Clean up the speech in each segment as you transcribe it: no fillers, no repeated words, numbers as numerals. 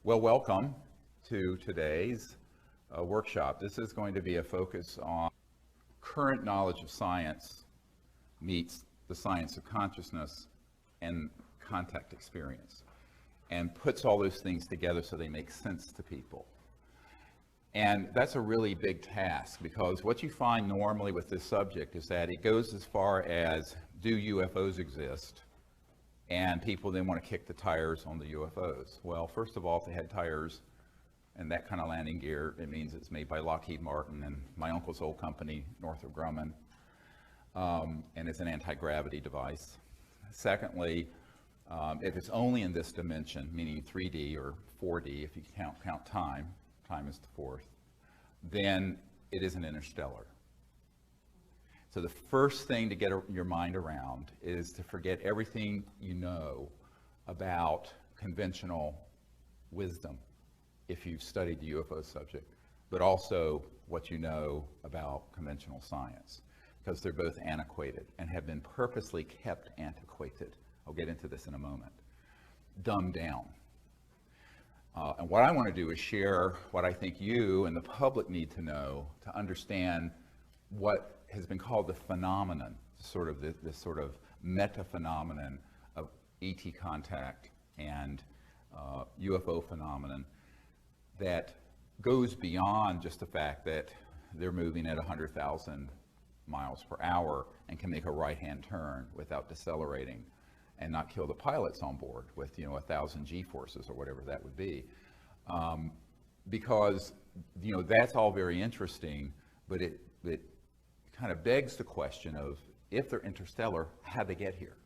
Well, welcome to today's workshop. This is going to be a focus on current knowledge of science meets the science of consciousness and contact experience, and puts all those things together so they make sense to people. And that's a really big task, because what you find normally with this subject is that it goes as far as, do UFOs exist? And people then want to kick the tires on the UFOs. Well, first of all, if they had tires and that kind of landing gear, it means it's made by Lockheed Martin and my uncle's old company, Northrop Grumman, and it's an anti-gravity device. Secondly, if it's only in this dimension, meaning 3D or 4D, if you count time is the fourth, then it isn't interstellar. So the first thing to get your mind around is to forget everything you know about conventional wisdom, if you've studied the UFO subject, but also what you know about conventional science, because they're both antiquated and have been purposely kept antiquated. I'll get into this in a moment. Dumbed down. And what I want to do is share what I think you and the public need to know to understand what has been called the phenomenon, sort of this sort of meta-phenomenon of ET contact and UFO phenomenon that goes beyond just the fact that they're moving at 100,000 miles per hour and can make a right-hand turn without decelerating and not kill the pilots on board with 1,000 G-forces or whatever that would be. Because that's all very interesting, but it kind of begs the question of, if they're interstellar, how'd they get here?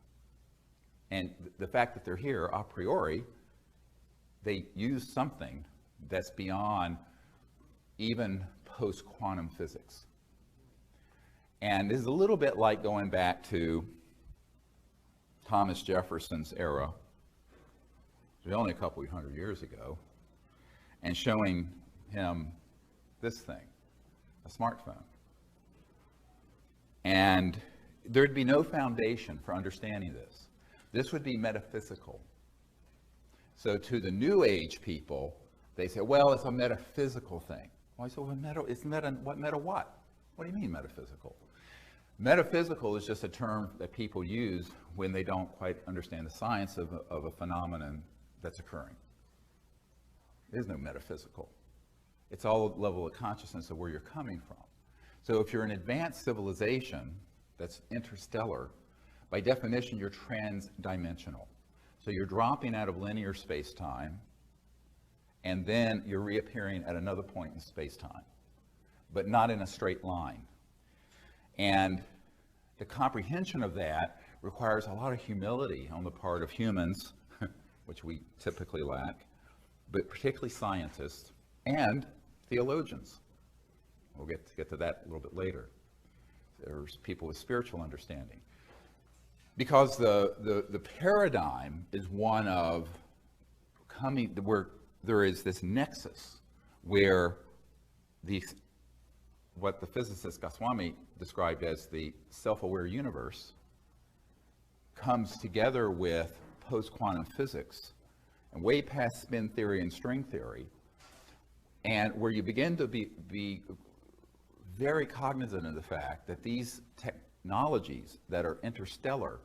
And the fact that they're here, a priori, they use something that's beyond even post-quantum physics. And this is a little bit like going back to Thomas Jefferson's era, which was only a couple of hundred years ago, and showing him this thing, a smartphone. And there'd be no foundation for understanding this. This would be metaphysical. So to the New Age people, they say, well, it's a metaphysical thing. Well, I said, well, what? What do you mean metaphysical? Metaphysical is just a term that people use when they don't quite understand the science of a phenomenon that's occurring. There's no metaphysical. It's all a level of consciousness of where you're coming from. So if you're an advanced civilization that's interstellar, by definition, you're trans-dimensional. So you're dropping out of linear space-time, and then you're reappearing at another point in space-time, but not in a straight line. And the comprehension of that requires a lot of humility on the part of humans, which we typically lack, but particularly scientists and theologians. We'll get to that a little bit later. There's people with spiritual understanding. Because the paradigm is one of where there is this nexus where what the physicist Goswami described as the self-aware universe comes together with post-quantum physics and way past spin theory and string theory, and where you begin to be very cognizant of the fact that these technologies that are interstellar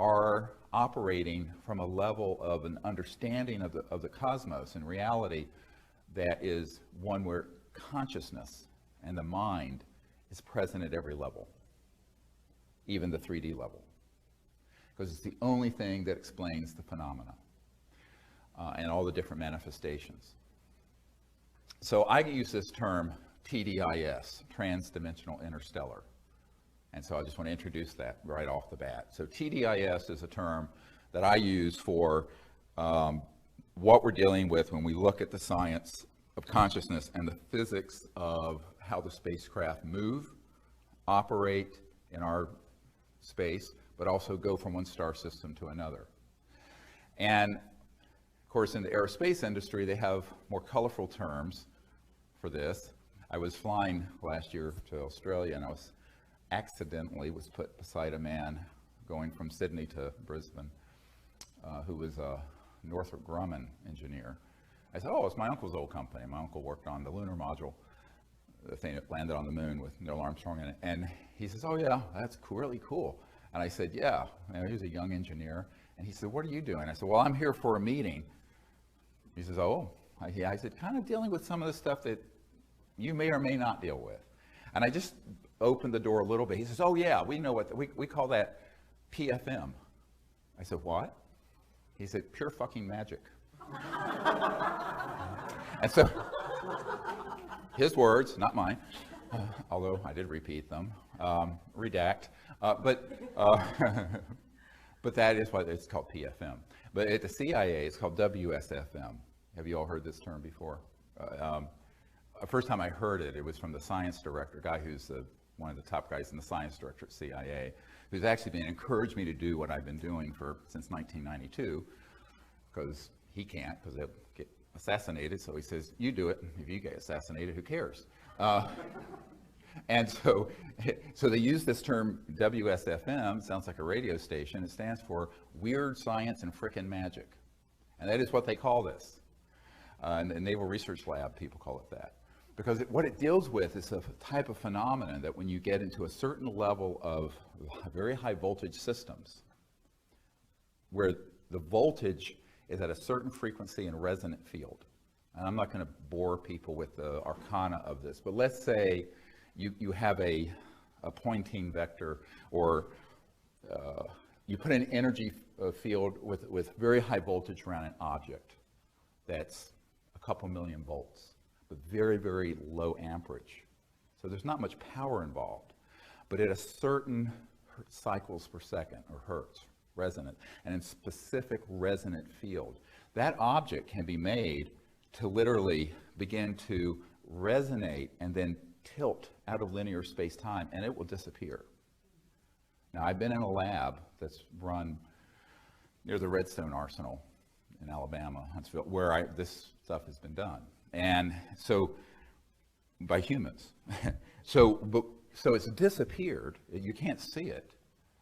are operating from a level of an understanding of the cosmos and reality that is one where consciousness and the mind is present at every level, even the 3D level, because it's the only thing that explains the phenomena and all the different manifestations. So I use this term TDIS, Trans-Dimensional Interstellar. And so I just want to introduce that right off the bat. So TDIS is a term that I use for what we're dealing with when we look at the science of consciousness and the physics of how the spacecraft move, operate in our space, but also go from one star system to another. And of course, in the aerospace industry, they have more colorful terms for this. I was flying last year to Australia, and I was put beside a man going from Sydney to Brisbane who was a Northrop Grumman engineer. I said, oh, it's my uncle's old company. My uncle worked on the lunar module, the thing that landed on the moon with Neil Armstrong in it. And he says, oh yeah, that's cool, really cool. And I said, yeah. And he was a young engineer. And he said, what are you doing? I said, well, I'm here for a meeting. He says, oh. I said, kind of dealing with some of the stuff that you may or may not deal with. And I just opened the door a little bit. He says, oh yeah, we know what, we call that PFM. I said, what? He said, pure fucking magic. And so, his words, not mine, although I did repeat them, redact, but that is what it's called, PFM. But at the CIA, it's called WSFM. Have you all heard this term before? The first time I heard it, it was from the science director, a guy who's one of the top guys in the science director at CIA, who's actually been encouraged me to do what I've been doing since 1992, because he can't, because they'll get assassinated. So he says, you do it. If you get assassinated, who cares? And so they use this term WSFM, sounds like a radio station. It stands for Weird Science and Frickin' Magic. And that is what they call this. In the Naval Research Lab, people call it that. Because what it deals with is a type of phenomenon that when you get into a certain level of very high voltage systems, where the voltage is at a certain frequency and resonant field. And I'm not going to bore people with the arcana of this, but let's say you have a Poynting vector, or you put an energy field with very high voltage around an object that's a couple million volts, but very, very low amperage. So there's not much power involved, but at a certain cycles per second, or hertz, resonant, and in specific resonant field, that object can be made to literally begin to resonate and then tilt out of linear space-time, and it will disappear. Now, I've been in a lab that's run near the Redstone Arsenal in Alabama, Huntsville, where this stuff has been done, and so by humans. So it's disappeared. You can't see it,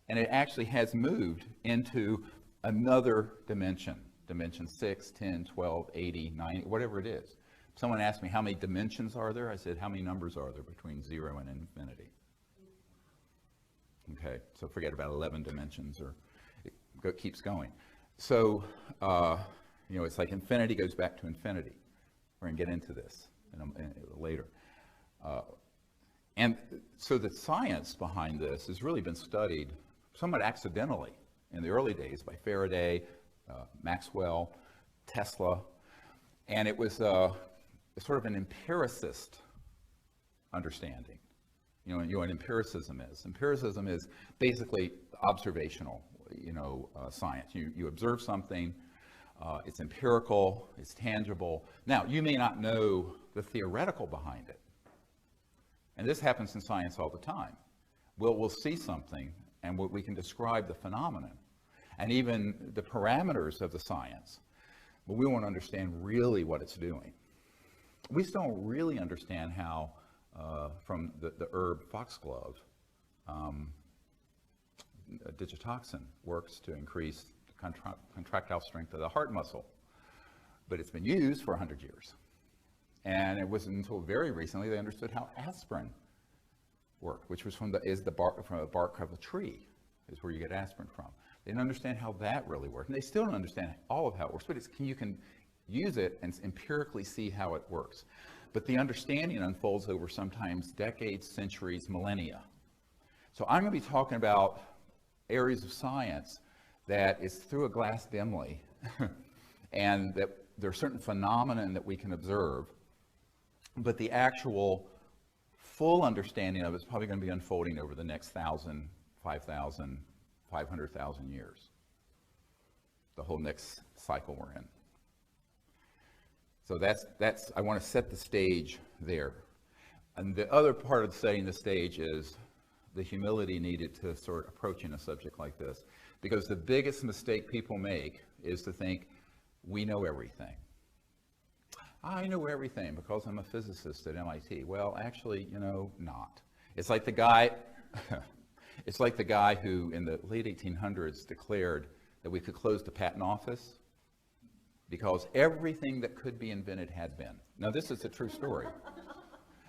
and it actually has moved into another dimension. Dimension 6, 10, 12, 80, 90, whatever it is. Someone asked me, how many dimensions are there? I said, how many numbers are there between 0 and infinity? Okay, so forget about 11 dimensions, or it keeps going. So, it's like infinity goes back to infinity. We're going to get into this later. And so the science behind this has really been studied somewhat accidentally in the early days by Faraday, Maxwell, Tesla, and it was sort of an empiricist understanding. You know what empiricism is. Empiricism is basically observational, science. You observe something, it's empirical, it's tangible. Now, you may not know the theoretical behind it. And this happens in science all the time. We'll see something, and we can describe the phenomenon, and even the parameters of the science, but we won't understand really what it's doing. We still don't really understand how, from the herb foxglove, digitoxin works to increase the contractile strength of the heart muscle. But it's been used for 100 years. And it wasn't until very recently they understood how aspirin worked, which was from the bark of a tree, is where you get aspirin from. They didn't understand how that really worked. And they still don't understand all of how it works, but you can use it and empirically see how it works. But the understanding unfolds over sometimes decades, centuries, millennia. So I'm going to be talking about areas of science that is through a glass dimly, and that there are certain phenomena that we can observe, but the actual full understanding of it is probably going to be unfolding over the next 1,000, 5,000, 500,000 years, the whole next cycle we're in. So I want to set the stage there. And the other part of setting the stage is the humility needed to sort of approaching a subject like this. Because the biggest mistake people make is to think, we know everything. I know everything because I'm a physicist at MIT. Well, actually, not. It's like the guy who in the late 1800s declared that we could close the patent office because everything that could be invented had been. Now, this is a true story.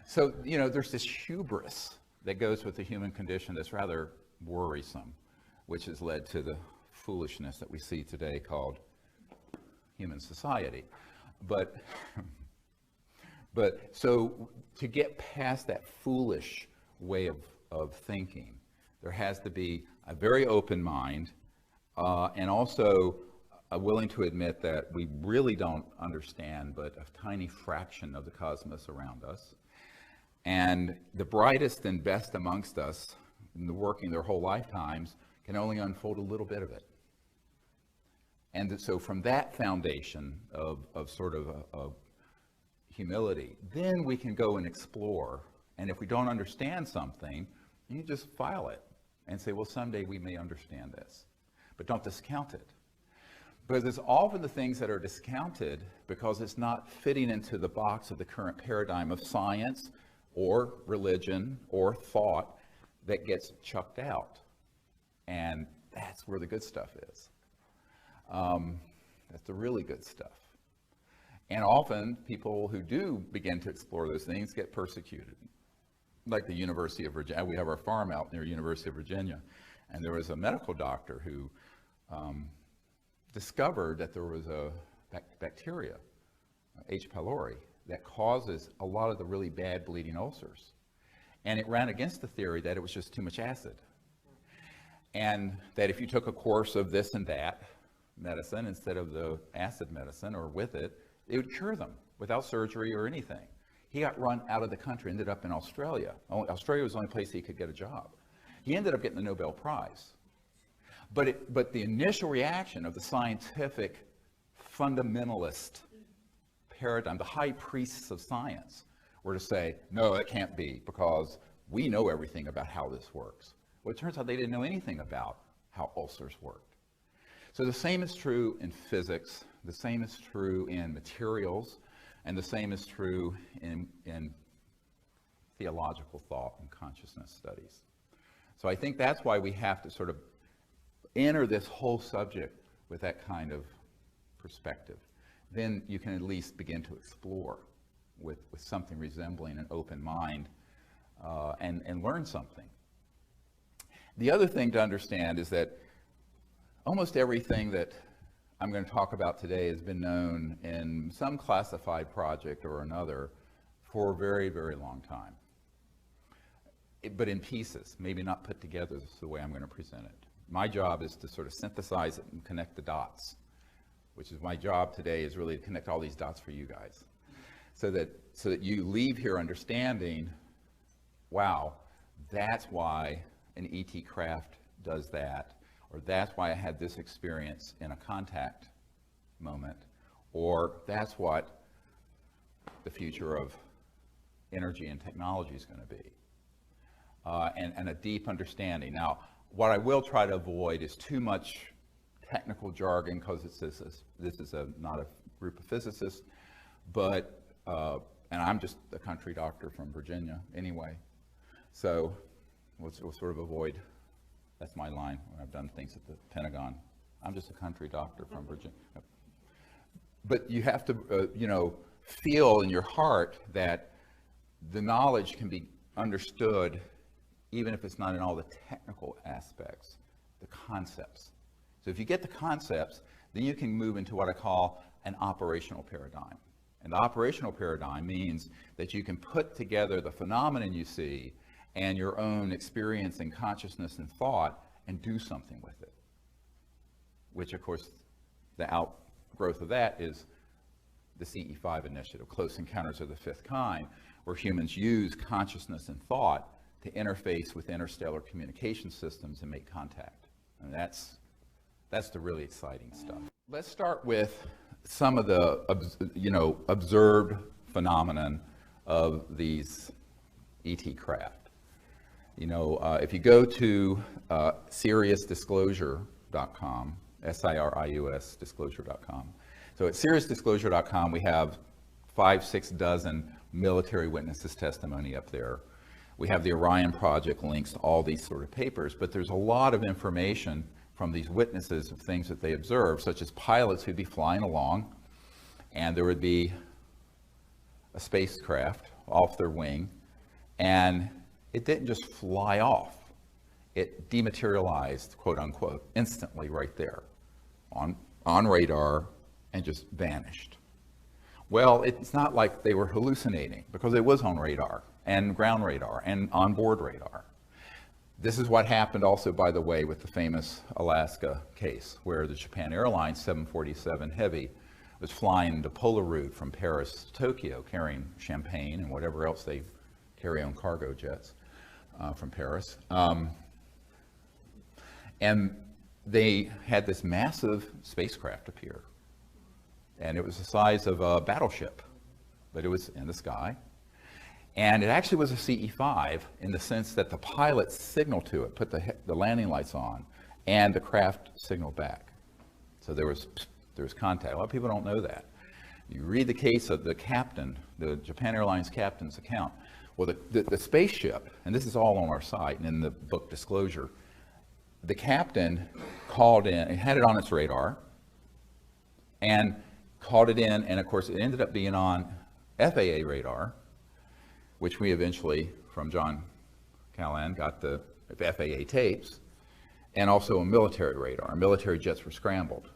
So, you know, there's this hubris that goes with the human condition that's rather worrisome, which has led to the foolishness that we see today called human society. But so to get past that foolish way of thinking, there has to be a very open mind, and also willing to admit that we really don't understand but a tiny fraction of the cosmos around us. And the brightest and best amongst us, working their whole lifetimes, can only unfold a little bit of it. And so from that foundation of sort of a humility, then we can go and explore. And if we don't understand something, you just file it and say, well, someday we may understand this. But don't discount it. Because it's often the things that are discounted because it's not fitting into the box of the current paradigm of science or religion or thought that gets chucked out. And that's where the good stuff is. That's the really good stuff. And often people who do begin to explore those things get persecuted. Like the University of Virginia, we have our farm out near University of Virginia, and there was a medical doctor who discovered that there was a bacteria, H. pylori, that causes a lot of the really bad bleeding ulcers. And it ran against the theory that it was just too much acid. And that if you took a course of this and that medicine instead of the acid medicine or with it, it would cure them without surgery or anything. He got run out of the country, ended up in Australia. Australia was the only place he could get a job. He ended up getting the Nobel Prize. But the initial reaction of the scientific fundamentalist paradigm, the high priests of science, were to say, no, it can't be, because we know everything about how this works. Well, it turns out they didn't know anything about how ulcers worked. So the same is true in physics, the same is true in materials, and the same is true in theological thought and consciousness studies. So I think that's why we have to sort of enter this whole subject with that kind of perspective. Then you can at least begin to explore with something resembling an open mind and learn something. The other thing to understand is that almost everything that I'm going to talk about today has been known in some classified project or another for a very, very long time. But in pieces, maybe not put together the way I'm going to present it. My job is to sort of synthesize it and connect the dots, which is my job today, is really to connect all these dots for you guys. So that you leave here understanding, wow, that's why an ET craft does that, or that's why I had this experience in a contact moment, or that's what the future of energy and technology is going to be, and a deep understanding. Now, what I will try to avoid is too much technical jargon, because this is not a group of physicists, but and I'm just a country doctor from Virginia anyway, so we'll sort of avoid. That's my line when I've done things at the Pentagon. I'm just a country doctor from Virginia. But you have to, feel in your heart that the knowledge can be understood, even if it's not in all the technical aspects, the concepts. So if you get the concepts, then you can move into what I call an operational paradigm. And the operational paradigm means that you can put together the phenomenon you see and your own experience and consciousness and thought and do something with it. Which, of course, the outgrowth of that is the CE5 initiative, Close Encounters of the Fifth Kind, where humans use consciousness and thought to interface with interstellar communication systems and make contact. And that's the really exciting stuff. Let's start with some of the observed phenomenon of these ET craft. If you go to SiriusDisclosure.com, SIRIUS disclosure.com. So at SiriusDisclosure.com, we have 5-6 dozen military witnesses' testimony up there. We have the Orion Project links to all these sort of papers, but there's a lot of information from these witnesses of things that they observed, such as pilots who'd be flying along and there would be a spacecraft off their wing, and it didn't just fly off. It dematerialized, quote unquote, instantly right there on radar and just vanished. Well, it's not like they were hallucinating, because it was on radar and ground radar and onboard radar. This is what happened also, by the way, with the famous Alaska case, where the Japan Airlines 747 Heavy was flying the polar route from Paris to Tokyo, carrying champagne and whatever else they carry on cargo jets from Paris. And they had this massive spacecraft appear. And it was the size of a battleship, but it was in the sky. And it actually was a CE-5 in the sense that the pilot signaled to it, put the landing lights on, and the craft signaled back. So there was contact. A lot of people don't know that. You read the case of the captain, the Japan Airlines captain's account. Well, the spaceship, and this is all on our site and in the book Disclosure, the captain called in, and had it on its radar, and called it in, and of course it ended up being on FAA radar, which we eventually, from John Callan, got the FAA tapes, and also a military radar. Military jets were scrambled.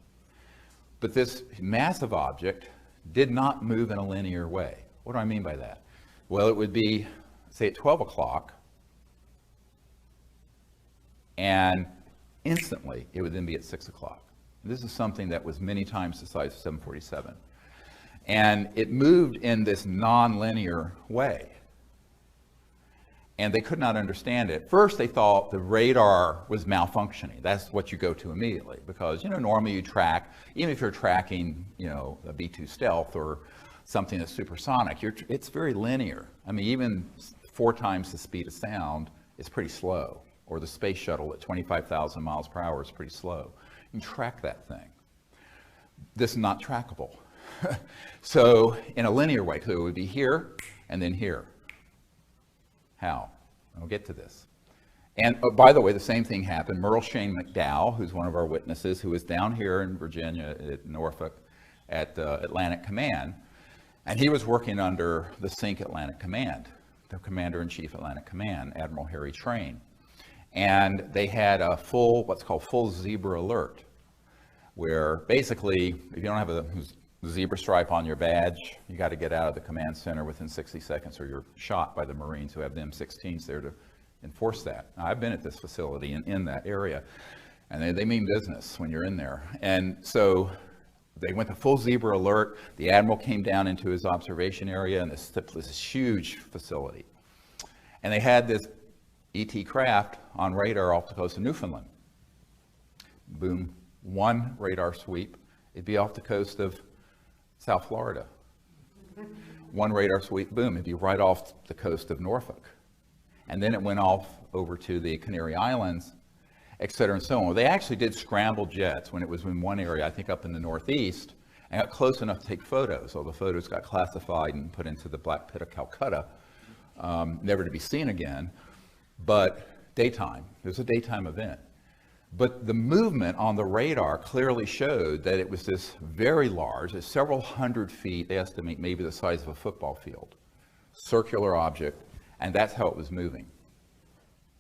But this massive object did not move in a linear way. What do I mean by that? Well, it would be, say, at 12 o'clock, and instantly it would then be at 6 o'clock. This is something that was many times the size of 747. And it moved in this non-linear way. And they could not understand it. First, they thought the radar was malfunctioning. That's what you go to immediately, because, normally you track, even if you're tracking, a B-2 stealth or something that's supersonic, it's very linear. I mean, even 4 times the speed of sound is pretty slow. Or the space shuttle at 25,000 miles per hour is pretty slow. You can track that thing. This is not trackable. So in a linear way, so it would be here and then here. How? I'll get to this. And by the way, the same thing happened. Merle Shane McDowell, who's one of our witnesses, who was down here in Virginia at Norfolk at Atlantic Command, and he was working under the SYNC Atlantic Command, the Commander-in-Chief Atlantic Command, Admiral Harry Train. And they had a what's called full zebra alert, where basically, if you don't have a zebra stripe on your badge, you got to get out of the command center within 60 seconds, or you're shot by the Marines who have the M16s there to enforce that. Now, I've been at this facility in that area, and they mean business when you're in there. And so they went to full zebra alert. The Admiral came down into his observation area, and this huge facility. And they had this ET craft on radar off the coast of Newfoundland. Boom, one radar sweep, it'd be off the coast of South Florida. One radar sweep, boom, it'd be right off the coast of Norfolk. And then it went off over to the Canary Islands, et cetera, and so on. Well, they actually did scramble jets when it was in one area, I think up in the Northeast, and got close enough to take photos. So the photos got classified and put into the Black Pit of Calcutta, never to be seen again. But daytime, it was a daytime event. But the movement on the radar clearly showed that it was this very large, it's several hundred feet, they estimate maybe the size of a football field, circular object, and that's how it was moving.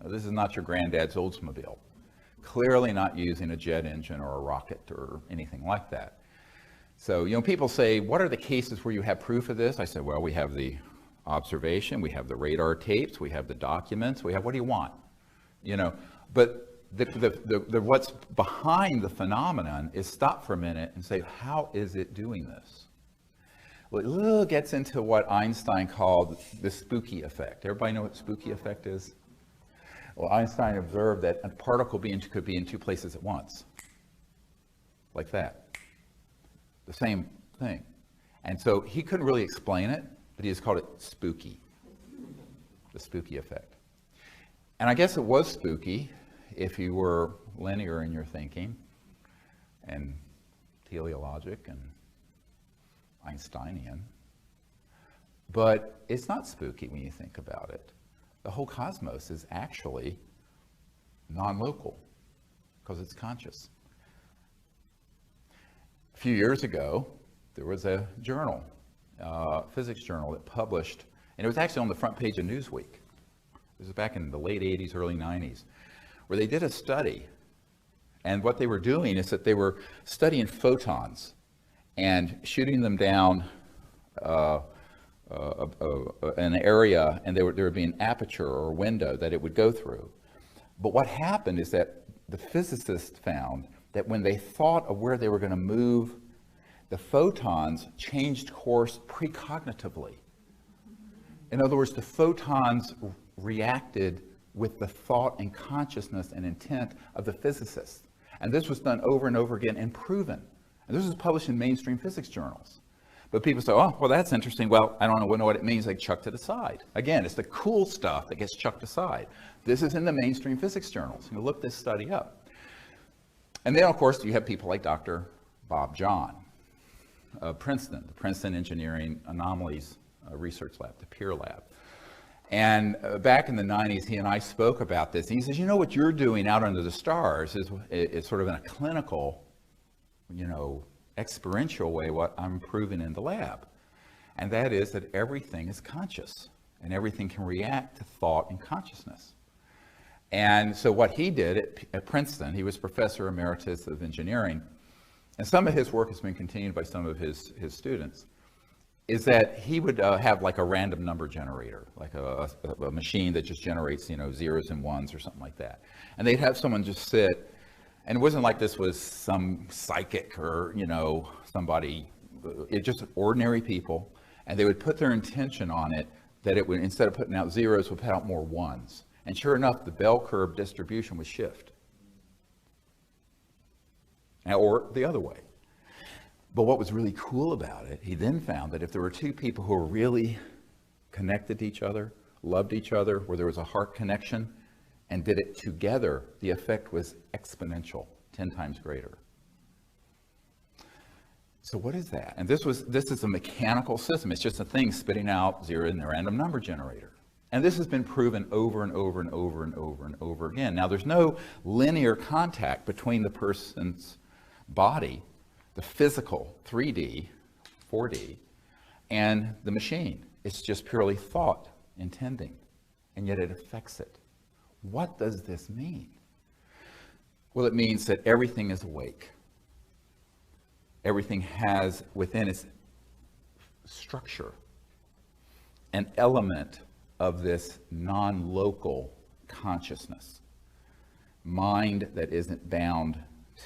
Now, this is not your granddad's Oldsmobile. Clearly not using a jet engine or a rocket or anything like that. So, people say, what are the cases where you have proof of this? I said, well, we have the observation, we have the radar tapes, we have the documents, we have, what do you want? But the what's behind the phenomenon is stop for a minute and say, how is it doing this? Well, it a little gets into what Einstein called the spooky effect. Everybody know what spooky effect is? Well, Einstein observed that a particle could be in 2 places at once, like that. The same thing. And so he couldn't really explain it, but he just called it spooky, the spooky effect. And I guess it was spooky if you were linear in your thinking and teleologic and Einsteinian. But it's not spooky when you think about it. The whole cosmos is actually non-local because it's conscious. A few years ago, there was a journal, physics journal, that published, and it was actually on the front page of Newsweek. It was back in the late 80s, early 90s, where they did a study. And what they were doing is that they were studying photons and shooting them down an area, and there would be an aperture or a window that it would go through. But what happened is that the physicists found that when they thought of where they were going to move, the photons changed course precognitively. In other words, the photons reacted with the thought and consciousness and intent of the physicists. And this was done over and over again and proven. And this was published in mainstream physics journals. But people say, oh, well, that's interesting. Well, I don't know what it means. They chucked it aside. Again, it's the cool stuff that gets chucked aside. This is in the mainstream physics journals. You look this study up. And then, of course, you have people like Dr. Bob John of Princeton, the Princeton Engineering Anomalies Research Lab, the PEER lab. And back in the 90s, he and I spoke about this. And he says, you know, what you're doing out under the stars is sort of in a clinical, experiential way what I'm proving in the lab. And that is that everything is conscious and everything can react to thought and consciousness. And so what he did at Princeton, he was professor emeritus of engineering, and some of his work has been continued by some of his students, is that he would have like a random number generator, like a machine that just generates, zeros and ones or something like that. And they'd have someone just sit, and it wasn't like this was some psychic or, somebody, it's just ordinary people, and they would put their intention on it that it would, instead of putting out zeros, would put out more ones. And sure enough, the bell curve distribution would shift. Or the other way. But what was really cool about it, he then found that if there were two people who were really connected to each other, loved each other, where there was a heart connection, and did it together, the effect was exponential, 10 times greater. So what is that? And this is a mechanical system. It's just a thing spitting out zero in the random number generator. And this has been proven over and over and over and over and over again. Now, there's no linear contact between the person's body, the physical 3D, 4D, and the machine. It's just purely thought intending, and yet it affects it. What does this mean? Well, it means that everything is awake. Everything has within its structure an element of this non-local consciousness, mind that isn't bound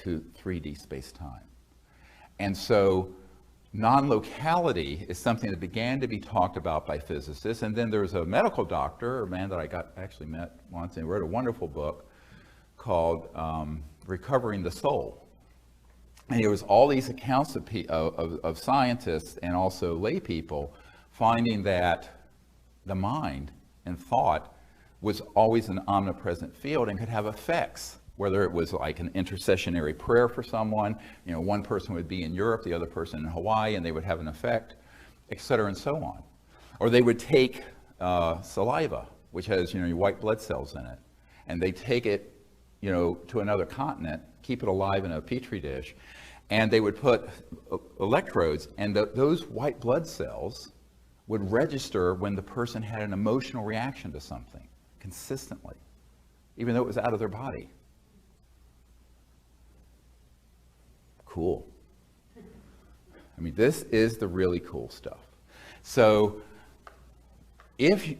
to 3D space-time. And so non-locality is something that began to be talked about by physicists. And then there's a medical doctor, a man that I actually met once, and he wrote a wonderful book called Recovering the Soul. And it was all these accounts of scientists and also lay people finding that the mind and thought was always an omnipresent field and could have effects, whether it was like an intercessionary prayer for someone, one person would be in Europe, the other person in Hawaii, and they would have an effect, et cetera, and so on. Or they would take saliva, which has, your white blood cells in it, and they take it, to another continent, keep it alive in a petri dish, and they would put electrodes, and those white blood cells would register when the person had an emotional reaction to something consistently, even though it was out of their body. Cool. I mean, this is the really cool stuff. So, is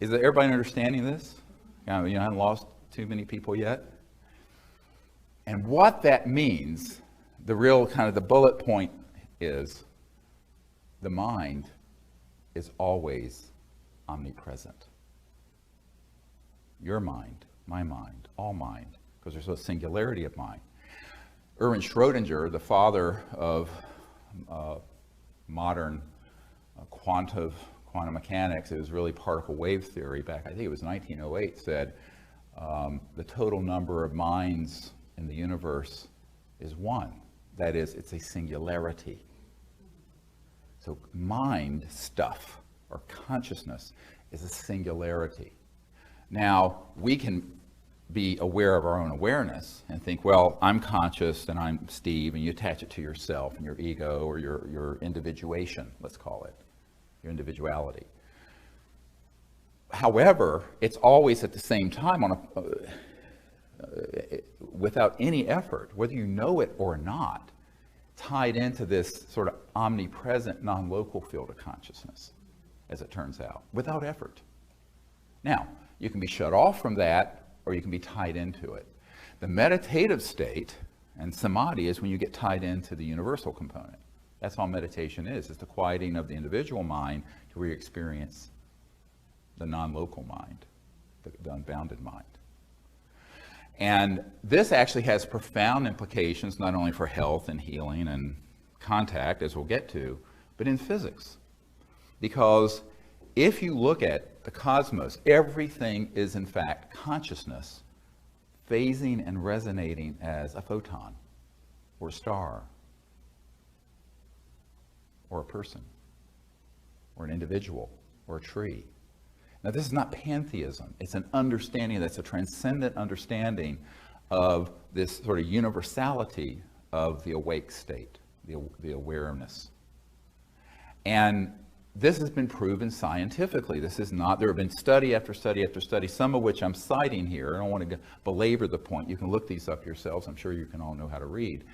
everybody understanding this? I haven't lost too many people yet. And what that means, the real kind of the bullet point is, the mind is always omnipresent. Your mind, my mind, all mind, because there's a singularity of mind. Erwin Schrödinger, the father of modern quantum mechanics, it was really particle wave theory back, I think it was 1908, said the total number of minds in the universe is one. That is, it's a singularity. So mind stuff, or consciousness, is a singularity. Now, we can be aware of our own awareness and think, well, I'm conscious and I'm Steve, and you attach it to yourself and your ego or your individuation, let's call it, your individuality. However, it's always at the same time without any effort, whether you know it or not, tied into this sort of omnipresent non-local field of consciousness, as it turns out, without effort. Now, you can be shut off from that, or you can be tied into it. The meditative state and samadhi is when you get tied into the universal component. That's all meditation is. It's the quieting of the individual mind to where you experience the non-local mind, the unbounded mind. And this actually has profound implications not only for health and healing and contact, as we'll get to, but in physics. Because if you look at the cosmos, everything is in fact consciousness phasing and resonating as a photon or a star or a person or an individual or a tree. Now, this is not pantheism. It's an understanding that's a transcendent understanding of this sort of universality of the awake state, the awareness. And this has been proven scientifically. This is not, there have been study after study after study, some of which I'm citing here. I don't want to belabor the point. You can look these up yourselves. I'm sure you can all know how to read.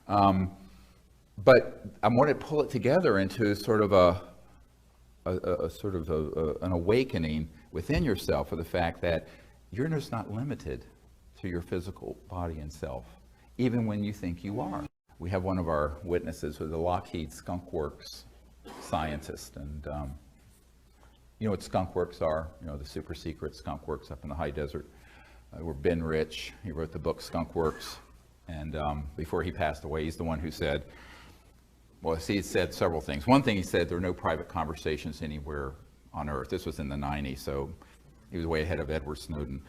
But I want to pull it together into sort of an awakening within yourself of the fact that you're just not limited to your physical body and self, even when you think you are. We have one of our witnesses who's a Lockheed Skunk Works scientist, and you know what skunk works are? You know, the super secret skunk works up in the high desert. Where Ben Rich, he wrote the book Skunk Works, and before he passed away, he's the one who said, well, he said several things. One thing he said, there are no private conversations anywhere on Earth. This was in the 90s, so he was way ahead of Edward Snowden.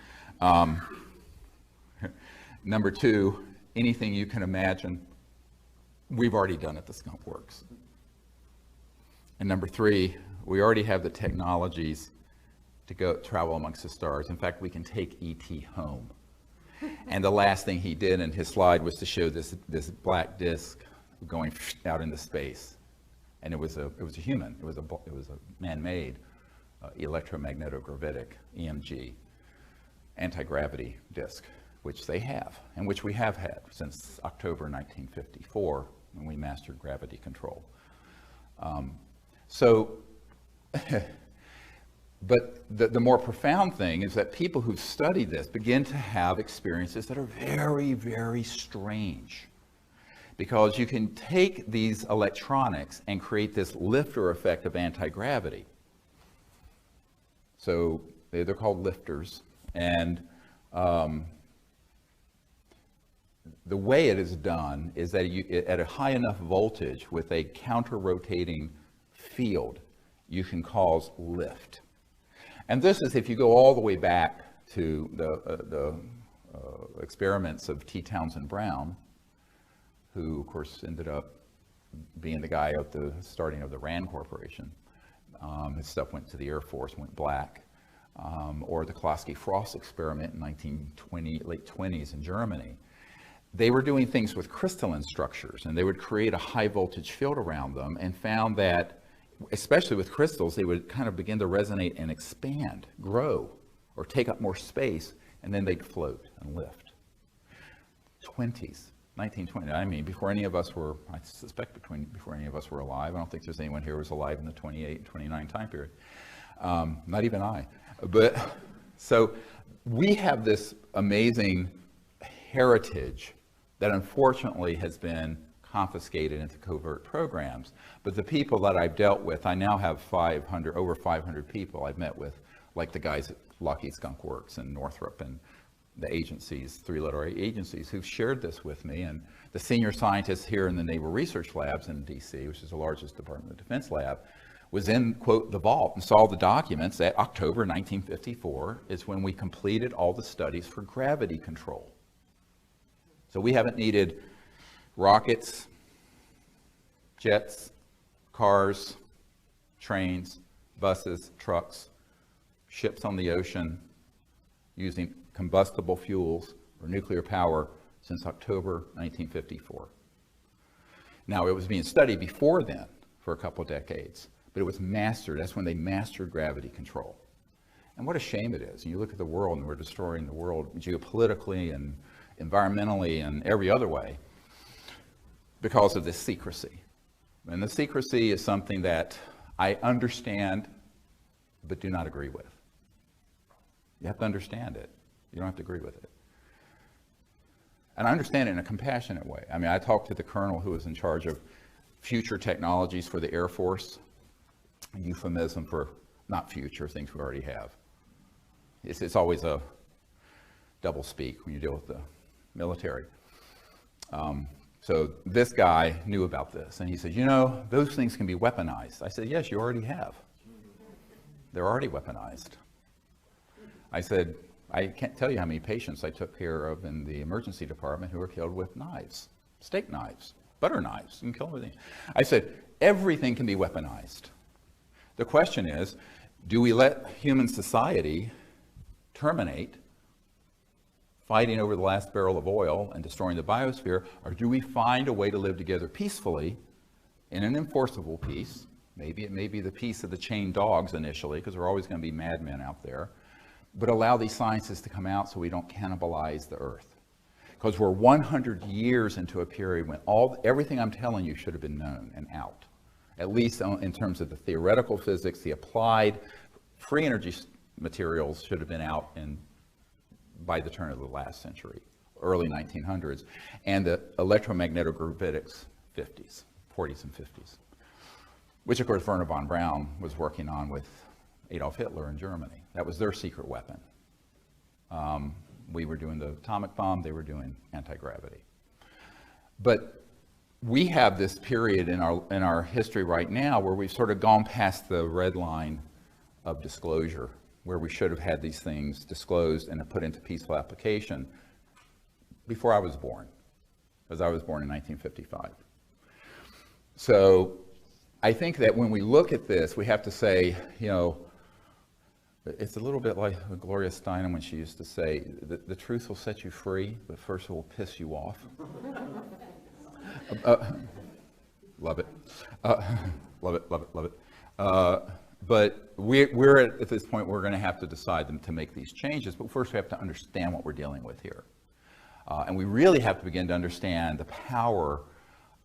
Number two, anything you can imagine, we've already done at the Skunk Works. And number three, we already have the technologies to go travel amongst the stars. In fact, we can take ET home. And the last thing he did in his slide was to show this black disc going out into space. And it was a human. It was a man-made electromagnetogravitic, EMG, anti-gravity disc, which they have, and which we have had since October 1954, when we mastered gravity control. But the more profound thing is that people who've studied this begin to have experiences that are very, very strange. Because you can take these electronics and create this lifter effect of anti-gravity. So they're called lifters. And the way it is done is that at a high enough voltage with a counter-rotating field, you can cause lift. And this is if you go all the way back to the experiments of T. Townsend Brown, who of course ended up being the guy at the starting of the RAND Corporation. His stuff went to the Air Force, went black. Or the Klossky-Frost experiment in late 20s in Germany. They were doing things with crystalline structures, and they would create a high voltage field around them, and found that, especially with crystals, they would kind of begin to resonate and expand, grow, or take up more space, and then they'd float and lift. 1920, I mean, before any of us were, I suspect before any of us were alive. I don't think there's anyone here who was alive in the 28 and 29 time period. Not even I. But so we have this amazing heritage that unfortunately has been confiscated into covert programs. But the people that I've dealt with, I now have over 500 people I've met with, like the guys at Lockheed Skunk Works and Northrop and the agencies, three-letter agencies, who've shared this with me. And the senior scientist here in the Naval Research Labs in DC, which is the largest Department of Defense lab, was in, quote, the vault and saw the documents that October 1954 is when we completed all the studies for gravity control. So we haven't needed rockets, jets, cars, trains, buses, trucks, ships on the ocean, using combustible fuels or nuclear power since October 1954. Now, it was being studied before then for a couple decades, but it was mastered. That's when they mastered gravity control. And what a shame it is. You look at the world, and we're destroying the world geopolitically and environmentally and every other way because of this secrecy. And the secrecy is something that I understand but do not agree with. You have to understand it. You don't have to agree with it. And I understand it in a compassionate way. I mean, I talked to the colonel who was in charge of future technologies for the Air Force, a euphemism for not future, things we already have. It's always a double speak when you deal with the military. So this guy knew about this, and he said, you know, those things can be weaponized. I said, yes, you already have. They're already weaponized. I said, I can't tell you how many patients I took care of in the emergency department who were killed with knives, steak knives, butter knives. You can kill them with anything. I said, everything can be weaponized. The question is, do we let human society terminate fighting over the last barrel of oil and destroying the biosphere, or do we find a way to live together peacefully in an enforceable peace? Maybe it may be the peace of the chained dogs initially, because there are always going to be madmen out there, but allow these sciences to come out so we don't cannibalize the earth. Because we're 100 years into a period when everything I'm telling you should have been known and out, at least in terms of the theoretical physics, the applied free energy materials should have been out by the turn of the last century, early 1900s, and the electromagnetogravitics 40s and 50s, which of course Werner von Braun was working on with Adolf Hitler in Germany. That was their secret weapon. We were doing the atomic bomb, they were doing anti-gravity. But we have this period in our history right now where we've sort of gone past the red line of disclosure, where we should have had these things disclosed and put into peaceful application before I was born, because I was born in 1955. So I think that when we look at this, we have to say, you know, it's a little bit like Gloria Steinem when she used to say, the truth will set you free, but first it will piss you off. Love it. Love it, love it, love it. But we're at this point, we're going to have to decide to make these changes, but first we have to understand what we're dealing with here. And we really have to begin to understand the power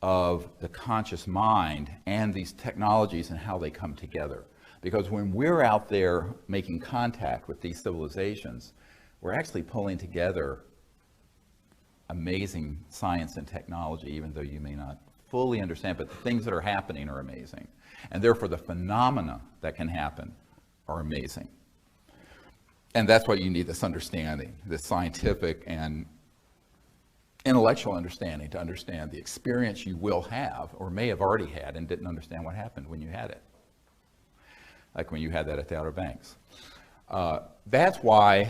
of the conscious mind and these technologies and how they come together. Because when we're out there making contact with these civilizations, we're actually pulling together amazing science and technology, even though you may not fully understand, but the things that are happening are amazing. And therefore the phenomena that can happen are amazing. And that's why you need this understanding, this scientific and intellectual understanding to understand the experience you will have or may have already had and didn't understand what happened when you had it. Like when you had that at the Outer Banks. That's why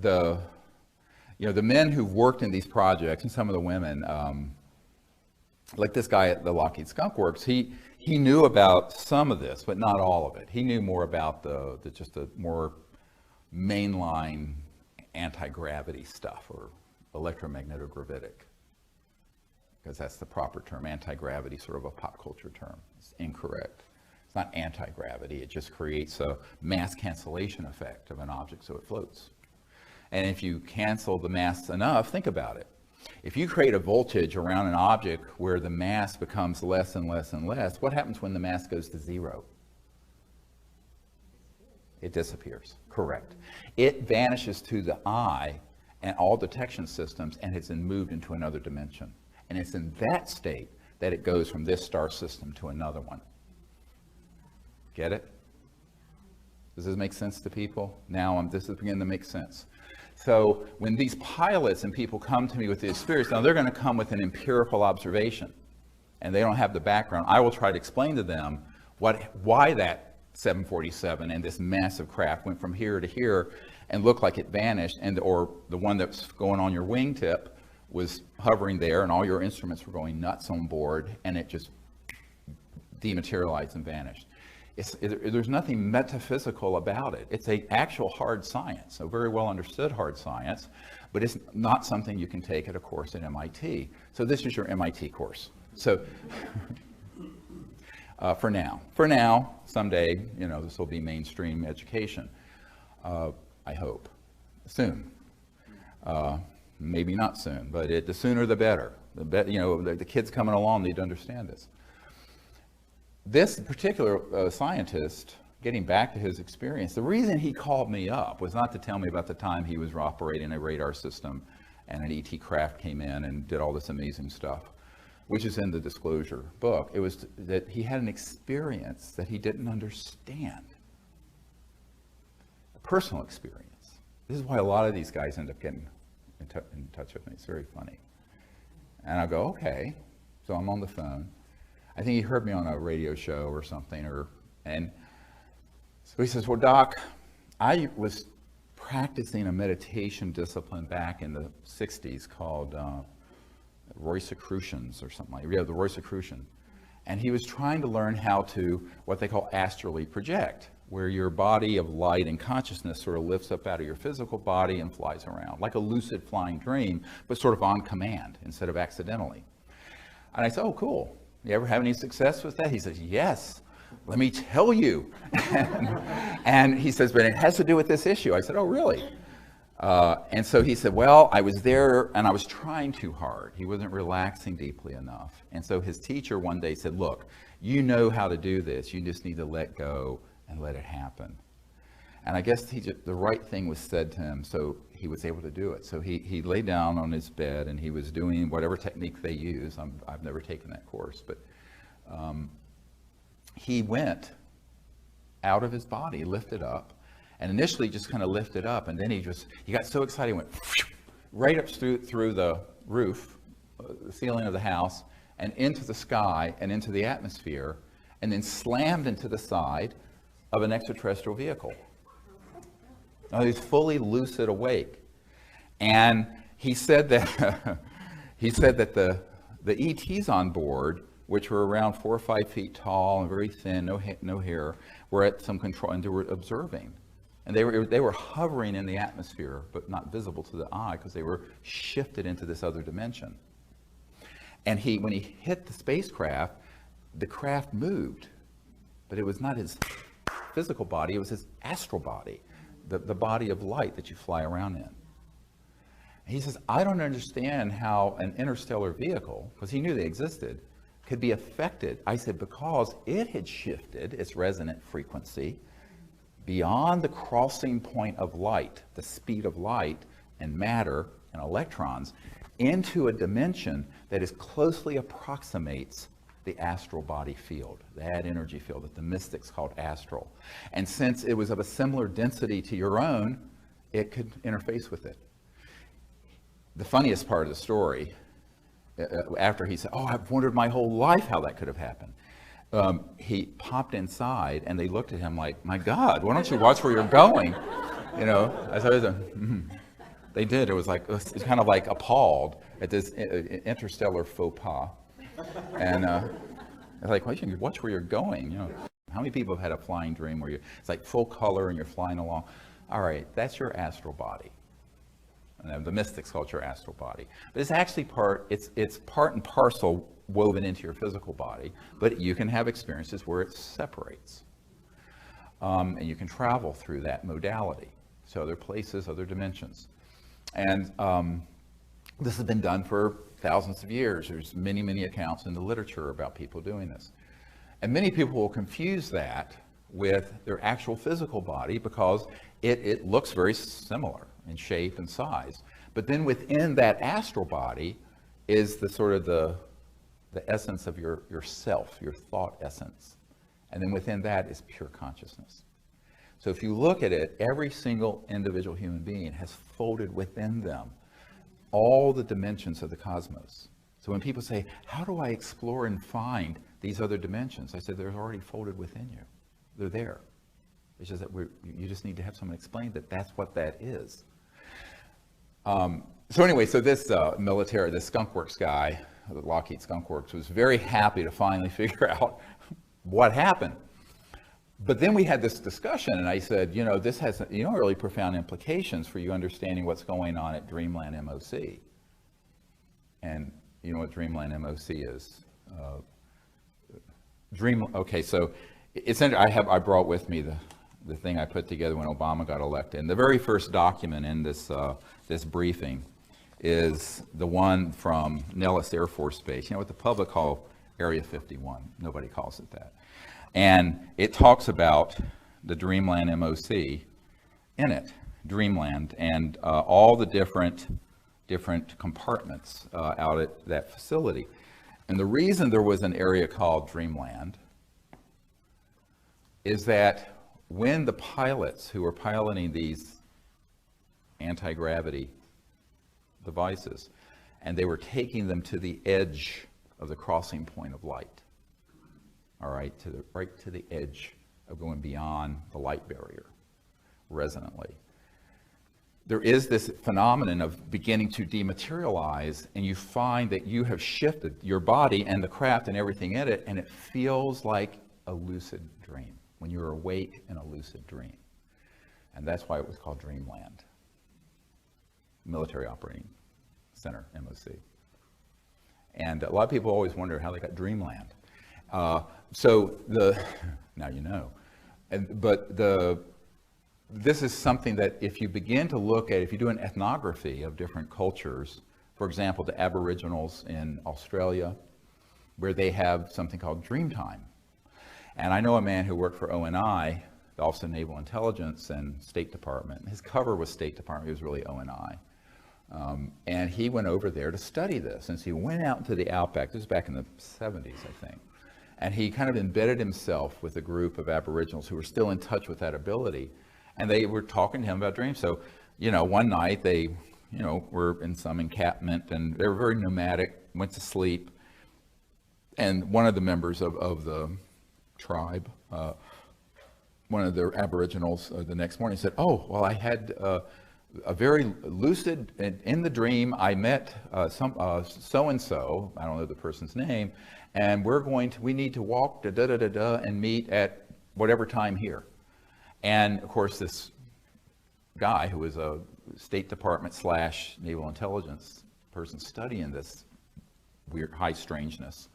the men who've worked in these projects and some of the women, like this guy at the Lockheed Skunk Works, he knew about some of this, but not all of it. He knew more about just the more mainline anti-gravity stuff, or electromagnetogravitic, because that's the proper term. Anti-gravity, sort of a pop culture term. It's incorrect. It's not anti-gravity. It just creates a mass cancellation effect of an object so it floats. And if you cancel the mass enough, think about it. If you create a voltage around an object where the mass becomes less and less and less, what happens when the mass goes to zero? It disappears. Correct. It vanishes to the eye and all detection systems, and it's then moved into another dimension. And it's in that state that it goes from this star system to another one. Get it? Does this make sense to people? Now this is beginning to make sense. So when these pilots and people come to me with the experience, now they're going to come with an empirical observation, and they don't have the background. I will try to explain to them why that 747 and this massive craft went from here to here and looked like it vanished, or the one that's going on your wingtip was hovering there and all your instruments were going nuts on board and it just dematerialized and vanished. there's nothing metaphysical about it. It's an actual hard science, a very well understood hard science, but it's not something you can take at a course at MIT. So this is your MIT course. So for now, someday, this will be mainstream education. I hope soon. Maybe not soon, but the sooner the better. The kids coming along need to understand this. This particular scientist, getting back to his experience, the reason he called me up was not to tell me about the time he was operating a radar system and an ET craft came in and did all this amazing stuff, which is in the disclosure book. It was that he had an experience that he didn't understand, a personal experience. This is why a lot of these guys end up getting in touch with me. It's very funny. And I go, okay. So I'm on the phone. I think he heard me on a radio show or something, and so he says, well, Doc, I was practicing a meditation discipline back in the 60s called Rosicrucians or something like that. Yeah, the Rosicrucian. And he was trying to learn how to, what they call astrally project, where your body of light and consciousness sort of lifts up out of your physical body and flies around, like a lucid flying dream, but sort of on command instead of accidentally. And I said, oh, cool. You ever have any success with that? He says, yes, let me tell you. And he says, but it has to do with this issue. I said, oh, really? And so he said, well, I was there and I was trying too hard. He wasn't relaxing deeply enough. And so his teacher one day said, look, you know how to do this. You just need to let go and let it happen. And I guess the right thing was said to him, so he was able to do it. So he lay down on his bed and he was doing whatever technique they use. I've never taken that course, but he went out of his body, lifted up, and initially just kind of lifted up, and then he got so excited, he went right up through the roof, the ceiling of the house, and into the sky and into the atmosphere, and then slammed into the side of an extraterrestrial vehicle. Now, he's fully lucid awake. And he said that the ETs on board, which were around 4 or 5 feet tall and very thin, no hair, were at some control, and they were observing. And they were hovering in the atmosphere, but not visible to the eye because they were shifted into this other dimension. And when he hit the spacecraft, the craft moved, but it was not his physical body, it was his astral body, the body of light that you fly around in. And he says, I don't understand how an interstellar vehicle, because he knew they existed, could be affected. I said, because it had shifted its resonant frequency beyond the crossing point of light, the speed of light and matter and electrons, into a dimension that is closely approximates the astral body field, that energy field that the mystics called astral. And since it was of a similar density to your own, it could interface with it. The funniest part of the story, after he said, oh, I've wondered my whole life how that could have happened. He popped inside and they looked at him like, my God, why don't you watch where you're going? As I was they did. It was kind of like appalled at this interstellar faux pas. And it's like, well, you can watch where you're going. How many people have had a flying dream where it's like full color and you're flying along? All right, that's your astral body. And the mystics call it your astral body. But it's actually it's part and parcel woven into your physical body, but you can have experiences where it separates. And you can travel through that modality. So other places, other dimensions. And this has been done for thousands of years. There's many, many accounts in the literature about people doing this. And many people will confuse that with their actual physical body because it looks very similar in shape and size. But then within that astral body is the sort of the essence of your self, your thought essence. And then within that is pure consciousness. So if you look at it, every single individual human being has folded within them all the dimensions of the cosmos. So when people say, how do I explore and find these other dimensions? I said, they're already folded within you. They're there. It's just that you just need to have someone explain that that's what that is. So anyway, so this military, this Skunk Works guy, the Lockheed Skunk Works, was very happy to finally figure out what happened. But then we had this discussion, and I said, you know, this has really profound implications for you understanding what's going on at Dreamland MOC. And you know what Dreamland MOC is? Okay, so I brought with me the thing I put together when Obama got elected. And the very first document in this this briefing is the one from Nellis Air Force Base. You know what the public call Area 51? Nobody calls it that. And it talks about the Dreamland MOC in it, Dreamland, and all the different compartments out at that facility. And the reason there was an area called Dreamland is that when the pilots who were piloting these anti-gravity devices, and they were taking them to the edge of the crossing point of light, all right, right to the edge of going beyond the light barrier resonantly. There is this phenomenon of beginning to dematerialize, and you find that you have shifted your body and the craft and everything in it, and it feels like a lucid dream, when you're awake in a lucid dream. And that's why it was called Dreamland, Military Operating Center, MOC. And a lot of people always wonder how they got Dreamland. Now you know. This is something that if you begin to look at, if you do an ethnography of different cultures, for example, the Aboriginals in Australia, where they have something called Dreamtime. And I know a man who worked for ONI, the Office of Naval Intelligence, and State Department. His cover was State Department, he was really ONI. And he went over there to study this. And so he went out into the outback, this was back in the 70s, I think. And he kind of embedded himself with a group of Aboriginals who were still in touch with that ability. And they were talking to him about dreams. So, you know, one night they, were in some encampment, and they were very nomadic, went to sleep. And one of the members of the tribe, one of the Aboriginals the next morning said, "Oh, well, I had a very lucid, in the dream, I met so-and-so, I don't know the person's name, and we need to walk and meet at whatever time here." And of course, this guy who was a State Department / Naval Intelligence person studying this weird high strangeness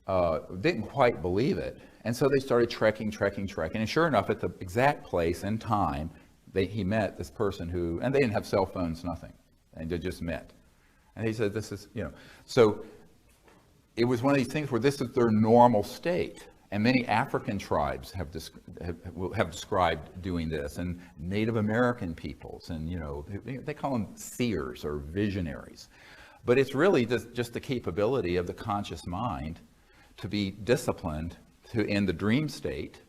didn't quite believe it. And so they started trekking. And sure enough, at the exact place and time, he met this person and they didn't have cell phones, nothing. And they just met. And he said, this is, so it was one of these things where this is their normal state. And many African tribes have described doing this, and Native American peoples, and they call them seers or visionaries. But it's really just the capability of the conscious mind to be disciplined in the dream state,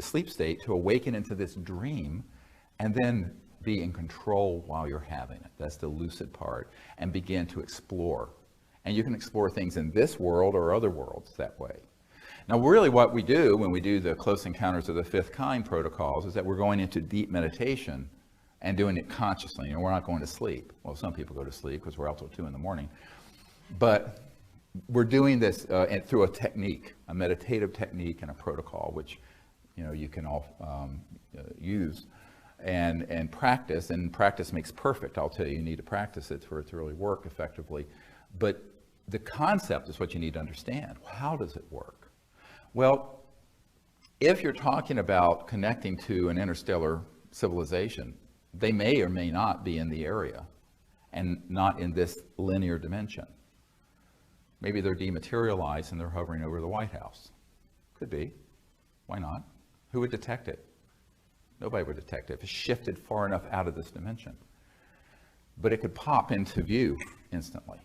sleep state, to awaken into this dream, and then be in control while you're having it. That's the lucid part, and begin to explore. And you can explore things in this world or other worlds that way. Now, really what we do when we do the Close Encounters of the Fifth Kind protocols is that we're going into deep meditation and doing it consciously. We're not going to sleep. Well, some people go to sleep because we're out till 2 in the morning. But we're doing this through a technique, a meditative technique and a protocol, which you can all use and practice. And practice makes perfect. I'll tell you, you need to practice it for it to really work effectively. But the concept is what you need to understand. How does it work? Well, if you're talking about connecting to an interstellar civilization, they may or may not be in the area and not in this linear dimension. Maybe they're dematerialized and they're hovering over the White House. Could be. Why not? Who would detect it? Nobody would detect it if it's shifted far enough out of this dimension. But it could pop into view instantly.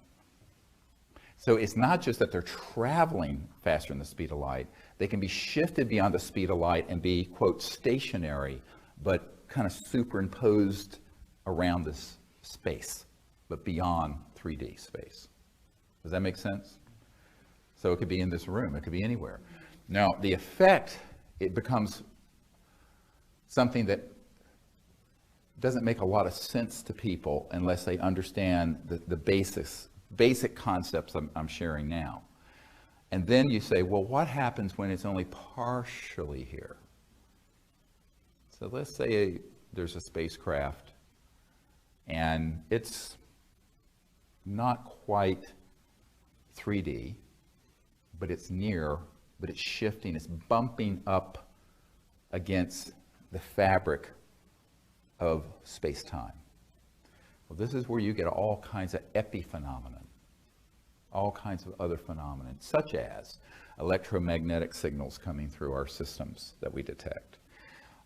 So it's not just that they're traveling faster than the speed of light. They can be shifted beyond the speed of light and be, quote, stationary, but kind of superimposed around this space, but beyond 3D space. Does that make sense? So it could be in this room. It could be anywhere. Now, the effect, it becomes something that doesn't make a lot of sense to people unless they understand the basic concepts I'm sharing now. And then you say, well, what happens when it's only partially here? So let's say there's a spacecraft and it's not quite 3D, but it's near, but it's shifting, it's bumping up against the fabric of space-time. Well, this is where you get all kinds of epiphenomenon, all kinds of other phenomena, such as electromagnetic signals coming through our systems that we detect.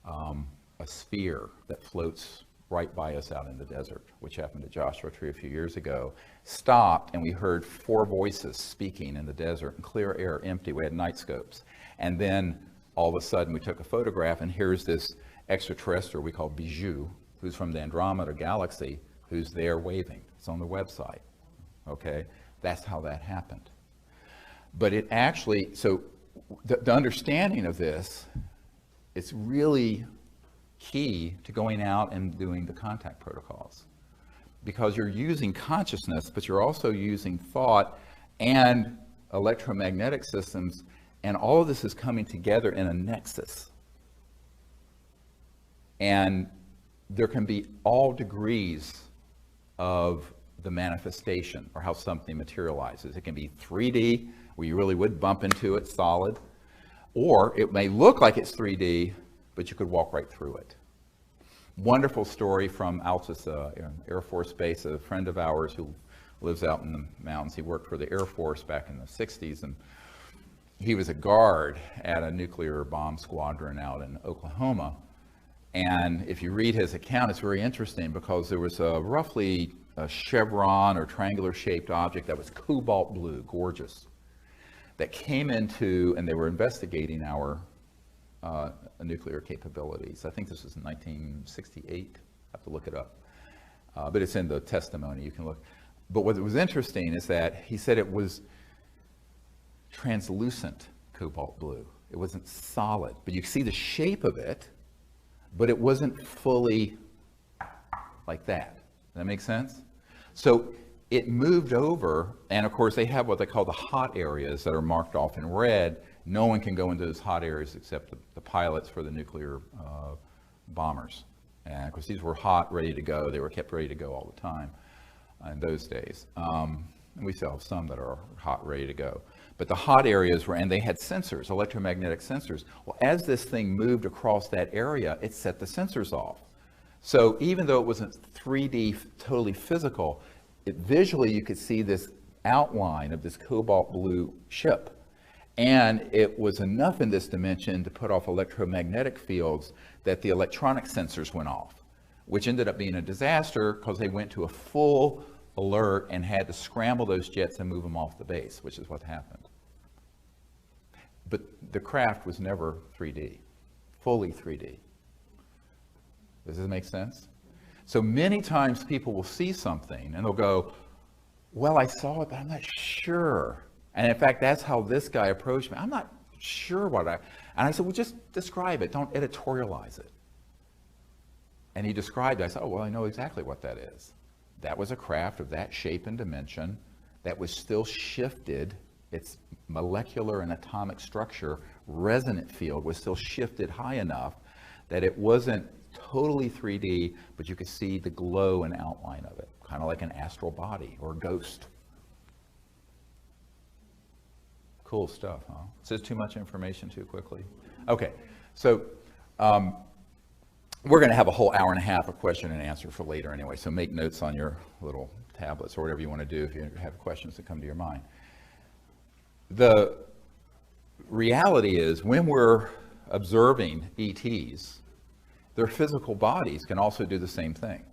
A sphere that floats right by us out in the desert, which happened at Joshua Tree a few years ago, stopped and we heard 4 voices speaking in the desert, in clear air, empty. We had night scopes. And then all of a sudden we took a photograph and here's this extraterrestrial we call Bijou, who's from the Andromeda galaxy, who's there waving. It's on the website. Okay? That's how that happened. But it actually, so the understanding of this, it's really key to going out and doing the contact protocols, because you're using consciousness, but you're also using thought and electromagnetic systems, and all of this is coming together in a nexus. And there can be all degrees of the manifestation or how something materializes. It can be 3D, where you really would bump into it solid, or it may look like it's 3D, but you could walk right through it. Wonderful story from Altus Air Force Base. A friend of ours who lives out in the mountains, he worked for the Air Force back in the 60s, and he was a guard at a nuclear bomb squadron out in Oklahoma. And if you read his account, it's very interesting, because there was roughly a chevron or triangular shaped object that was cobalt blue, gorgeous, that came into, and they were investigating our nuclear capabilities. I think this was in 1968. I have to look it up. But it's in the testimony. You can look. But what was interesting is that he said it was translucent cobalt blue. It wasn't solid. But you can see the shape of it, but it wasn't fully like that. Does that make sense? So it moved over, and of course they have what they call the hot areas that are marked off in red. No one can go into those hot areas except the pilots for the nuclear bombers. And of course these were hot, ready to go. They were kept ready to go all the time in those days. And we still have some that are hot, ready to go. But the hot areas were, and they had sensors, electromagnetic sensors. Well, as this thing moved across that area, it set the sensors off. So even though it wasn't 3D, totally physical, visually you could see this outline of this cobalt blue ship. And it was enough in this dimension to put off electromagnetic fields that the electronic sensors went off, which ended up being a disaster because they went to a full alert and had to scramble those jets and move them off the base, which is what happened. But the craft was never 3D, fully 3D. Does this make sense? So many times people will see something and they'll go, well, I saw it, but I'm not sure. And in fact, that's how this guy approached me. I'm not sure what and I said, well, just describe it. Don't editorialize it. And he described it. I said, oh, well, I know exactly what that is. That was a craft of that shape and dimension that was still shifted. Its molecular and atomic structure, resonant field, was still shifted high enough that it wasn't totally 3D, but you could see the glow and outline of it, kind of like an astral body or a ghost. Cool stuff, huh? Is this too much information too quickly? Okay, so we're going to have a whole hour and a half of question and answer for later anyway, so make notes on your little tablets or whatever you want to do if you have questions that come to your mind. The reality is, when we're observing ETs, their physical bodies can also do the same thing.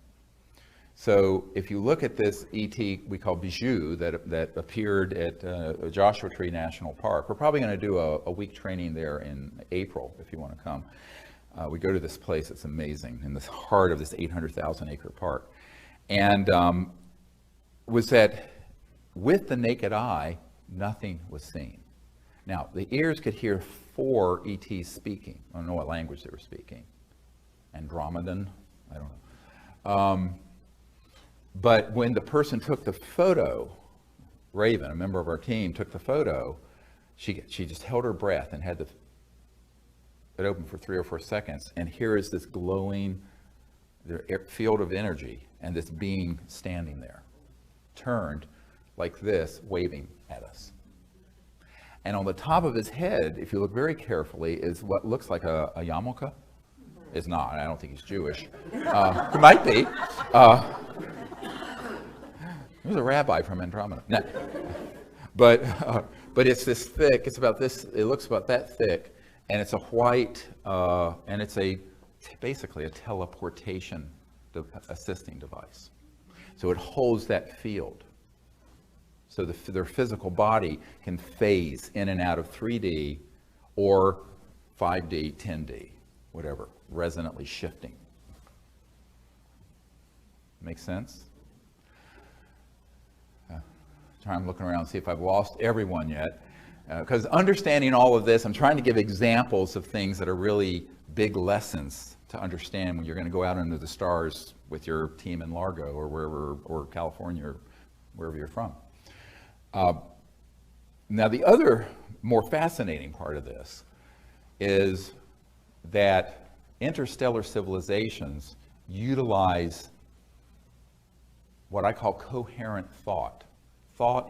So if you look at this ET we call Bijou that appeared at Joshua Tree National Park, we're probably going to do a week training there in April if you want to come. We go to this place that's amazing in the heart of this 800,000 acre park. And was that with the naked eye, nothing was seen. Now, the ears could hear 4 ETs speaking. I don't know what language they were speaking. Andromedan? I don't know. But when the person took the photo, Raven, a member of our team, took the photo, she just held her breath and had it open for 3 or 4 seconds, and here is this glowing field of energy, and this being standing there, turned like this, waving at us. And on the top of his head, if you look very carefully, is what looks like a yarmulke. It's not. I don't think he's Jewish. He might be. There's a rabbi from Andromeda. No. But it's this thick. It's about this. It looks about that thick, and it's a white, and it's basically a teleportation assisting device. So it holds that field. So their physical body can phase in and out of 3D or 5D, 10D, whatever, resonantly shifting. Make sense? I'm looking around to see if I've lost everyone yet. Because understanding all of this, I'm trying to give examples of things that are really big lessons to understand when you're going to go out into the stars with your team in Largo or wherever, or California, or wherever you're from. Now, the other more fascinating part of this is that interstellar civilizations utilize what I call coherent thought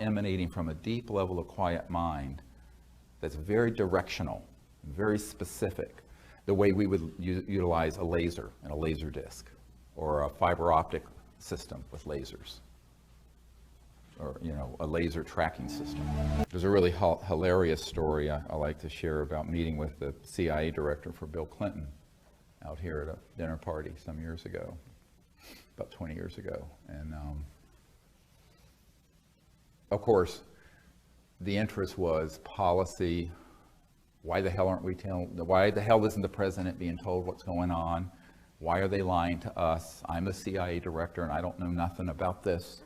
emanating from a deep level of quiet mind that's very directional, very specific, the way we would utilize a laser and a laser disc, or a fiber optic system with lasers, or a laser tracking system. There's a really hilarious story I like to share about meeting with the CIA director for Bill Clinton out here at a dinner party some years ago, about 20 years ago. And of course, the interest was policy. Why the hell isn't the president being told what's going on? Why are they lying to us? I'm the CIA director and I don't know nothing about this.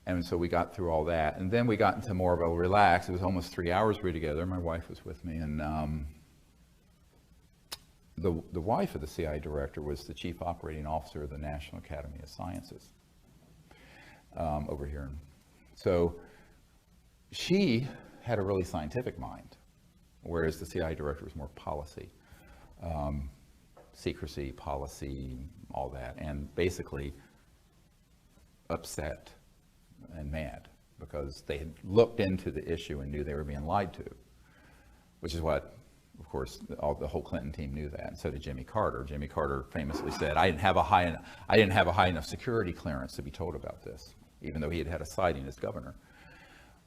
And so we got through all that. And then we got into more of a relax. It was almost 3 hours we were together. My wife was with me. And the wife of the CIA director was the chief operating officer of the National Academy of Sciences over here. So she had a really scientific mind, whereas the CIA director was more policy, secrecy, policy, all that, and basically upset and mad because they had looked into the issue and knew they were being lied to, which is what, of course, the whole Clinton team knew that, and so did Jimmy Carter. Jimmy Carter famously said, "I didn't have a high enough security clearance to be told about this," even though he had had a sighting as governor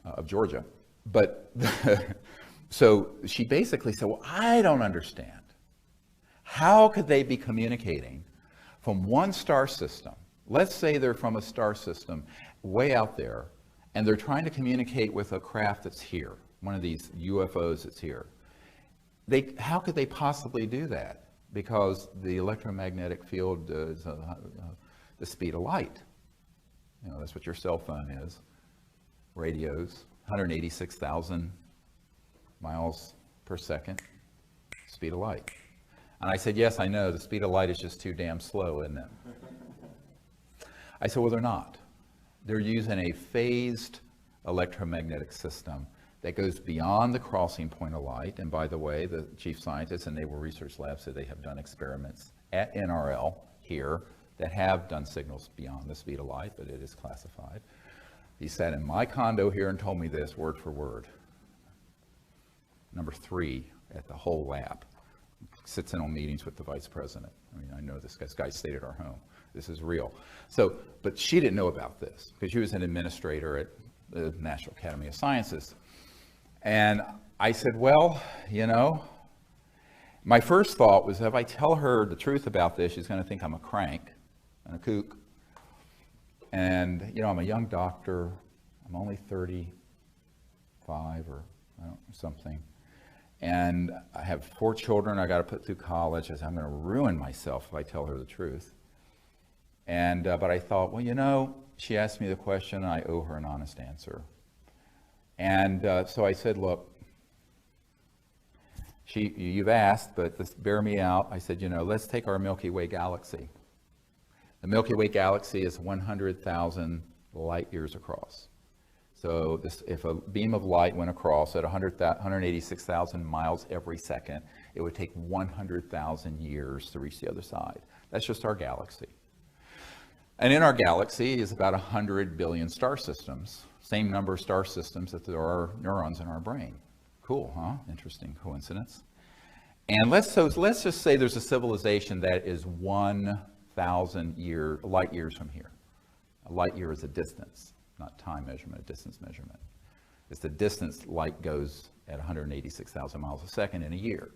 of Georgia. But so she basically said, "Well, I don't understand. How could they be communicating from one star system? Let's say they're from a star system way out there, and they're trying to communicate with a craft that's here, one of these UFOs that's here. How could they possibly do that? Because the electromagnetic field is the speed of light. That's what your cell phone is. Radios, 186,000 miles per second, speed of light." And I said, "Yes, I know, the speed of light is just too damn slow, isn't it?" I said, "Well, they're not. They're using a phased electromagnetic system that goes beyond the crossing point of light." And by the way, the chief scientists in Naval Research Lab said they have done experiments at NRL here that have done signals beyond the speed of light, but it is classified. He sat in my condo here and told me this word for word. Number 3 at the whole lab. Sits in on meetings with the vice president. I mean, I know this guy stayed at our home. This is real. So, but she didn't know about this because she was an administrator at the National Academy of Sciences. And I said, "Well, my first thought was if I tell her the truth about this, she's going to think I'm a crank and a kook. And, I'm a young doctor. I'm only 35 or something. And I have 4 children I got to put through college. I said, I'm going to ruin myself if I tell her the truth." And but I thought, well, she asked me the question, and I owe her an honest answer. And so I said, "Look, you've asked, but let's bear me out." I said, let's take our Milky Way galaxy. The Milky Way galaxy is 100,000 light years across. So if a beam of light went across at 186,000 miles every second, it would take 100,000 years to reach the other side. That's just our galaxy. And in our galaxy is about 100 billion star systems, same number of star systems that there are neurons in our brain. Cool, huh? Interesting coincidence. And let's just say there's a civilization that is 1,000 light years from here. A light year is a distance, not time measurement, a distance measurement. It's the distance light goes at 186,000 miles a second in a year.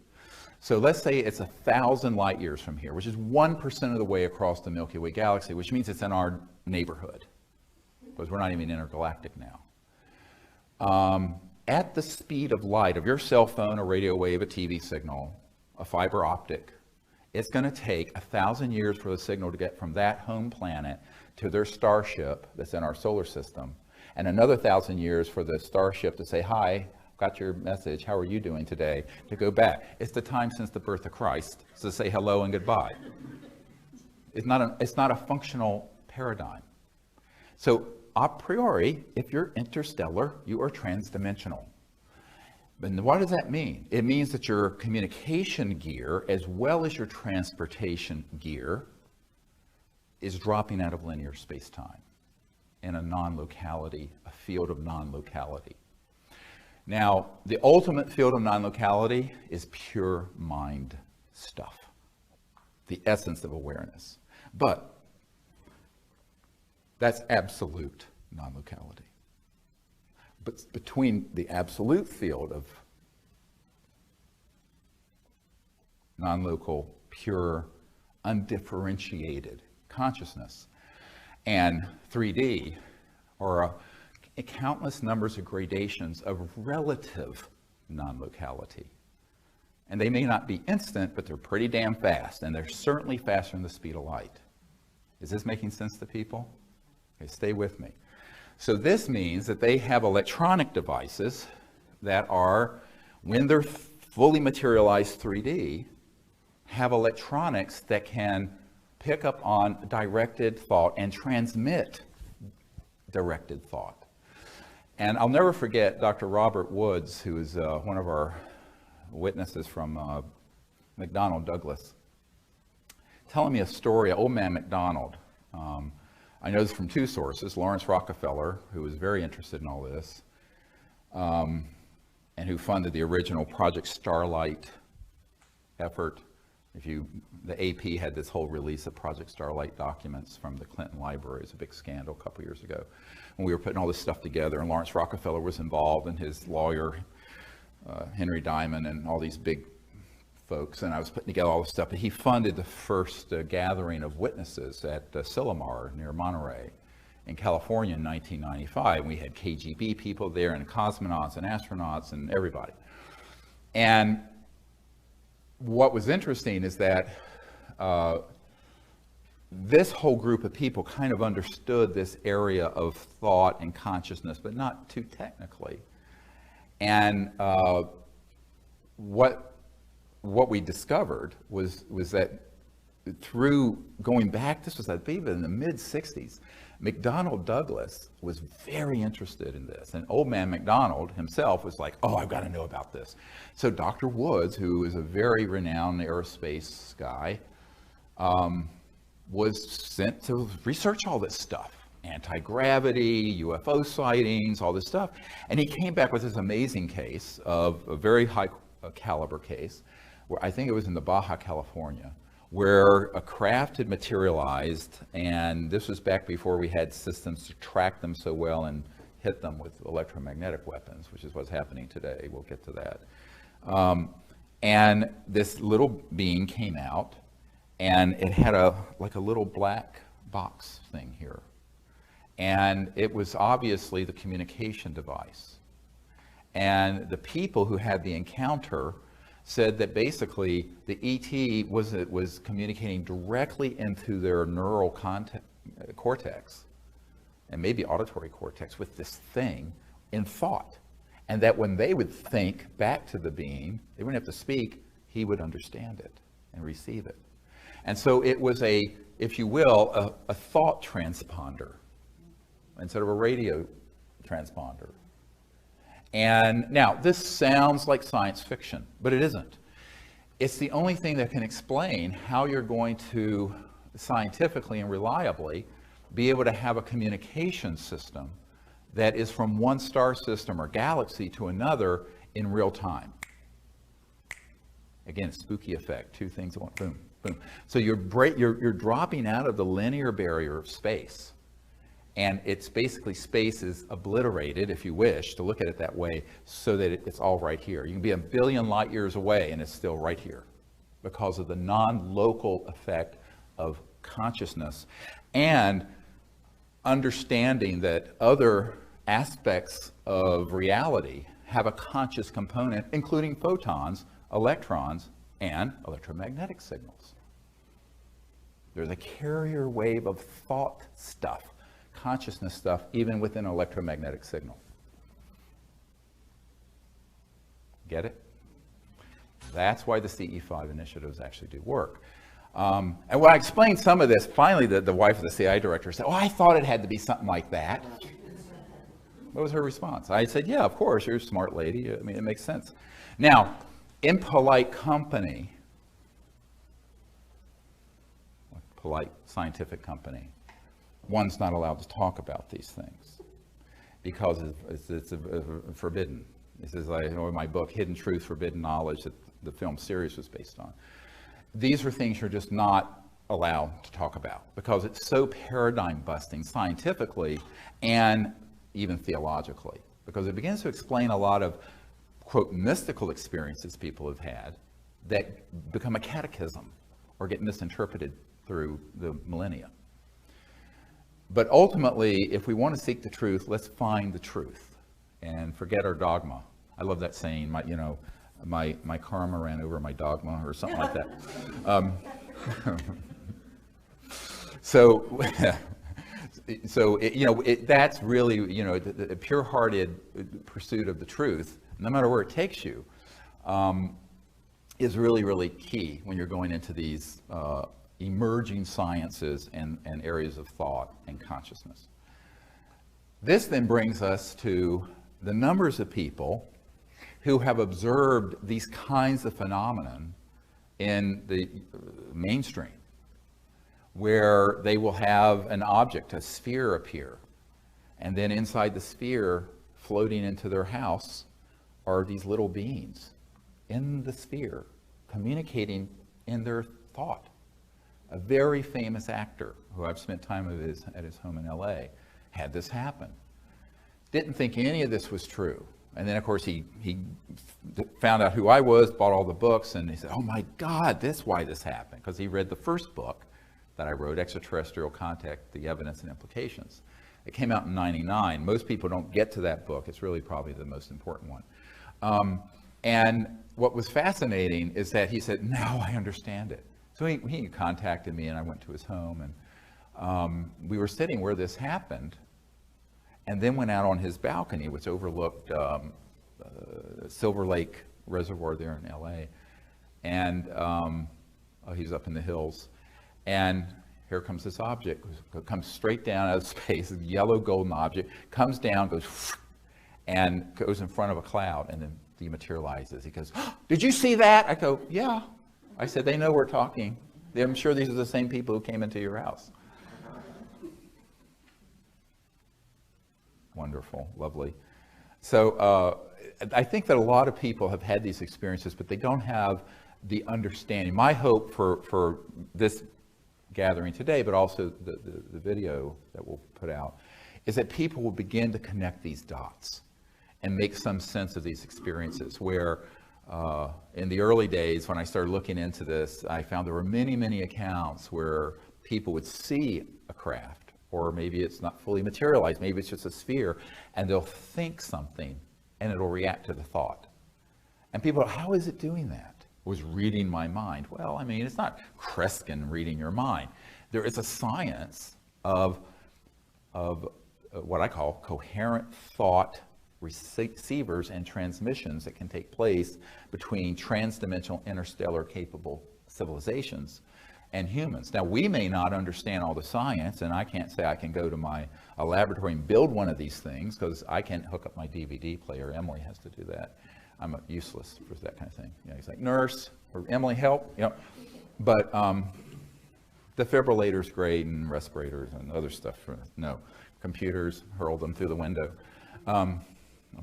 So let's say it's 1,000 light years from here, which is 1% of the way across the Milky Way galaxy, which means it's in our neighborhood, because we're not even intergalactic now. At the speed of light of your cell phone, a radio wave, a TV signal, a fiber optic, it's going to take 1,000 years for the signal to get from that home planet to their starship that's in our solar system, and another 1,000 years for the starship to say, hi, got your message, how are you doing today, to go back. It's the time since the birth of Christ to say hello and goodbye. It's not a functional paradigm. So a priori, if you're interstellar, you are transdimensional. And what does that mean? It means that your communication gear, as well as your transportation gear, is dropping out of linear space-time in a non-locality, a field of non-locality. Now, the ultimate field of non-locality is pure mind stuff, the essence of awareness. But that's absolute non-locality. But between the absolute field of non-local, pure, undifferentiated consciousness and 3D are countless numbers of gradations of relative non-locality. And they may not be instant, but they're pretty damn fast, and they're certainly faster than the speed of light. Is this making sense to people? Okay, stay with me. So this means that they have electronic devices that are, when they're fully materialized 3D, have electronics that can pick up on directed thought and transmit directed thought. And I'll never forget Dr. Robert Woods, who is one of our witnesses from McDonnell Douglas, telling me a story, old man McDonald. I know this from two sources, Lawrence Rockefeller, who was very interested in all this, and who funded the original Project Starlight effort. The AP had this whole release of Project Starlight documents from the Clinton Library. It was a big scandal a couple years ago when we were putting all this stuff together, and Lawrence Rockefeller was involved, and his lawyer, Henry Diamond, and all these big folks, and I was putting together all this stuff. But he funded the first gathering of witnesses at Silomar near Monterey in California in 1995. We had KGB people there, and cosmonauts and astronauts and everybody. And what was interesting is that this whole group of people kind of understood this area of thought and consciousness, but not too technically. And what we discovered was that through going back, this was I believe in the mid-60s, McDonnell Douglas was very interested in this. And old man McDonald himself was like, oh, I've got to know about this. So Dr. Woods, who is a very renowned aerospace guy, was sent to research all this stuff. Anti-gravity, UFO sightings, all this stuff. And he came back with this amazing case of a very high caliber case, where I think it was in the Baja California, where a craft had materialized, and this was back before we had systems to track them so well and hit them with electromagnetic weapons, which is what's happening today. We'll get to that. And this little being came out, and it had like a little black box thing here. And it was obviously the communication device. And the people who had the encounter said that basically the ET was communicating directly into their neural cortex, and maybe auditory cortex, with this thing in thought. And that when they would think back to the being, they wouldn't have to speak, he would understand it and receive it. And so it was if you will, a thought transponder instead of a radio transponder. And now, this sounds like science fiction, but it isn't. It's the only thing that can explain how you're going to scientifically and reliably be able to have a communication system that is from one star system or galaxy to another in real time. Again, spooky effect, two things at once, boom, boom. So you're dropping out of the linear barrier of space. And it's basically space is obliterated, if you wish, to look at it that way, so that it's all right here. You can be a billion light years away and it's still right here because of the non-local effect of consciousness and understanding that other aspects of reality have a conscious component, including photons, electrons, and electromagnetic signals. There's a carrier wave of thought stuff, consciousness stuff, even within an electromagnetic signal. Get it? That's why the CE5 initiatives actually do work. And when I explained some of this, finally the wife of the CIA director said, "Oh, I thought it had to be something like that." What was her response? I said, "Yeah, of course, you're a smart lady. I mean, it makes sense." Now, in polite company, polite scientific company, one's not allowed to talk about these things because it's forbidden. This is like my book, Hidden Truth, Forbidden Knowledge, that the film series was based on. These are things you're just not allowed to talk about because it's so paradigm busting scientifically and even theologically, because it begins to explain a lot of, quote, mystical experiences people have had that become a catechism or get misinterpreted through the millennia. But ultimately, if we want to seek the truth, let's find the truth and forget our dogma. I love that saying, my karma ran over my dogma, or something like that. That's really, the pure-hearted pursuit of the truth, no matter where it takes you, is really, really key when you're going into these emerging sciences and areas of thought and consciousness. This then brings us to the numbers of people who have observed these kinds of phenomenon in the mainstream, where they will have an object, a sphere, appear, and then inside the sphere, floating into their house, are these little beings in the sphere, communicating in their thought. A very famous actor who I've spent time with at his home in LA had this happen. Didn't think any of this was true. And then, of course, he found out who I was, bought all the books, and he said, "Oh my God, that's why this happened." Because he read the first book that I wrote, Extraterrestrial Contact, The Evidence and Implications. It came out in '99. Most people don't get to that book. It's really probably the most important one. And what was fascinating is that he said, "Now I understand it." So he contacted me, and I went to his home, and we were sitting where this happened, and then went out on his balcony, which overlooked Silver Lake Reservoir there in LA. And he's up in the hills. And here comes this object, comes straight down out of space, a yellow golden object, comes down, goes, and goes in front of a cloud, and then dematerializes. He goes, "Oh, did you see that?" I go, "Yeah." I said, "They know we're talking. I'm sure these are the same people who came into your house." Wonderful, lovely. So I think that a lot of people have had these experiences, but they don't have the understanding. My hope for this gathering today, but also the video that we'll put out, is that people will begin to connect these dots and make some sense of these experiences, where in the early days when I started looking into this, I found there were many, many accounts where people would see a craft, or maybe it's not fully materialized, maybe it's just a sphere, and they'll think something and it'll react to the thought. And people, how is it doing that? It was reading my mind. Well, I mean, it's not Kreskin reading your mind. There is a science of what I call coherent thought receivers and transmissions that can take place between transdimensional interstellar capable civilizations. and humans. Now, we may not understand all the science, and I can't say I can go to a laboratory and build one of these things, because I can't hook up my DVD player. Emily has to do that. I'm useless for that kind of thing. You know, he's like, nurse, or Emily, help. You know, but defibrillators, great, and respirators and other stuff. No, computers, hurl them through the window. I'm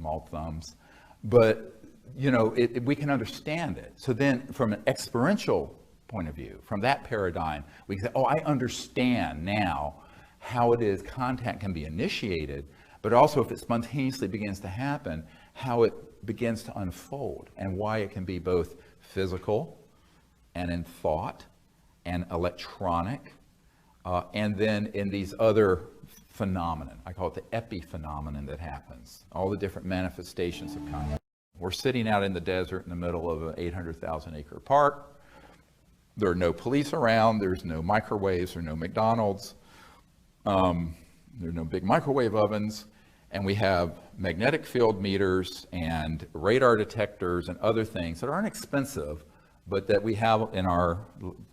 all thumbs. But, you know, we can understand it. So then from an experiential point of view, from that paradigm, we can say, oh, I understand now how it is contact can be initiated, but also if it spontaneously begins to happen, how it begins to unfold, and why it can be both physical and in thought and electronic, and then in these other phenomenon. I call it the epiphenomenon that happens, all the different manifestations of contact. We're sitting out in the desert in the middle of an 800,000 acre park. There are no police around, there's no microwaves or no McDonald's, there are no big microwave ovens, and we have magnetic field meters and radar detectors and other things that aren't expensive, but that we have in our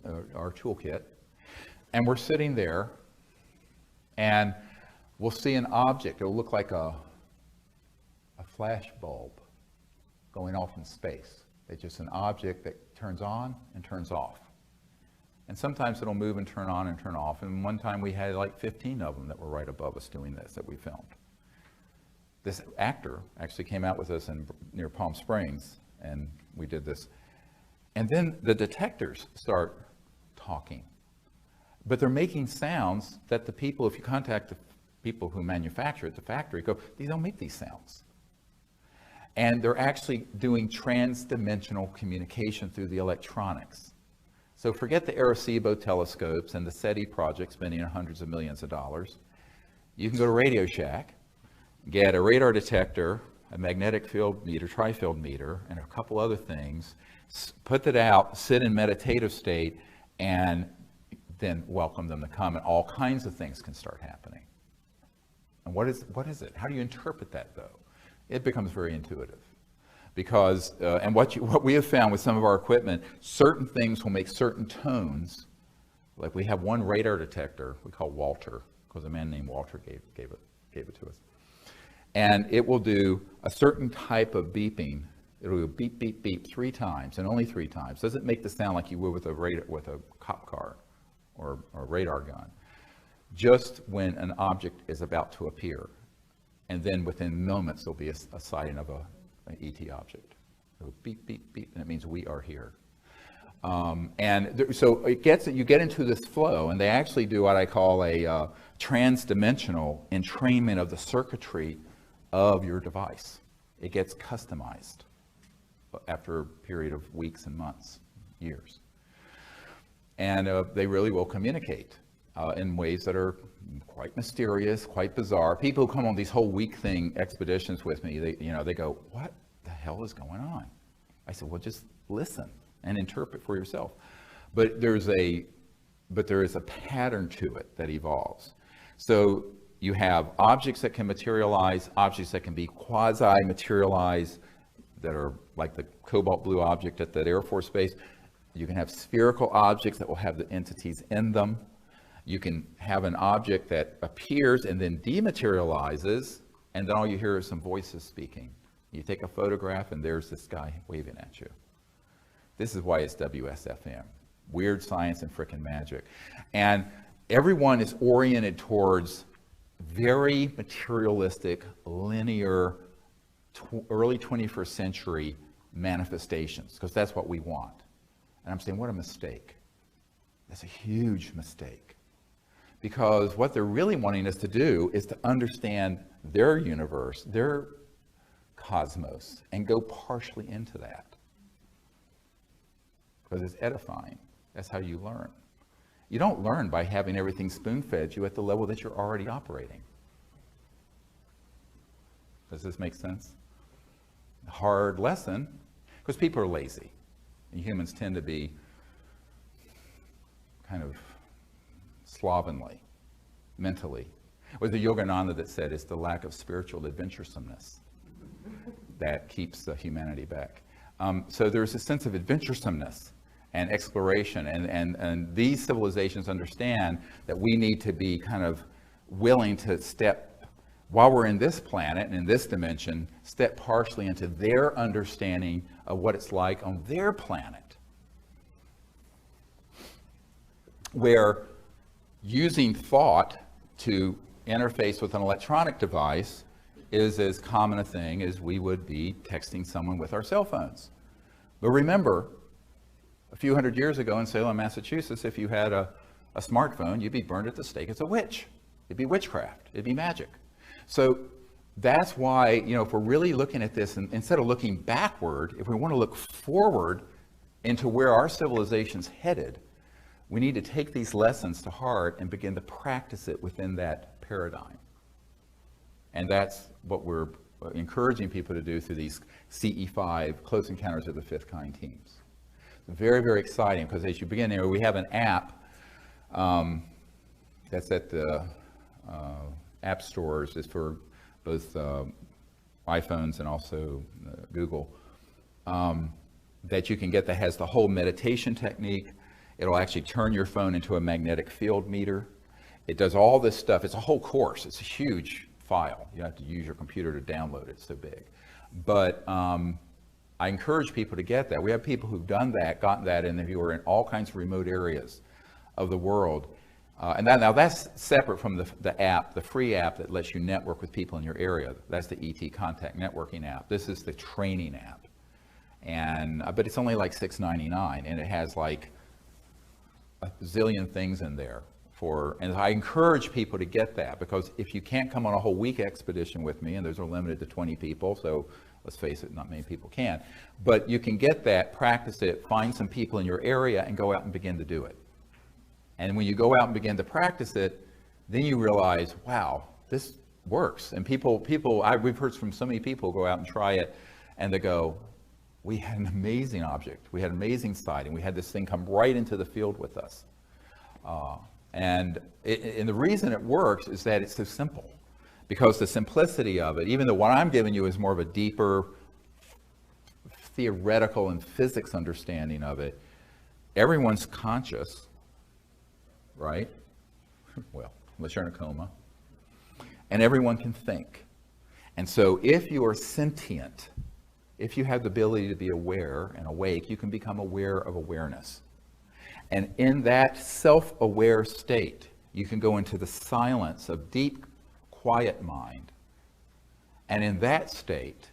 toolkit. And we're sitting there, and we'll see an object. It'll look like a flash bulb going off in space. It's just an object that turns on and turns off. And sometimes it'll move and turn on and turn off. And one time we had like 15 of them that were right above us doing this that we filmed. This actor actually came out with us near Palm Springs, and we did this. And then the detectors start talking. But they're making sounds that the people, if you contact the people who manufacture at the factory, go, they don't make these sounds. And they're actually doing trans-dimensional communication through the electronics. So forget the Arecibo telescopes and the SETI project spending hundreds of millions of dollars. You can go to Radio Shack, get a radar detector, a magnetic field meter, tri-field meter, and a couple other things, put that out, sit in meditative state, and then welcome them to come, and all kinds of things can start happening. And what is it? How do you interpret that, though? It becomes very intuitive. Because, and what we have found with some of our equipment, certain things will make certain tones. Like we have one radar detector we call Walter, because a man named Walter gave it to us. And it will do a certain type of beeping. It'll go beep, beep, beep 3 times, and only 3 times. Doesn't make the sound like you would with a cop car or a radar gun. Just when an object is about to appear. And then within moments, there'll be a sighting of an ET object. It'll beep, beep, beep, and it means we are here. So you get into this flow, and they actually do what I call a trans-dimensional entrainment of the circuitry of your device. It gets customized after a period of weeks and months, years. And they really will communicate in ways that are quite mysterious, quite bizarre. People who come on these whole week thing expeditions with me, they go, what the hell is going on? I said, well, just listen and interpret for yourself. But there is a pattern to it that evolves. So you have objects that can materialize, objects that can be quasi-materialized, that are like the cobalt blue object at that Air Force Base. You can have spherical objects that will have the entities in them. You can have an object that appears and then dematerializes, and then all you hear is some voices speaking. You take a photograph, and there's this guy waving at you. This is why it's WSFM. Weird science and frickin' magic. And everyone is oriented towards very materialistic, linear, early 21st century manifestations, because that's what we want. And I'm saying, what a mistake. That's a huge mistake. Because what they're really wanting us to do is to understand their universe, their cosmos, and go partially into that. Because it's edifying. That's how you learn. You don't learn by having everything spoon-fed you at the level that you're already operating. Does this make sense? Hard lesson, because people are lazy. And humans tend to be kind of slovenly, mentally. It was the Yogananda that said it's the lack of spiritual adventuresomeness that keeps humanity back. So there's a sense of adventuresomeness, and exploration. And these civilizations understand that we need to be kind of willing to step, while we're in this planet and in this dimension, step partially into their understanding of what it's like on their planet, where using thought to interface with an electronic device is as common a thing as we would be texting someone with our cell phones. But remember, a few hundred years ago in Salem, Massachusetts, if you had a smartphone, you'd be burned at the stake as a witch. It'd be witchcraft. It'd be magic. So that's why, you know, if we're really looking at this, and instead of looking backward, if we want to look forward into where our civilization's headed, we need to take these lessons to heart and begin to practice it within that paradigm. And that's what we're encouraging people to do through these CE5, Close Encounters of the Fifth Kind teams. Very, very exciting, because as you begin there, we have an app that's at the app stores. It's for both iPhones and also Google, that you can get that has the whole meditation technique. It'll actually turn your phone into a magnetic field meter. It does all this stuff. It's a whole course. It's a huge file. You have to use your computer to download it. It's so big. But I encourage people to get that. We have people who've done that, gotten that, and who are in all kinds of remote areas of the world. And now that's separate from the app, the free app that lets you network with people in your area. That's the ET Contact Networking app. This is the training app. And but it's only like $6.99, and it has like a zillion things in there. And I encourage people to get that, because if you can't come on a whole week expedition with me, and those are limited to 20 people, so let's face it, not many people can, but you can get that, practice it, find some people in your area, and go out and begin to do it. And when you go out and begin to practice it, then you realize, wow, this works. And we've heard from so many people go out and try it, and they go, we had an amazing object, we had an amazing sighting, we had this thing come right into the field with us. And the reason it works is that it's so simple, because the simplicity of it, even though what I'm giving you is more of a deeper theoretical and physics understanding of it, everyone's conscious, right? Well, unless you're in a coma. And everyone can think. And so if you are sentient, if you have the ability to be aware and awake, you can become aware of awareness. And in that self-aware state, you can go into the silence of deep, quiet mind. And in that state,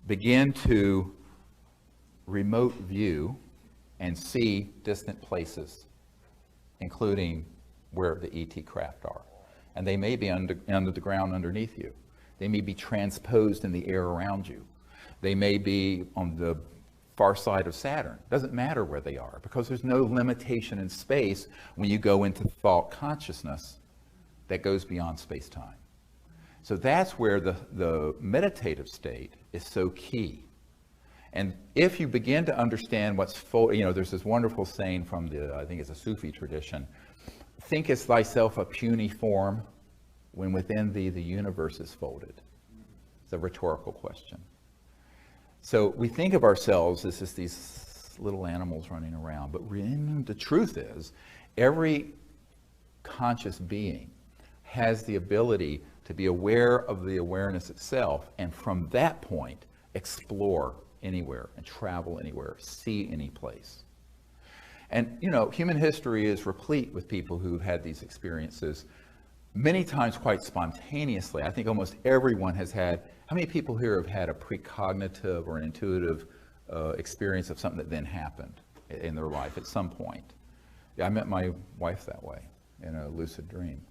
begin to remote view and see distant places, including where the ET craft are. And they may be under the ground underneath you. They may be transposed in the air around you. They may be on the far side of Saturn. Doesn't matter where they are, because there's no limitation in space when you go into thought consciousness that goes beyond space-time. So that's where the meditative state is so key. And if you begin to understand what's full, you know, there's this wonderful saying from I think it's a Sufi tradition, thinkest thyself a puny form when within thee the universe is folded. It's a rhetorical question. So we think of ourselves as just these little animals running around, but the truth is, every conscious being has the ability to be aware of the awareness itself, and from that point, explore anywhere and travel anywhere, see any place. And, you know, human history is replete with people who've had these experiences, many times quite spontaneously. I think almost everyone has had. How many people here have had a precognitive or an intuitive experience of something that then happened in their life at some point? Yeah, I met my wife that way, in a lucid dream.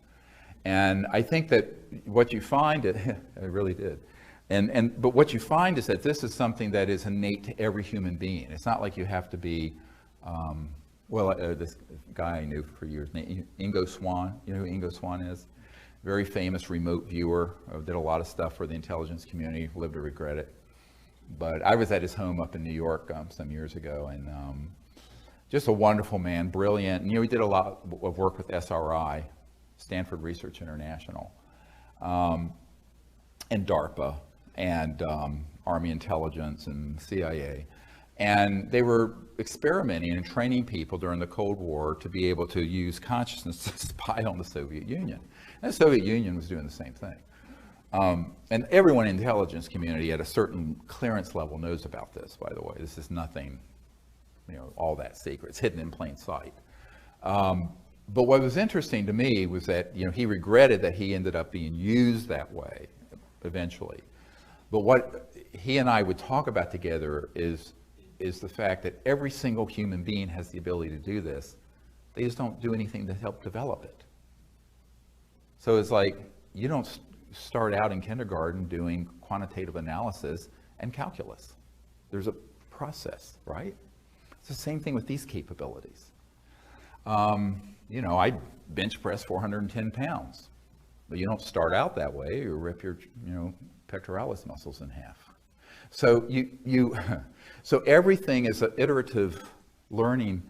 And I think that what you find, I really did. But what you find is that this is something that is innate to every human being. It's not like you have to be, this guy I knew for years, Ingo Swann. You know who Ingo Swann is? Very famous remote viewer, did a lot of stuff for the intelligence community, lived to regret it. But I was at his home up in New York some years ago, and just a wonderful man, brilliant. And, you know, he did a lot of work with SRI, Stanford Research International, and DARPA, and Army Intelligence and CIA. And they were experimenting and training people during the Cold War to be able to use consciousness to spy on the Soviet Union. And the Soviet Union was doing the same thing. And everyone in the intelligence community at a certain clearance level knows about this, by the way. This is nothing, all that secret. It's hidden in plain sight. But what was interesting to me was that, he regretted that he ended up being used that way eventually. But what he and I would talk about together is the fact that every single human being has the ability to do this. They just don't do anything to help develop it. So it's like, you don't start out in kindergarten doing quantitative analysis and calculus. There's a process, right? It's the same thing with these capabilities. I bench press 410 pounds, but you don't start out that way. You rip your, pectoralis muscles in half. So so everything is an iterative learning,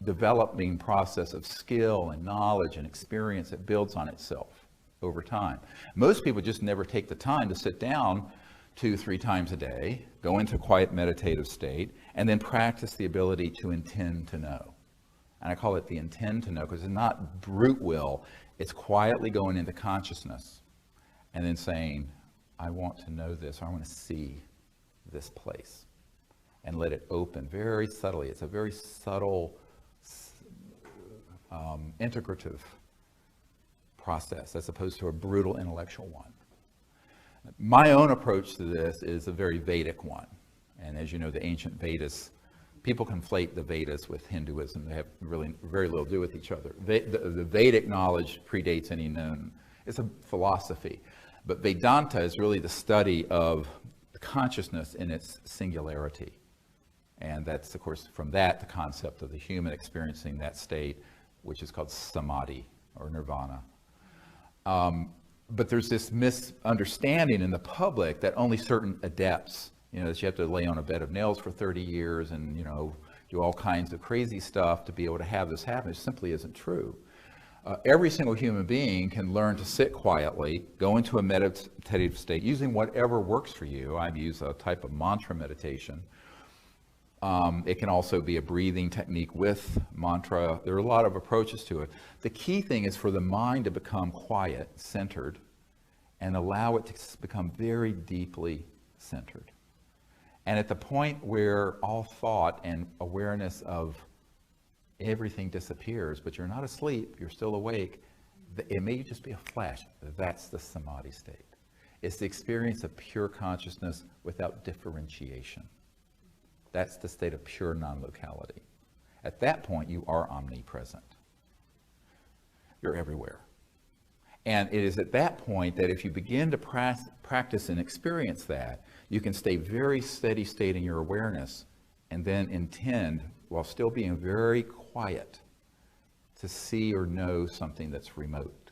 developing process of skill and knowledge and experience that builds on itself over time. Most people just never take the time to sit down 2-3 times a day, go into a quiet meditative state, and then practice the ability to intend to know. And I call it the intend to know because it's not brute will. It's quietly going into consciousness and then saying, I want to know this, or I want to see this place, and let it open very subtly. It's a very subtle, integrative process as opposed to a brutal intellectual one. My own approach to this is a very Vedic one. And as you know, the ancient Vedas, people conflate the Vedas with Hinduism. They have really very little to do with each other. The Vedic knowledge predates any known. It's a philosophy. But Vedanta is really the study of consciousness in its singularity. And that's, of course, from that, the concept of the human experiencing that state, which is called samadhi or nirvana. But there's this misunderstanding in the public that only certain adepts, that you have to lay on a bed of nails for 30 years and, do all kinds of crazy stuff to be able to have this happen. It simply isn't true. Every single human being can learn to sit quietly, go into a meditative state, using whatever works for you. I use a type of mantra meditation. It can also be a breathing technique with mantra. There are a lot of approaches to it. The key thing is for the mind to become quiet, centered, and allow it to become very deeply centered. And at the point where all thought and awareness of everything disappears, but you're not asleep, you're still awake, it may just be a flash. That's the samadhi state. It's the experience of pure consciousness without differentiation. That's the state of pure non-locality. At that point, you are omnipresent. You're everywhere. And it is at that point that if you begin to practice and experience that, you can stay very steady state in your awareness and then intend, while still being very quiet, to see or know something that's remote,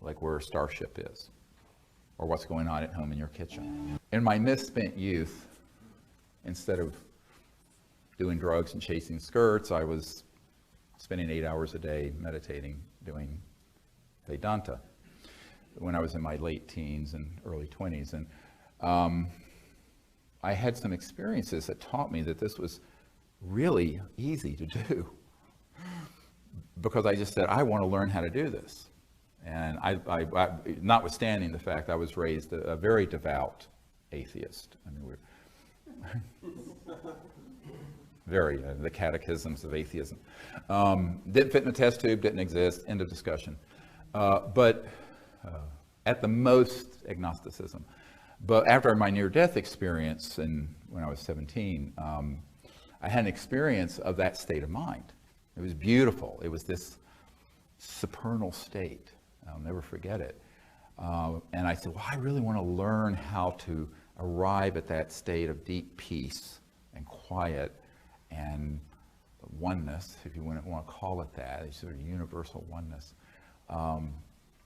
like where a starship is, or what's going on at home in your kitchen. In my misspent youth, instead of doing drugs and chasing skirts, I was spending 8 hours a day meditating, doing Vedanta, when I was in my late teens and early 20s. And I had some experiences that taught me that this was really easy to do, because I just said, I want to learn how to do this. And I notwithstanding the fact I was raised a very devout atheist. I mean, the catechisms of atheism. Didn't fit in a test tube, didn't exist, end of discussion. But at the most, agnosticism. But after my near-death experience, when I was 17, I had an experience of that state of mind. It was beautiful. It was this supernal state. I'll never forget it. And I said, well, I really want to learn how to arrive at that state of deep peace and quiet and oneness, if you want to call it that, a sort of universal oneness,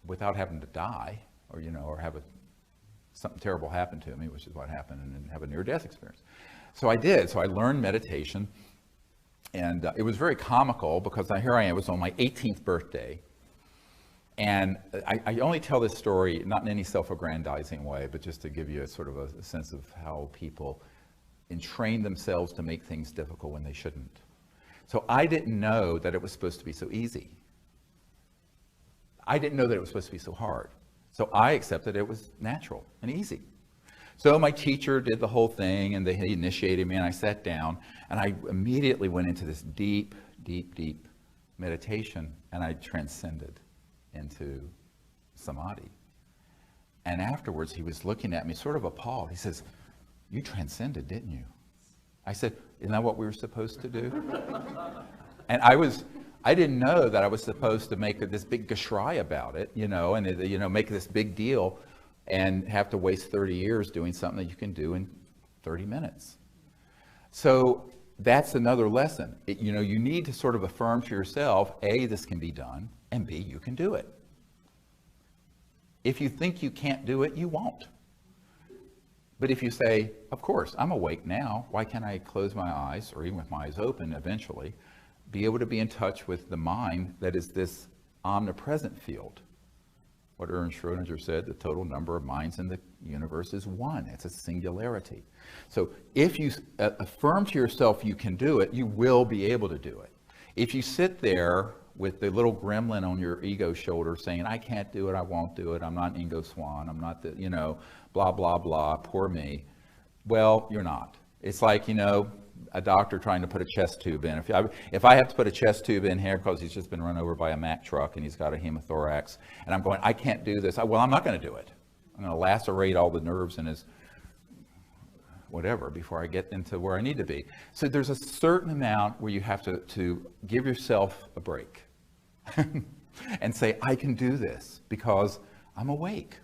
without having to die or have something terrible happen to me, which is what happened, and then have a near-death experience. So I did. So I learned meditation, and it was very comical because here I am. It was on my 18th birthday, and I only tell this story not in any self-aggrandizing way, but just to give you a sort of a sense of how people and train themselves to make things difficult when they shouldn't. So I didn't know that it was supposed to be so easy. I didn't know that it was supposed to be so hard. So I accepted it was natural and easy. So my teacher did the whole thing, and he initiated me, and I sat down, and I immediately went into this deep, deep, deep meditation, and I transcended into samadhi. And afterwards, he was looking at me sort of appalled. He says, "You transcended, didn't you?" I said, "Isn't that what we were supposed to do?" And I didn't know that I was supposed to make this big geschrei about it, and make this big deal and have to waste 30 years doing something that you can do in 30 minutes. So that's another lesson. You need to sort of affirm to yourself, A, this can be done, and B, you can do it. If you think you can't do it, you won't. But if you say, of course, I'm awake now, why can't I close my eyes, or even with my eyes open eventually, be able to be in touch with the mind that is this omnipresent field? What Ernst Schrödinger said, the total number of minds in the universe is one. It's a singularity. So if you affirm to yourself you can do it, you will be able to do it. If you sit there with the little gremlin on your ego shoulder saying, I can't do it, I won't do it, I'm not Ingo Swann, I'm not the, blah, blah, blah, poor me. Well, you're not. It's like, a doctor trying to put a chest tube in. If I have to put a chest tube in here because he's just been run over by a Mack truck and he's got a hemothorax, and I'm going, I can't do this. Well, I'm not going to do it. I'm going to lacerate all the nerves in his whatever before I get into where I need to be. So there's a certain amount where you have to give yourself a break and say, I can do this because I'm awake.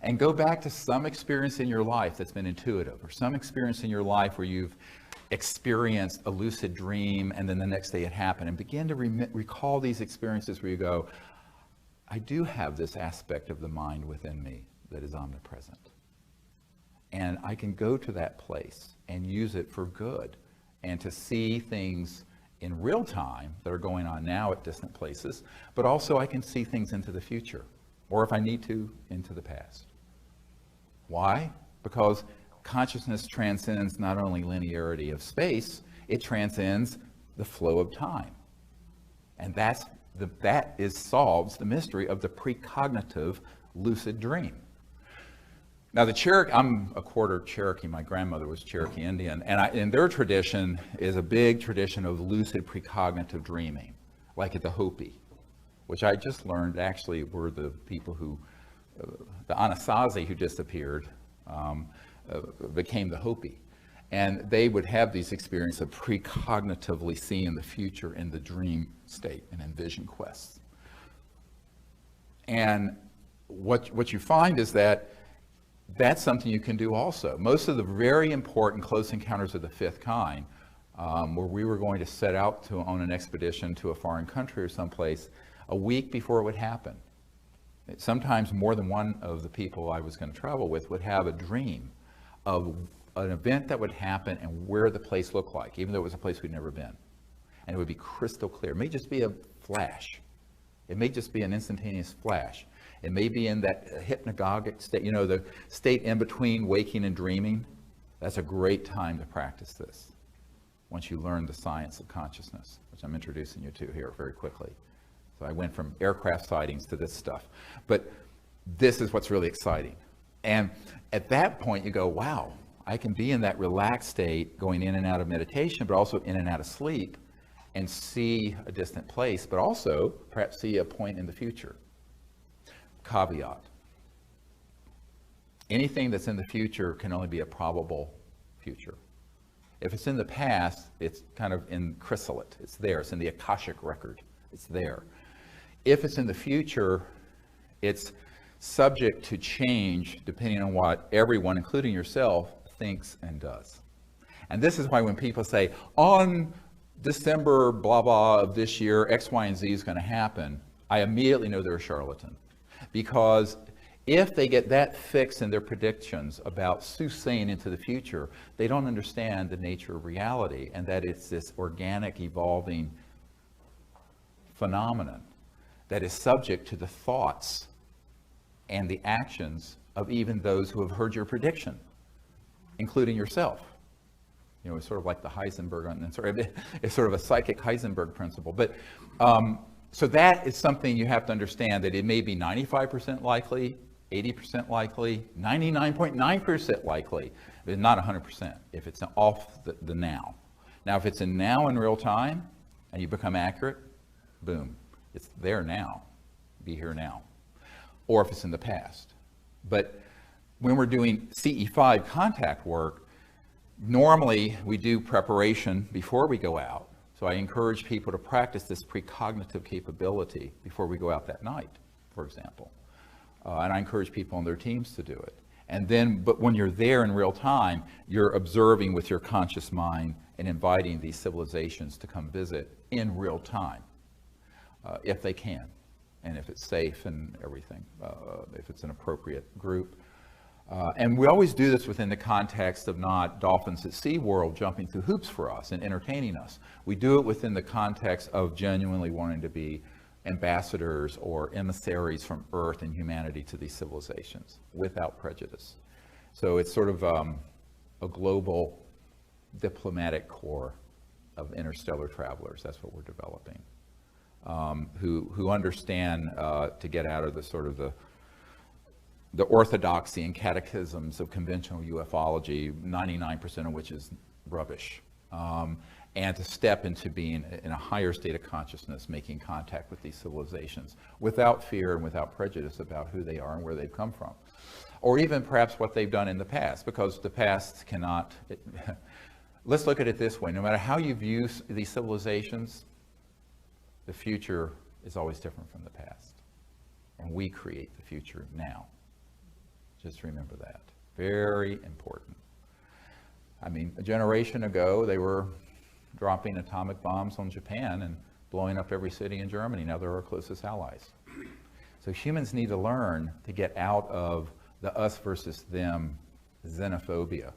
And go back to some experience in your life that's been intuitive, or some experience in your life where you've experienced a lucid dream and then the next day it happened, and begin to recall these experiences where you go, I do have this aspect of the mind within me that is omnipresent. And I can go to that place and use it for good, and to see things in real time that are going on now at distant places, but also I can see things into the future, or if I need to, into the past. Why? Because consciousness transcends not only linearity of space, it transcends the flow of time. And that solves the mystery of the precognitive lucid dream. Now I'm a quarter Cherokee. My grandmother was Cherokee Indian, and their tradition is a big tradition of lucid precognitive dreaming, like at the Hopi, which I just learned actually were the people who, the Anasazi who disappeared, became the Hopi. And they would have these experiences of precognitively seeing the future in the dream state and in vision quests. And what you find is that that's something you can do also. Most of the very important close encounters of the fifth kind, where we were going to set out on an expedition to a foreign country or someplace a week before it would happen. Sometimes more than one of the people I was going to travel with would have a dream of an event that would happen and where the place looked like, even though it was a place we'd never been. And it would be crystal clear. It may just be a flash. It may just be an instantaneous flash. It may be in that hypnagogic state, the state in between waking and dreaming. That's a great time to practice this once you learn the science of consciousness, which I'm introducing you to here very quickly. So I went from aircraft sightings to this stuff. But this is what's really exciting. And at that point you go, wow, I can be in that relaxed state going in and out of meditation, but also in and out of sleep, and see a distant place, but also perhaps see a point in the future. Caveat. Anything that's in the future can only be a probable future. If it's in the past, it's kind of in chrysalid. It's there. It's in the Akashic record. It's there. If it's in the future, it's subject to change depending on what everyone, including yourself, thinks and does. And this is why when people say, on December blah blah of this year, X, Y, and Z is going to happen, I immediately know they're a charlatan. Because if they get that fixed in their predictions about soothsaying into the future, they don't understand the nature of reality, and that it's this organic, evolving phenomenon that is subject to the thoughts and the actions of even those who have heard your prediction, including yourself. You know, it's sort of like the Heisenberg, and it's sort of a psychic Heisenberg principle. But so that is something you have to understand, that it may be 95% likely, 80% likely, 99.9% likely, but not 100% if it's off the now. Now, if it's in now in real time and you become accurate, boom, it's there now, be here now. Or if it's in the past. But when we're doing CE5 contact work, normally we do preparation before we go out. So I encourage people to practice this precognitive capability before we go out that night, for example. And I encourage people on their teams to do it. And then, but when you're there in real time, you're observing with your conscious mind and inviting these civilizations to come visit in real time, if they can, and if it's safe and everything, if it's an appropriate group. And we always do this within the context of not dolphins at SeaWorld jumping through hoops for us and entertaining us. We do it within the context of genuinely wanting to be ambassadors or emissaries from Earth and humanity to these civilizations without prejudice. So it's sort of a global diplomatic corps of interstellar travelers. That's what we're developing, who understand to get out of the sort of the orthodoxy and catechisms of conventional ufology, 99% of which is rubbish, and to step into being in a higher state of consciousness, making contact with these civilizations without fear and without prejudice about who they are and where they've come from, or even perhaps what they've done in the past, because the past cannot, let's look at it this way, no matter how you view these civilizations, the future is always different from the past, and we create the future now. Just remember that. Very important. I mean, a generation ago, they were dropping atomic bombs on Japan and blowing up every city in Germany. Now they're our closest allies. So humans need to learn to get out of the us versus them xenophobia.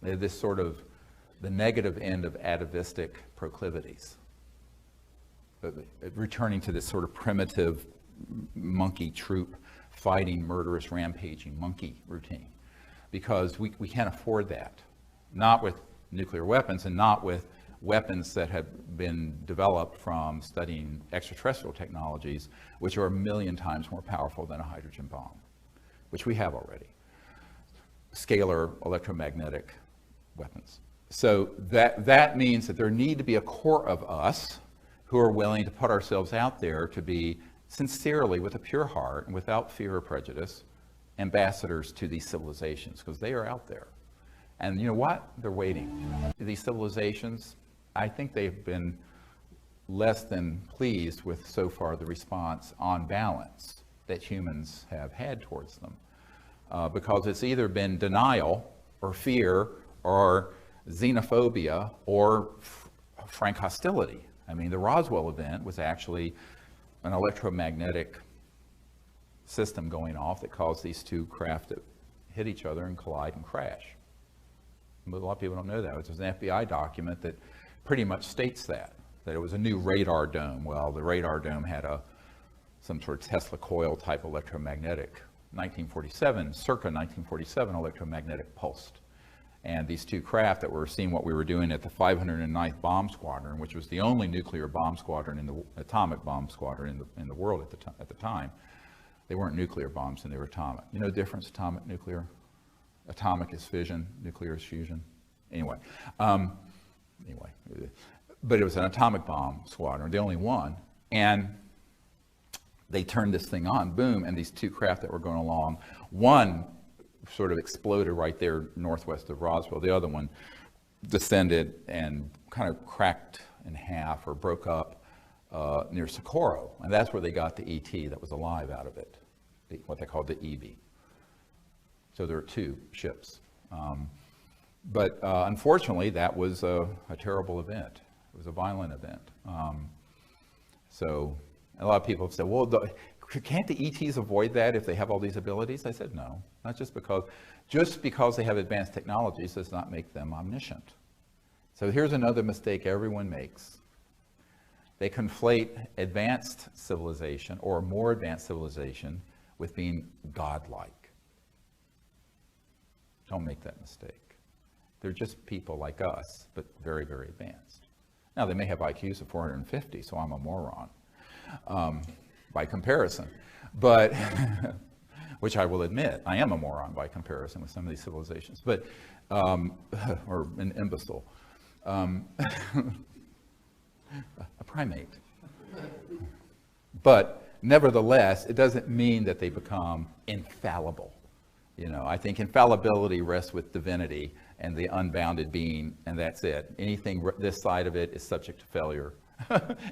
They're this sort of the negative end of atavistic proclivities. Returning to this sort of primitive monkey troop fighting, murderous, rampaging monkey routine, because we can't afford that. Not with nuclear weapons, and not with weapons that have been developed from studying extraterrestrial technologies, which are 1,000,000 times more powerful than a hydrogen bomb, which we have already. Scalar electromagnetic weapons. So that means that there need to be a core of us who are willing to put ourselves out there to be sincerely, with a pure heart and without fear or prejudice, ambassadors to these civilizations, because they are out there. And you know what? They're waiting. These civilizations, I think they've been less than pleased with so far the response on balance that humans have had towards them, because it's either been denial or fear or xenophobia or frank hostility. I mean, the Roswell event was actually an electromagnetic system going off that caused these two craft to hit each other and collide and crash. But a lot of people don't know that. It was an FBI document that pretty much states that it was a new radar dome. Well, the radar dome had some sort of Tesla coil type electromagnetic, circa 1947 electromagnetic pulse. And these two craft that were seeing what we were doing at the 509th Bomb Squadron, which was the only nuclear bomb squadron atomic bomb squadron in the world at the time, they weren't nuclear bombs and they were atomic. You know the difference, atomic, nuclear? Atomic is fission, nuclear is fusion. Anyway, but it was an atomic bomb squadron, the only one, and they turned this thing on, boom, and these two craft that were going along, one sort of exploded right there northwest of Roswell. The other one descended and kind of cracked in half or broke up near Socorro. And that's where they got the ET that was alive out of it, what they called the EB. So there are two ships. But unfortunately, that was a terrible event. It was a violent event. So a lot of people have said, well, can't the ETs avoid that if they have all these abilities? I said, no, not just because they have advanced technologies does not make them omniscient. So here's another mistake everyone makes. They conflate advanced civilization or more advanced civilization with being godlike. Don't make that mistake. They're just people like us, but very, very advanced. Now, they may have IQs of 450, so I'm a moron by comparison. But, which I will admit, I am a moron by comparison with some of these civilizations, but, or an imbecile. A primate. But nevertheless, it doesn't mean that they become infallible. You know, I think infallibility rests with divinity and the unbounded being, and that's it. Anything this side of it is subject to failure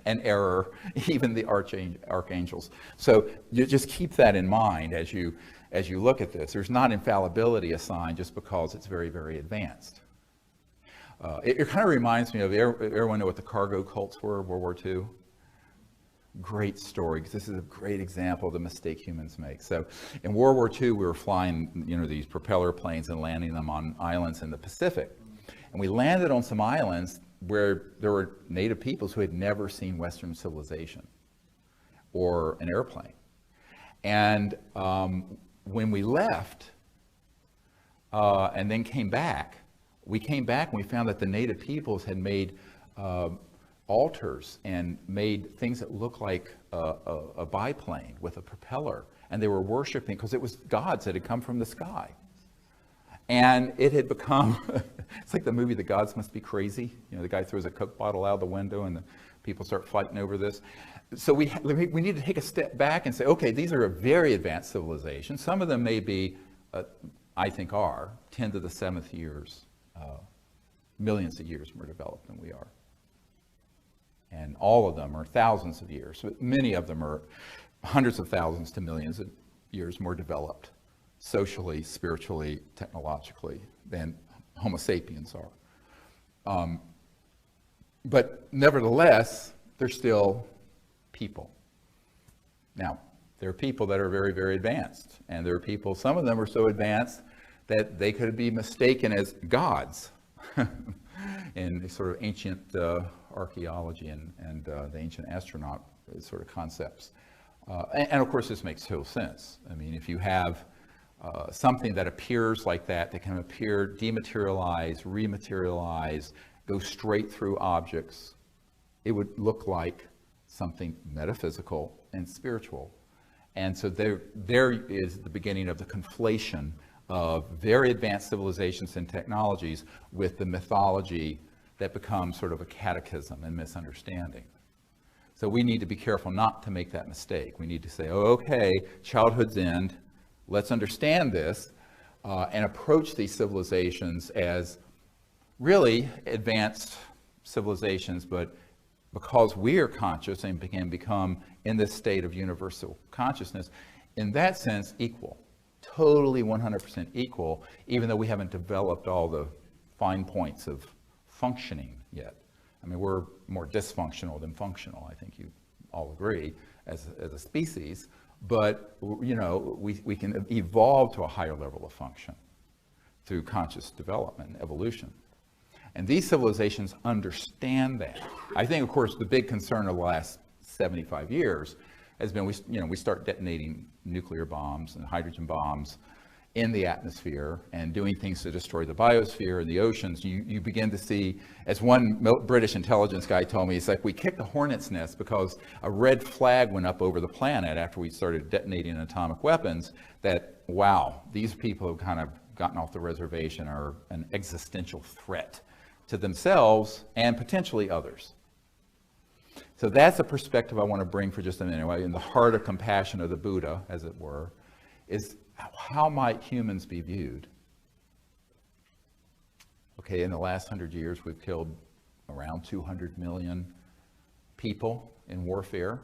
and error, even the archangels. So you just keep that in mind as you look at this. There's not infallibility assigned just because it's very, very advanced. It kind of reminds me of, everyone know what the cargo cults were, World War II? Great story, because this is a great example of the mistake humans make. So in World War II, we were flying, you know, these propeller planes and landing them on islands in the Pacific. And we landed on some islands where there were native peoples who had never seen Western civilization or an airplane. And when we left and then came back, we found that the native peoples had made altars and made things that looked like a biplane with a propeller, and they were worshiping because it was gods that had come from the sky. And it had become, it's like the movie The Gods Must Be Crazy. You know, the guy throws a Coke bottle out the window and the people start fighting over this. So we need to take a step back and say, okay, these are a very advanced civilization. Some of them may be, I think are, 10 to the 7th years, millions of years more developed than we are. And all of them are thousands of years, but many of them are hundreds of thousands to millions of years more developed, socially, spiritually, technologically, than Homo sapiens are. But nevertheless, they're still people. Now, there are people that are very, very advanced, and there are people, some of them are so advanced that they could be mistaken as gods in sort of ancient archaeology and the ancient astronaut sort of concepts. And of course, this makes total sense. I mean, if you have something that appears like that can appear, dematerialize, rematerialize, go straight through objects, it would look like something metaphysical and spiritual. And so there is the beginning of the conflation of very advanced civilizations and technologies with the mythology that becomes sort of a catechism and misunderstanding. So we need to be careful not to make that mistake. We need to say, oh, okay, childhood's end, let's understand this and approach these civilizations as really advanced civilizations, but because we are conscious and can become in this state of universal consciousness, in that sense, equal. Totally 100% equal, even though we haven't developed all the fine points of functioning yet. I mean, we're more dysfunctional than functional, I think you all agree, as a species, but you know, we can evolve to a higher level of function through conscious development and evolution. And these civilizations understand that. I think, of course, the big concern of the last 75 years has been, we start detonating nuclear bombs and hydrogen bombs in the atmosphere and doing things to destroy the biosphere and the oceans. You begin to see, as one British intelligence guy told me, it's like we kicked a hornet's nest because a red flag went up over the planet after we started detonating atomic weapons, that, wow, these people have kind of gotten off the reservation, are an existential threat to themselves and potentially others. So that's a perspective I want to bring for just a minute. In the heart of compassion of the Buddha, as it were, is how might humans be viewed? Okay, in the last 100 years, we've killed around 200 million people in warfare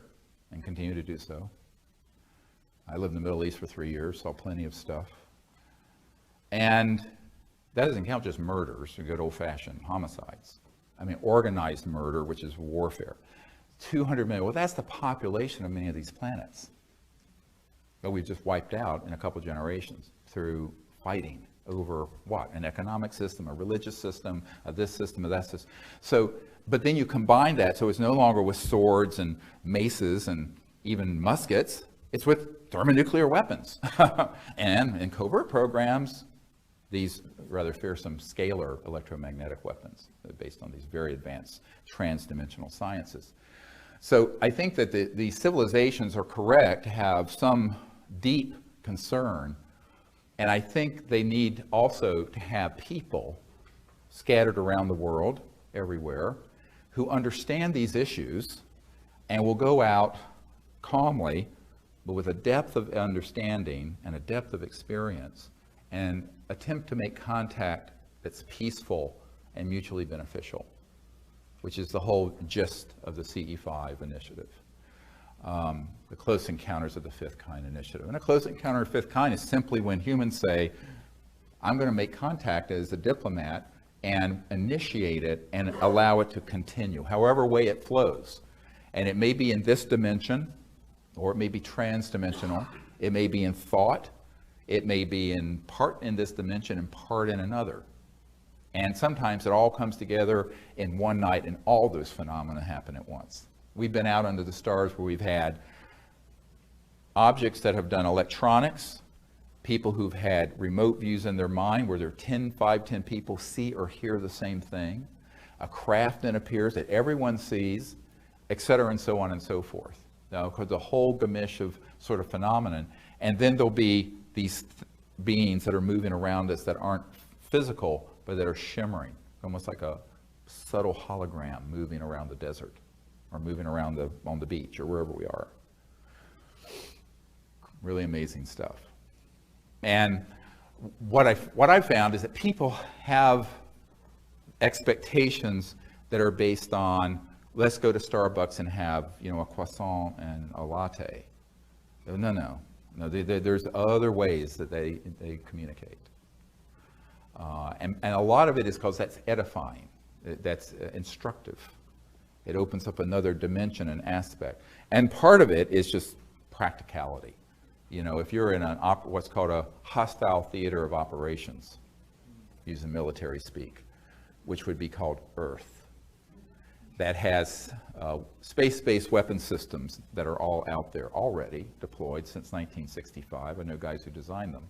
and continue to do so. I lived in the Middle East for 3 years, saw plenty of stuff. And that doesn't count just murders, good old-fashioned homicides. I mean, organized murder, which is warfare. 200 million, well, that's the population of many of these planets that we've just wiped out in a couple generations through fighting over what? An economic system, a religious system, this system, that system. So, but then you combine that, so it's no longer with swords and maces and even muskets, it's with thermonuclear weapons. And in covert programs, these rather fearsome scalar electromagnetic weapons based on these very advanced trans-dimensional sciences. So I think that the civilizations are correct to have some deep concern, and I think they need also to have people scattered around the world, everywhere, who understand these issues and will go out calmly, but with a depth of understanding and a depth of experience, and attempt to make contact that's peaceful and mutually beneficial, which is the whole gist of the CE5 initiative, the Close Encounters of the Fifth Kind initiative. And a close encounter of fifth kind is simply when humans say, I'm going to make contact as a diplomat and initiate it and allow it to continue, however way it flows. And it may be in this dimension, or it may be trans-dimensional. It may be in thought. It may be in part in this dimension and part in another. And sometimes it all comes together in one night and all those phenomena happen at once. We've been out under the stars where we've had objects that have done electronics, people who've had remote views in their mind where there are 5, 10 people see or hear the same thing, a craft then appears that everyone sees, et cetera, and so on and so forth. Now, because the whole gamish of sort of phenomenon, and then there'll be these beings that are moving around us that aren't physical, but that are shimmering, almost like a subtle hologram moving around the desert, or moving around on the beach, or wherever we are. Really amazing stuff. And what I found is that people have expectations that are based on, let's go to Starbucks and have, a croissant and a latte. No, there's other ways that they communicate. And a lot of it is because that's edifying, that's instructive. It opens up another dimension and aspect. And part of it is just practicality. If you're in what's called a hostile theater of operations, using military speak, which would be called Earth, that has space-based weapon systems that are all out there already deployed since 1965. I know guys who designed them.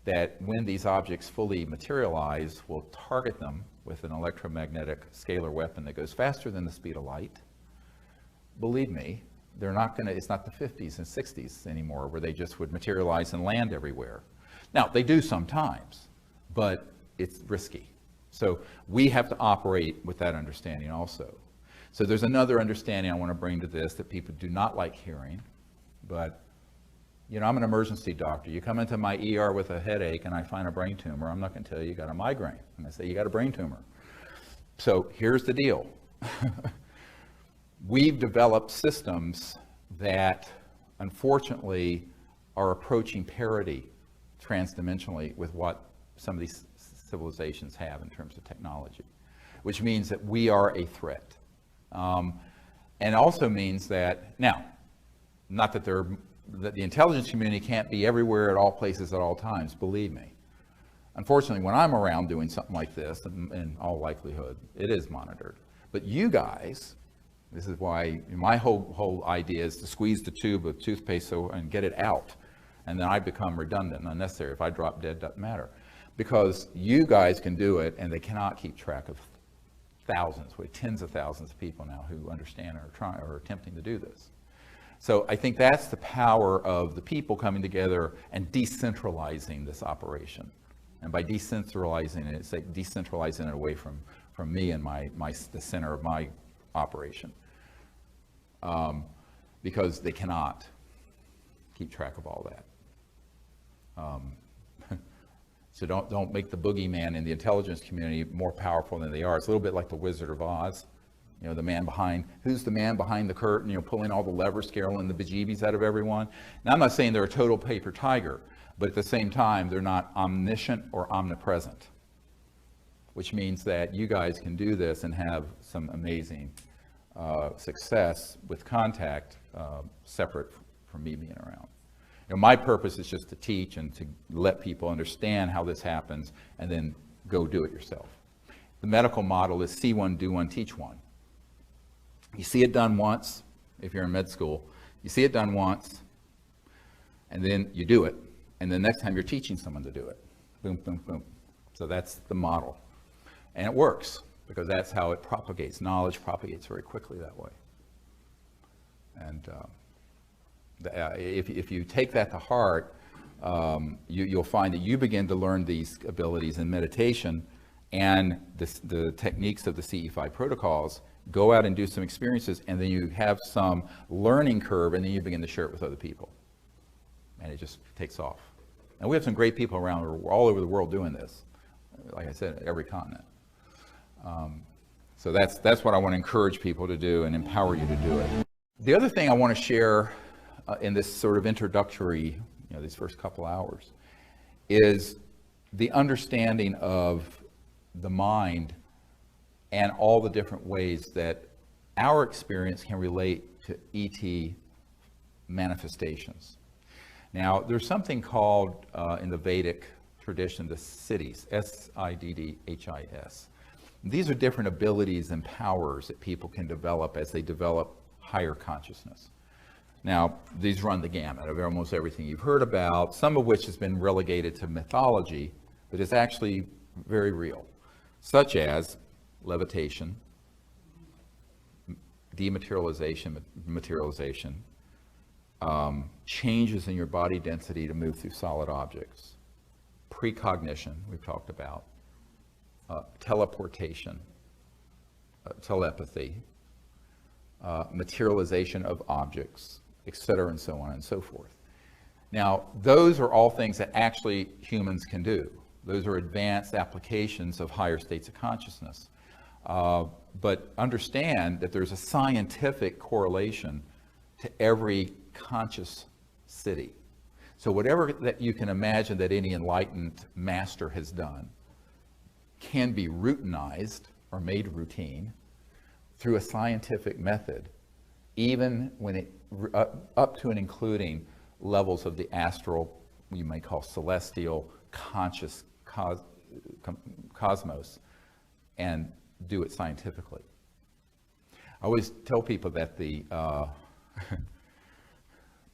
That when these objects fully materialize, will target them with an electromagnetic scalar weapon that goes faster than the speed of light. Believe me, they're not going to, it's not the 50s and 60s anymore where they just would materialize and land everywhere. Now, they do sometimes, but it's risky. So we have to operate with that understanding also. So there's another understanding I want to bring to this that people do not like hearing, but I'm an emergency doctor. You come into my ER with a headache and I find a brain tumor, I'm not going to tell you got a migraine. I'm going to say you got a brain tumor. So here's the deal. We've developed systems that unfortunately are approaching parity transdimensionally with what some of these civilizations have in terms of technology, which means that we are a threat. And also means that, now, not that the intelligence community can't be everywhere at all places at all times, believe me. Unfortunately, when I'm around doing something like this, in all likelihood, it is monitored. But you guys, this is why my whole idea is to squeeze the tube of toothpaste and get it out. And then I become redundant and unnecessary. If I drop dead, doesn't matter. Because you guys can do it, and they cannot keep track of thousands, tens of thousands of people now who understand or attempting to do this. So I think that's the power of the people coming together and decentralizing this operation. And by decentralizing it, it's like decentralizing it away from me and the center of my operation. Because they cannot keep track of all that. So don't make the boogeyman in the intelligence community more powerful than they are. It's a little bit like the Wizard of Oz. The man behind, who's the man behind the curtain, pulling all the levers, scaring the bejeebies out of everyone. Now, I'm not saying they're a total paper tiger, but at the same time, they're not omniscient or omnipresent, which means that you guys can do this and have some amazing success with contact separate from me being around. My purpose is just to teach and to let people understand how this happens and then go do it yourself. The medical model is see one, do one, teach one. You see it done once, if you're in med school, you see it done once, and then you do it. And the next time you're teaching someone to do it. boom, boom, boom. So that's the model. And it works, because that's how it propagates. Knowledge propagates very quickly that way. And if you take that to heart, you'll find that you begin to learn these abilities in meditation, and the techniques of the CE5 protocols. Go out and do some experiences, and then you have some learning curve, and then you begin to share it with other people. And it just takes off. And we have some great people around all over the world doing this. Like I said, every continent. So that's what I want to encourage people to do and empower you to do it. The other thing I want to share in this sort of introductory, these first couple hours, is the understanding of the mind and all the different ways that our experience can relate to ET manifestations. Now, there's something called, in the Vedic tradition, the siddhis, S-I-D-D-H-I-S. These are different abilities and powers that people can develop as they develop higher consciousness. Now, these run the gamut of almost everything you've heard about, some of which has been relegated to mythology, but is actually very real, such as levitation, dematerialization, materialization, changes in your body density to move through solid objects, precognition, we've talked about, teleportation, telepathy, materialization of objects, etc., and so on and so forth. Now, those are all things that actually humans can do. Those are advanced applications of higher states of consciousness. But understand that there's a scientific correlation to every conscious city. So whatever that you can imagine that any enlightened master has done can be routinized or made routine through a scientific method, even when it up to and including levels of the astral, you may call celestial, conscious cosmos, and do it scientifically. I always tell people that a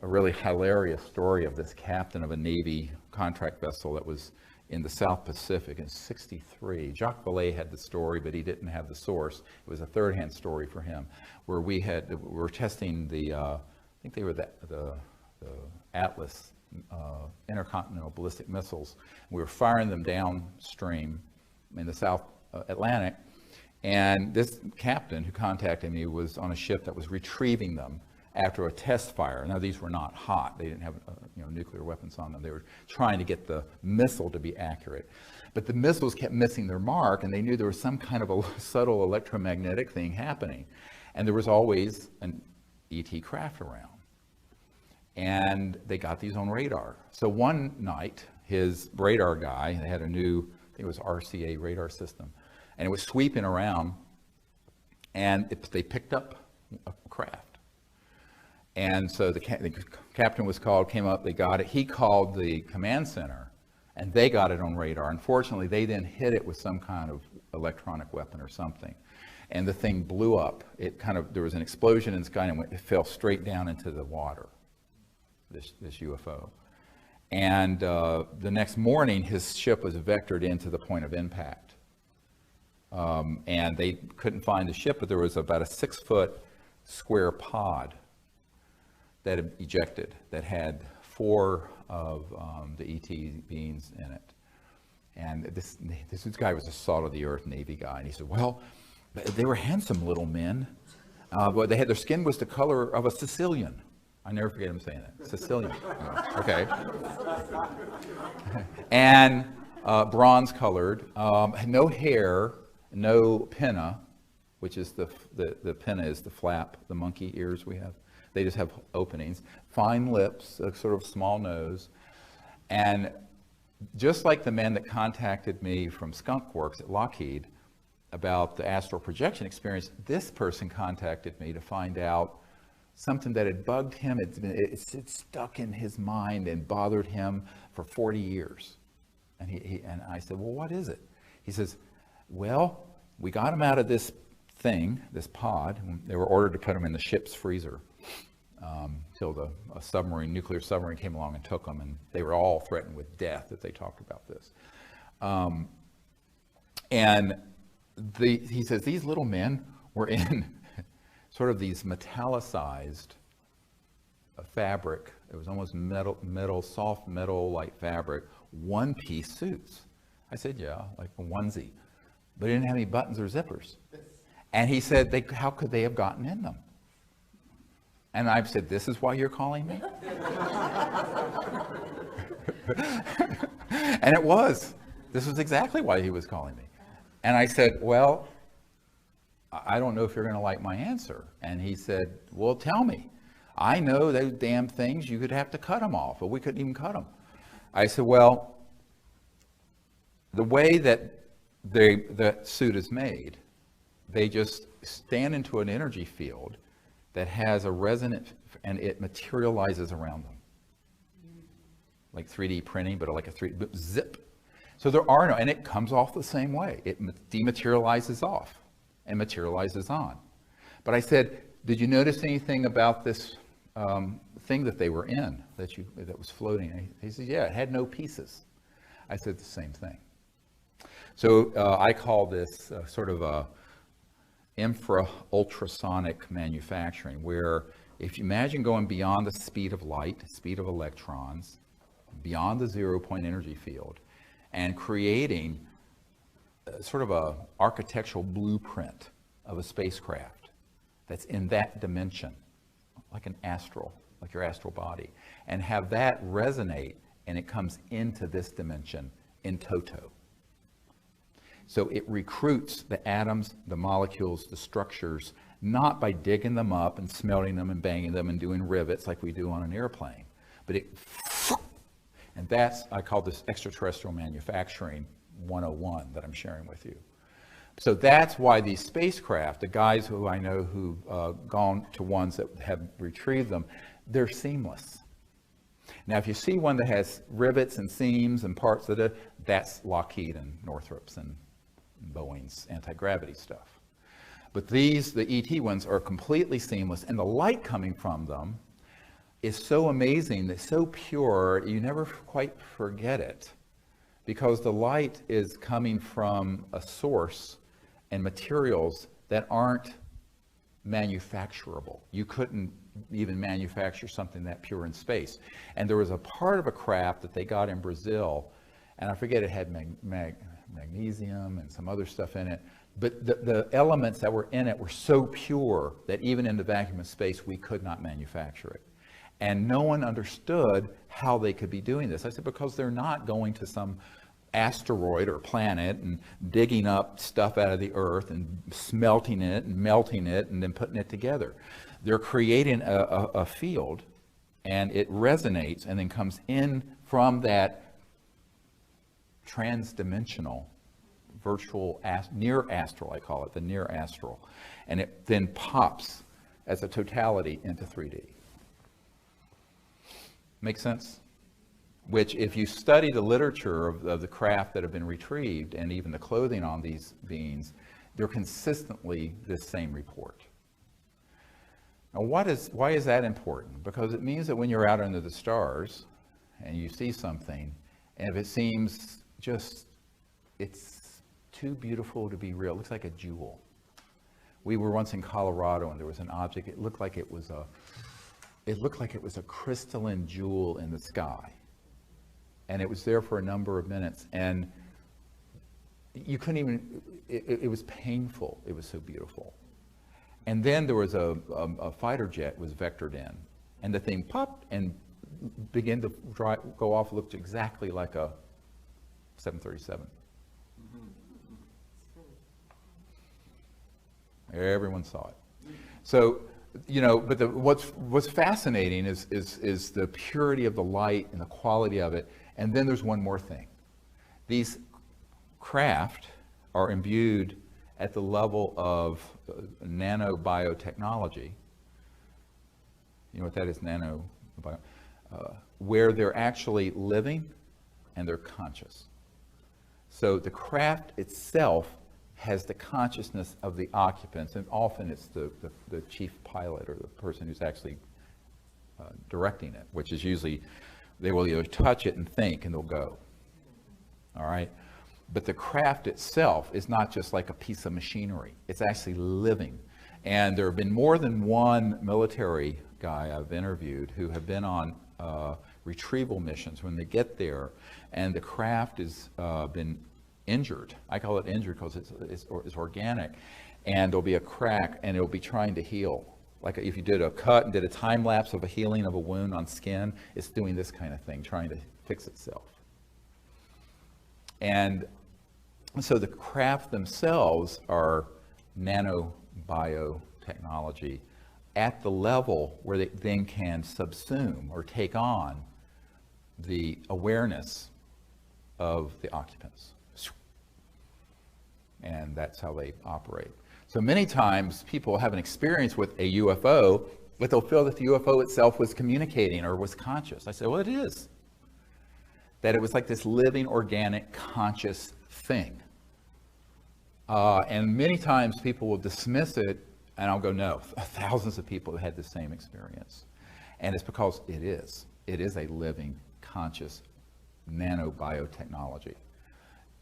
really hilarious story of this captain of a Navy contract vessel that was in the South Pacific in '63. Jacques Vallée had the story, but he didn't have the source. It was a third-hand story for him, where we were testing I think they were the Atlas intercontinental ballistic missiles. We were firing them downstream in the South Atlantic, and this captain who contacted me was on a ship that was retrieving them after a test fire. Now, these were not hot. They didn't have nuclear weapons on them. They were trying to get the missile to be accurate. But the missiles kept missing their mark, and they knew there was some kind of a subtle electromagnetic thing happening. And there was always an ET craft around. And they got these on radar. So one night, his radar guy, they had a new, I think it was RCA radar system, and it was sweeping around, and they picked up a craft. And so the captain was called, came up, they got it. He called the command center, and they got it on radar. Unfortunately, they then hit it with some kind of electronic weapon or something. And the thing blew up. There was an explosion in the sky, and it fell straight down into the water, this UFO. And the next morning, his ship was vectored into the point of impact. And they couldn't find the ship, but there was about a 6-foot square pod that had ejected, that had 4 of the ET beings in it. And this guy was a salt of the earth Navy guy, and he said, well, they were handsome little men, but their skin was the color of a Sicilian. I never forget him saying that, Sicilian. Oh, okay. And bronze colored, no hair, no pinna, which is the pinna is the flap, the monkey ears we have. They just have openings, fine lips, a sort of small nose. And just like the man that contacted me from Skunk Works at Lockheed about the astral projection experience, this person contacted me to find out something that had bugged him. It stuck in his mind and bothered him for 40 years. And I said, well, what is it? He says, well, we got him out of this thing, this pod. They were ordered to put him in the ship's freezer till a nuclear submarine came along and took them, and they were all threatened with death if they talked about this. And he says these little men were in sort of these metallicized fabric. It was almost metal, soft metal-like fabric, one-piece suits. I said, yeah, like a onesie. But it didn't have any buttons or zippers. And he said, how could they have gotten in them? And I said, this is why you're calling me? And it was. This was exactly why he was calling me. And I said, well, I don't know if you're going to like my answer. And he said, well, tell me. I know those damn things, you could have to cut them off, but we couldn't even cut them. I said, well, the way that the suit is made, they just stand into an energy field that has a resonant, and it materializes around them. Like 3D printing, but like a 3D, zip. So there are no, and it comes off the same way. It dematerializes off and materializes on. But I said, did you notice anything about this thing that they were in, that was floating? And he said, yeah, it had no pieces. I said the same thing. So I call this sort of a infra-ultrasonic manufacturing, where if you imagine going beyond the speed of light, speed of electrons, beyond the 0-point energy field, and creating sort of a architectural blueprint of a spacecraft that's in that dimension, like an astral, like your astral body, and have that resonate, and it comes into this dimension in toto. So it recruits the atoms, the molecules, the structures, not by digging them up and smelting them and banging them and doing rivets like we do on an airplane, but it, and that's, I call this extraterrestrial manufacturing 101 that I'm sharing with you. So that's why these spacecraft, the guys who I know who've gone to ones that have retrieved them, they're seamless. Now, if you see one that has rivets and seams and parts of it, that's Lockheed and Northrop's and Boeing's anti-gravity stuff. But these, the ET ones, are completely seamless, and the light coming from them is so amazing, it's so pure, you never quite forget it, because the light is coming from a source and materials that aren't manufacturable. You couldn't even manufacture something that pure in space. And there was a part of a craft that they got in Brazil, and I forget, it had magnesium and some other stuff in it, but the elements that were in it were so pure that even in the vacuum of space, we could not manufacture it. And no one understood how they could be doing this. I said, because they're not going to some asteroid or planet and digging up stuff out of the earth and smelting it and melting it and then putting it together. They're creating a field, and it resonates and then comes in from that transdimensional virtual near astral, I call it, the near astral, and it then pops as a totality into 3D. Make sense? Which, if you study the literature of the craft that have been retrieved and even the clothing on these beings, they're consistently this same report. Now, why is that important? Because it means that when you're out under the stars and you see something, and if it seems just, it's too beautiful to be real, it looks like a jewel. We were once in Colorado, and there was an object, it looked like it was a crystalline jewel in the sky. And it was there for a number of minutes, and you couldn't even, it was painful, it was so beautiful. And then there was a fighter jet was vectored in, and the thing popped and began to go off, looked exactly like a 737. Everyone saw it. So, you know, but what's fascinating is the purity of the light and the quality of it. And then there's one more thing. These craft are imbued at the level of nanobiotechnology. You know what that is, nanobio? Where they're actually living and they're conscious. So the craft itself has the consciousness of the occupants, and often it's the chief pilot or the person who's actually directing it, which is usually, they will either touch it and think, and they'll go. All right? But the craft itself is not just like a piece of machinery. It's actually living. And there have been more than one military guy I've interviewed who have been on retrieval missions when they get there and the craft has been injured. I call it injured because it's organic. And there'll be a crack and it'll be trying to heal. Like if you did a cut and did a time lapse of a healing of a wound on skin, it's doing this kind of thing, trying to fix itself. And so the craft themselves are nanobiotechnology at the level where they then can subsume or take on the awareness of the occupants. And that's how they operate. So many times people have an experience with a UFO, but they'll feel that the UFO itself was communicating or was conscious. I say, well, it is. That it was like this living, organic, conscious thing. And many times people will dismiss it, and I'll go, no, thousands of people have had the same experience. And it's because it is. It is a living, conscious nanobiotechnology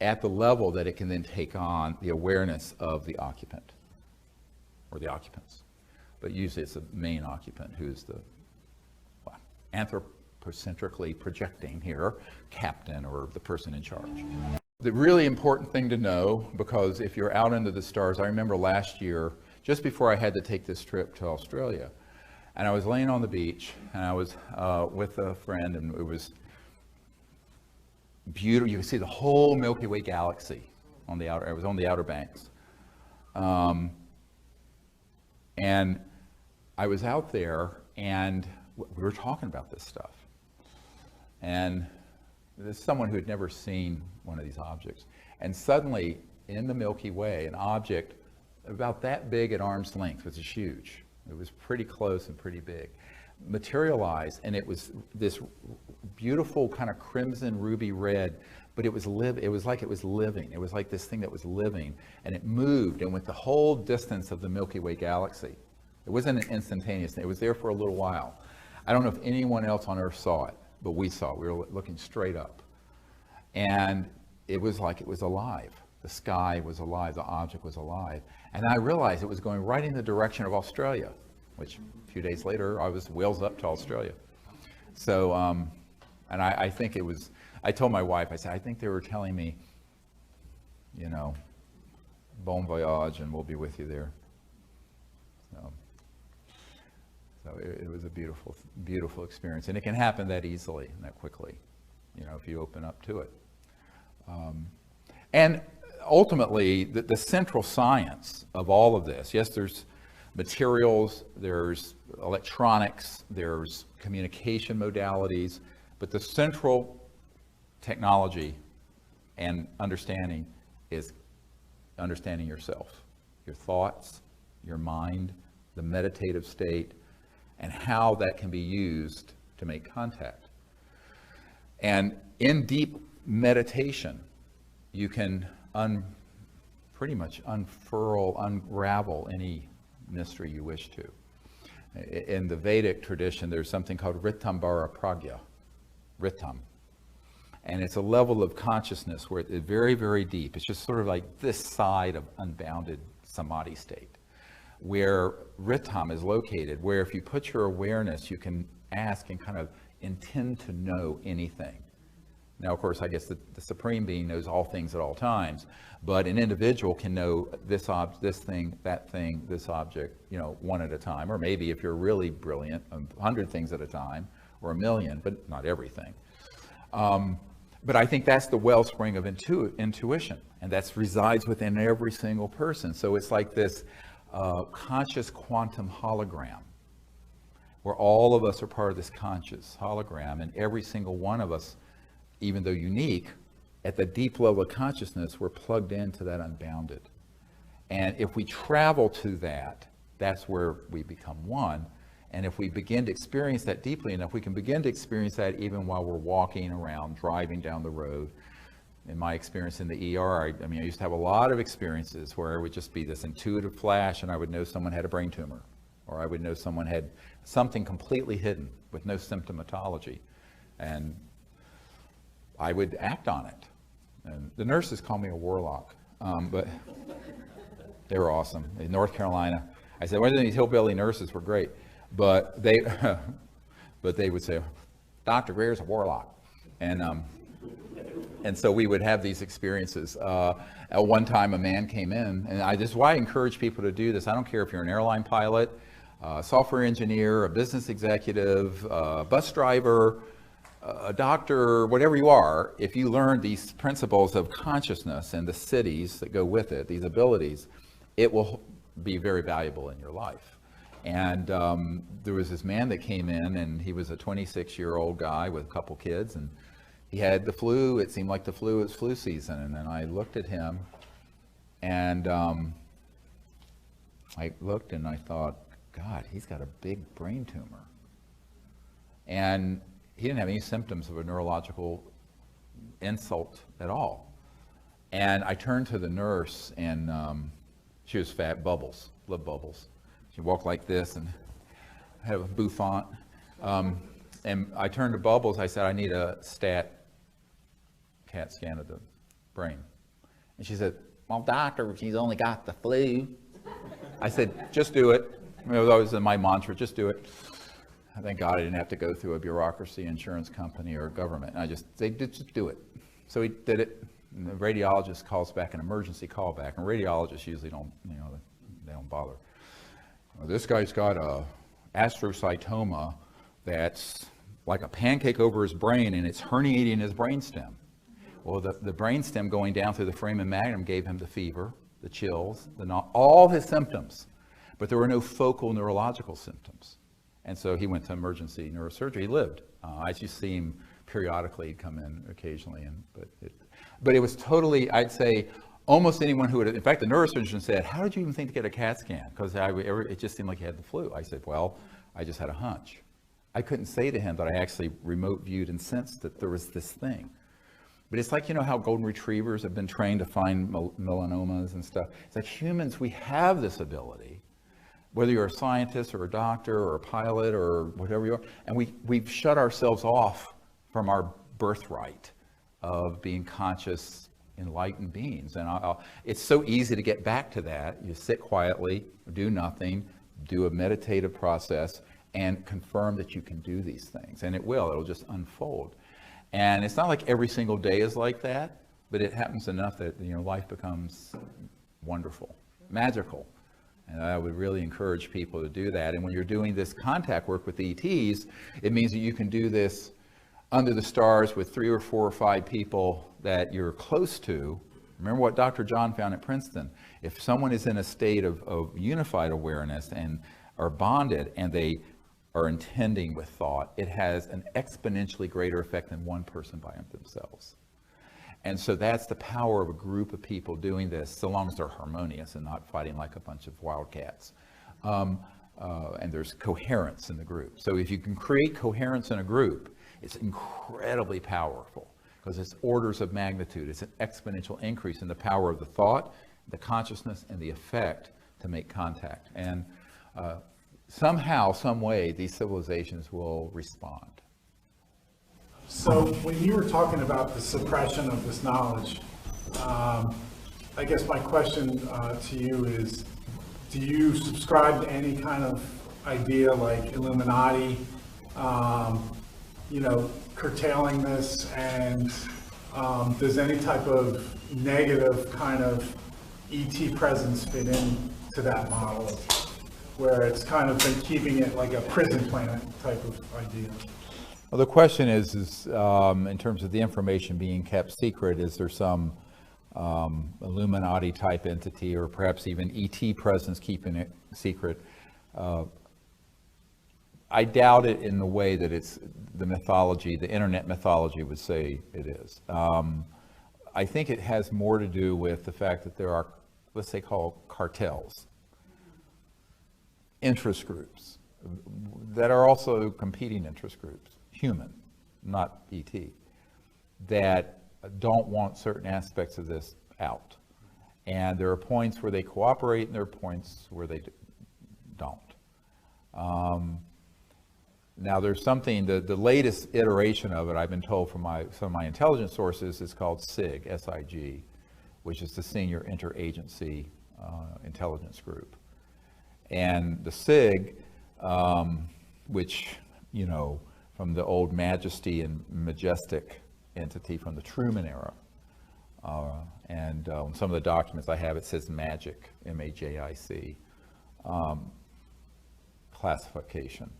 at the level that it can then take on the awareness of the occupant or the occupants. But usually it's the main occupant who's the anthropocentrically projecting here, captain or the person in charge. The really important thing to know, because if you're out into the stars, I remember last year, just before I had to take this trip to Australia, and I was laying on the beach, and I was with a friend, and it was beautiful. You could see the whole Milky Way galaxy on the outer. I was on the Outer Banks, and I was out there, and we were talking about this stuff. And there's someone who had never seen one of these objects, and suddenly in the Milky Way, an object about that big at arm's length, which is huge. It was pretty close and pretty big, materialized, and it was this beautiful kind of crimson ruby red, but it was like it was living. It was like this thing that was living, and it moved and went the whole distance of the Milky Way galaxy. It wasn't an instantaneous thing. It was there for a little while. I don't know if anyone else on Earth saw it, but we saw it. We were looking straight up, and it was like it was alive. The sky was alive, the object was alive. And I realized it was going right in the direction of Australia, which a few days later, I was wheels up to Australia. So, and I think it was, I told my wife, I said, I think they were telling me, you know, bon voyage, and we'll be with you there. So it was a beautiful, beautiful experience. And it can happen that easily and that quickly, you know, if you open up to it. And ultimately, the central science of all of this, yes, there's materials, there's electronics, there's communication modalities, but the central technology and understanding is understanding yourself, your thoughts, your mind, the meditative state, and how that can be used to make contact. And in deep meditation, you can pretty much unravel any mystery you wish to. In the Vedic tradition, there's something called Ritambara Pragya, Ritam. And it's a level of consciousness where it's very, very deep. It's just sort of like this side of unbounded samadhi state, where Ritam is located, where if you put your awareness, you can ask and kind of intend to know anything. Now, of course, I guess the Supreme Being knows all things at all times, but an individual can know this thing, that thing, this object, you know, one at a time, or maybe if you're really brilliant, 100 things at a time, or 1,000,000, but not everything. But I think that's the wellspring of intuition, and that resides within every single person. So it's like this conscious quantum hologram, where all of us are part of this conscious hologram, and every single one of us, even though unique, at the deep level of consciousness, we're plugged into that unbounded. And if we travel to that, that's where we become one. And if we begin to experience that deeply enough, we can begin to experience that even while we're walking around, driving down the road. In my experience in the ER, I used to have a lot of experiences where it would just be this intuitive flash, and I would know someone had a brain tumor, or I would know someone had something completely hidden with no symptomatology. And I would act on it. And the nurses call me a warlock, but they were awesome. In North Carolina, I said, well, these hillbilly nurses were great, but they, but they would say, Dr. Greer's a warlock. And so we would have these experiences. At one time, a man came in, and this is why I encourage people to do this. I don't care if you're an airline pilot, software engineer, a business executive, bus driver, a doctor, whatever you are, if you learn these principles of consciousness and the cities that go with it, these abilities, it will be very valuable in your life. And there was this man that came in, and he was a 26-year-old guy with a couple kids, and he had the flu. It seemed like the flu was flu season. And then I looked at him, and I looked and I thought, God, he's got a big brain tumor. And he didn't have any symptoms of a neurological insult at all. And I turned to the nurse, and she was fat, Bubbles, loved Bubbles. She walked like this and had a bouffant. And I turned to Bubbles, I said, I need a CAT scan of the brain. And she said, well, doctor, she's only got the flu. I said, just do it. That was my mantra, just do it. Thank God I didn't have to go through a bureaucracy, insurance company, or government. And they just do it. So he did it. And the radiologist calls back an emergency callback. And radiologists usually don't, they don't bother. Well, this guy's got a astrocytoma that's like a pancake over his brain, and it's herniating his brainstem. Well, the brainstem going down through the foramen magnum gave him the fever, the chills, all his symptoms. But there were no focal neurological symptoms. And so he went to emergency neurosurgery. He lived. I just see him periodically. He'd come in occasionally. But it was totally, I'd say, almost anyone who would, in fact, the neurosurgeon said, how did you even think to get a CAT scan? Because it just seemed like he had the flu. I said, well, I just had a hunch. I couldn't say to him that I actually remote viewed and sensed that there was this thing. But it's like, how golden retrievers have been trained to find melanomas and stuff. It's like humans, we have this ability, whether you're a scientist or a doctor or a pilot or whatever you are, and we've shut ourselves off from our birthright of being conscious, enlightened beings. And it's so easy to get back to that. You sit quietly, do nothing, do a meditative process, and confirm that you can do these things. And it'll just unfold. And it's not like every single day is like that, but it happens enough that life becomes wonderful, magical. And I would really encourage people to do that. And when you're doing this contact work with ETs, it means that you can do this under the stars with 3 or 4 or 5 people that you're close to. Remember what Dr. John found at Princeton. If someone is in a state of unified awareness and are bonded, and they are intending with thought, it has an exponentially greater effect than one person by themselves. And so that's the power of a group of people doing this, so long as they're harmonious and not fighting like a bunch of wildcats. And there's coherence in the group. So if you can create coherence in a group, it's incredibly powerful, because it's orders of magnitude. It's an exponential increase in the power of the thought, the consciousness, and the effect to make contact. And somehow, some way, these civilizations will respond. So when you were talking about the suppression of this knowledge, I guess my question to you is, do you subscribe to any kind of idea like Illuminati, curtailing this, and does any type of negative kind of ET presence fit into that model, where it's kind of been keeping it like a prison planet type of idea? Well, the question is in terms of the information being kept secret, is there some Illuminati type entity, or perhaps even ET presence keeping it secret? I doubt it in the way that it's the mythology, the internet mythology would say it is. I think it has more to do with the fact that there are, let's say, called cartels, interest groups that are also competing interest groups, human, not ET, that don't want certain aspects of this out. And there are points where they cooperate, and there are points where they don't. Now there's something, the latest iteration of it, I've been told from some of my intelligence sources, is called SIG, S-I-G, which is the Senior Interagency Intelligence Group. And the SIG, which, you know, from the old Majesty and Majestic entity from the Truman era, and on some of the documents I have, it says MAJIC, M-A-J-I-C, classification.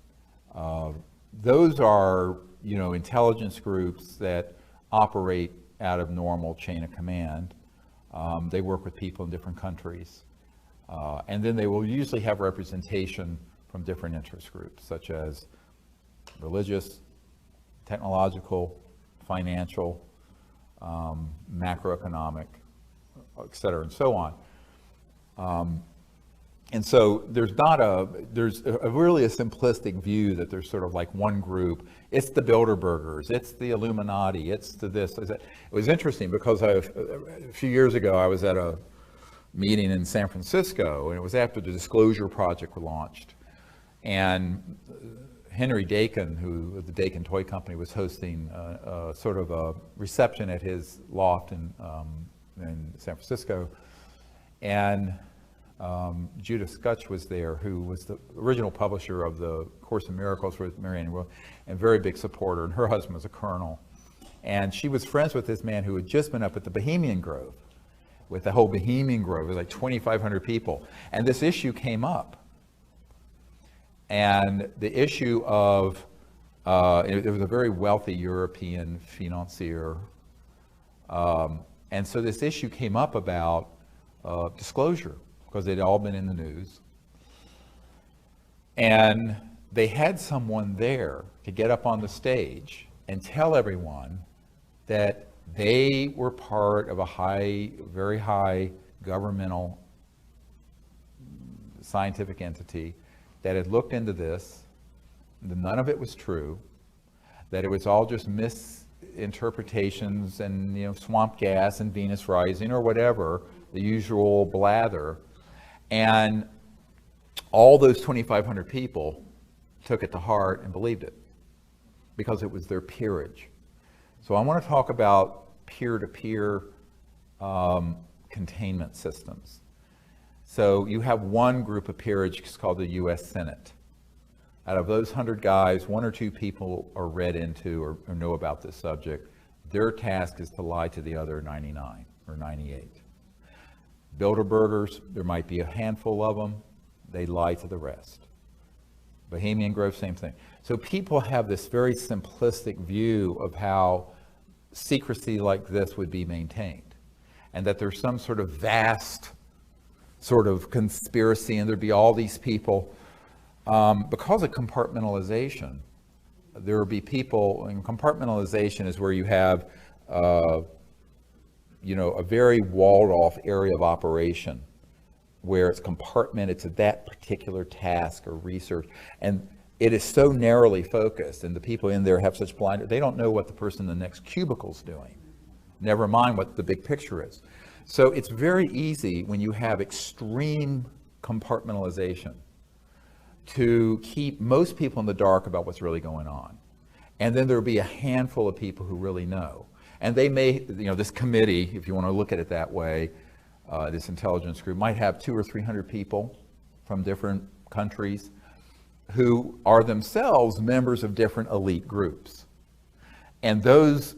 Those are, you know, intelligence groups that operate out of normal chain of command. They work with people in different countries. And then they will usually have representation from different interest groups, such as religious, technological, financial, macroeconomic, et cetera, and so on. And so there's really a simplistic view that there's sort of like one group. It's the Bilderbergers, it's the Illuminati, it's the this. It was interesting because a few years ago I was at a meeting in San Francisco, and it was after the Disclosure Project was launched. And Henry Dakin, who the Dakin Toy Company, was hosting sort of a reception at his loft in San Francisco. And Judith Skutch was there, who was the original publisher of the Course in Miracles with Marianne Will, and very big supporter, and her husband was a colonel. And she was friends with this man who had just been up at the Bohemian Grove, with the whole Bohemian Grove, it was like 2,500 people. And this issue came up. And the issue of, it was a very wealthy European financier. And so this issue came up about disclosure, because they'd all been in the news. And they had someone there to get up on the stage and tell everyone that they were part of a very high governmental scientific entity that had looked into this, that none of it was true, that it was all just misinterpretations and, you know, swamp gas and Venus rising or whatever, the usual blather. And all those 2,500 people took it to heart and believed it because it was their peerage. So I want to talk about peer-to-peer containment systems. So you have one group of peerage, it's called the U.S. Senate. Out of those 100 guys, 1 or 2 people are read into or know about this subject. Their task is to lie to the other 99 or 98. Bilderbergers, there might be a handful of them. They lie to the rest. Bohemian Grove, same thing. So people have this very simplistic view of how secrecy like this would be maintained, and that there's some sort of vast sort of conspiracy and there'd be all these people. Because of compartmentalization, there would be people, and compartmentalization is where you have you know, a very walled off area of operation where it's compartmented to that particular task or research. And it is so narrowly focused, and the people in there have such blind, they don't know what the person in the next cubicle's doing, never mind what the big picture is. So it's very easy when you have extreme compartmentalization to keep most people in the dark about what's really going on. And then there'll be a handful of people who really know. And they may, you know, this committee, if you want to look at it that way, this intelligence group might have 200 or 300 people from different countries who are themselves members of different elite groups. And those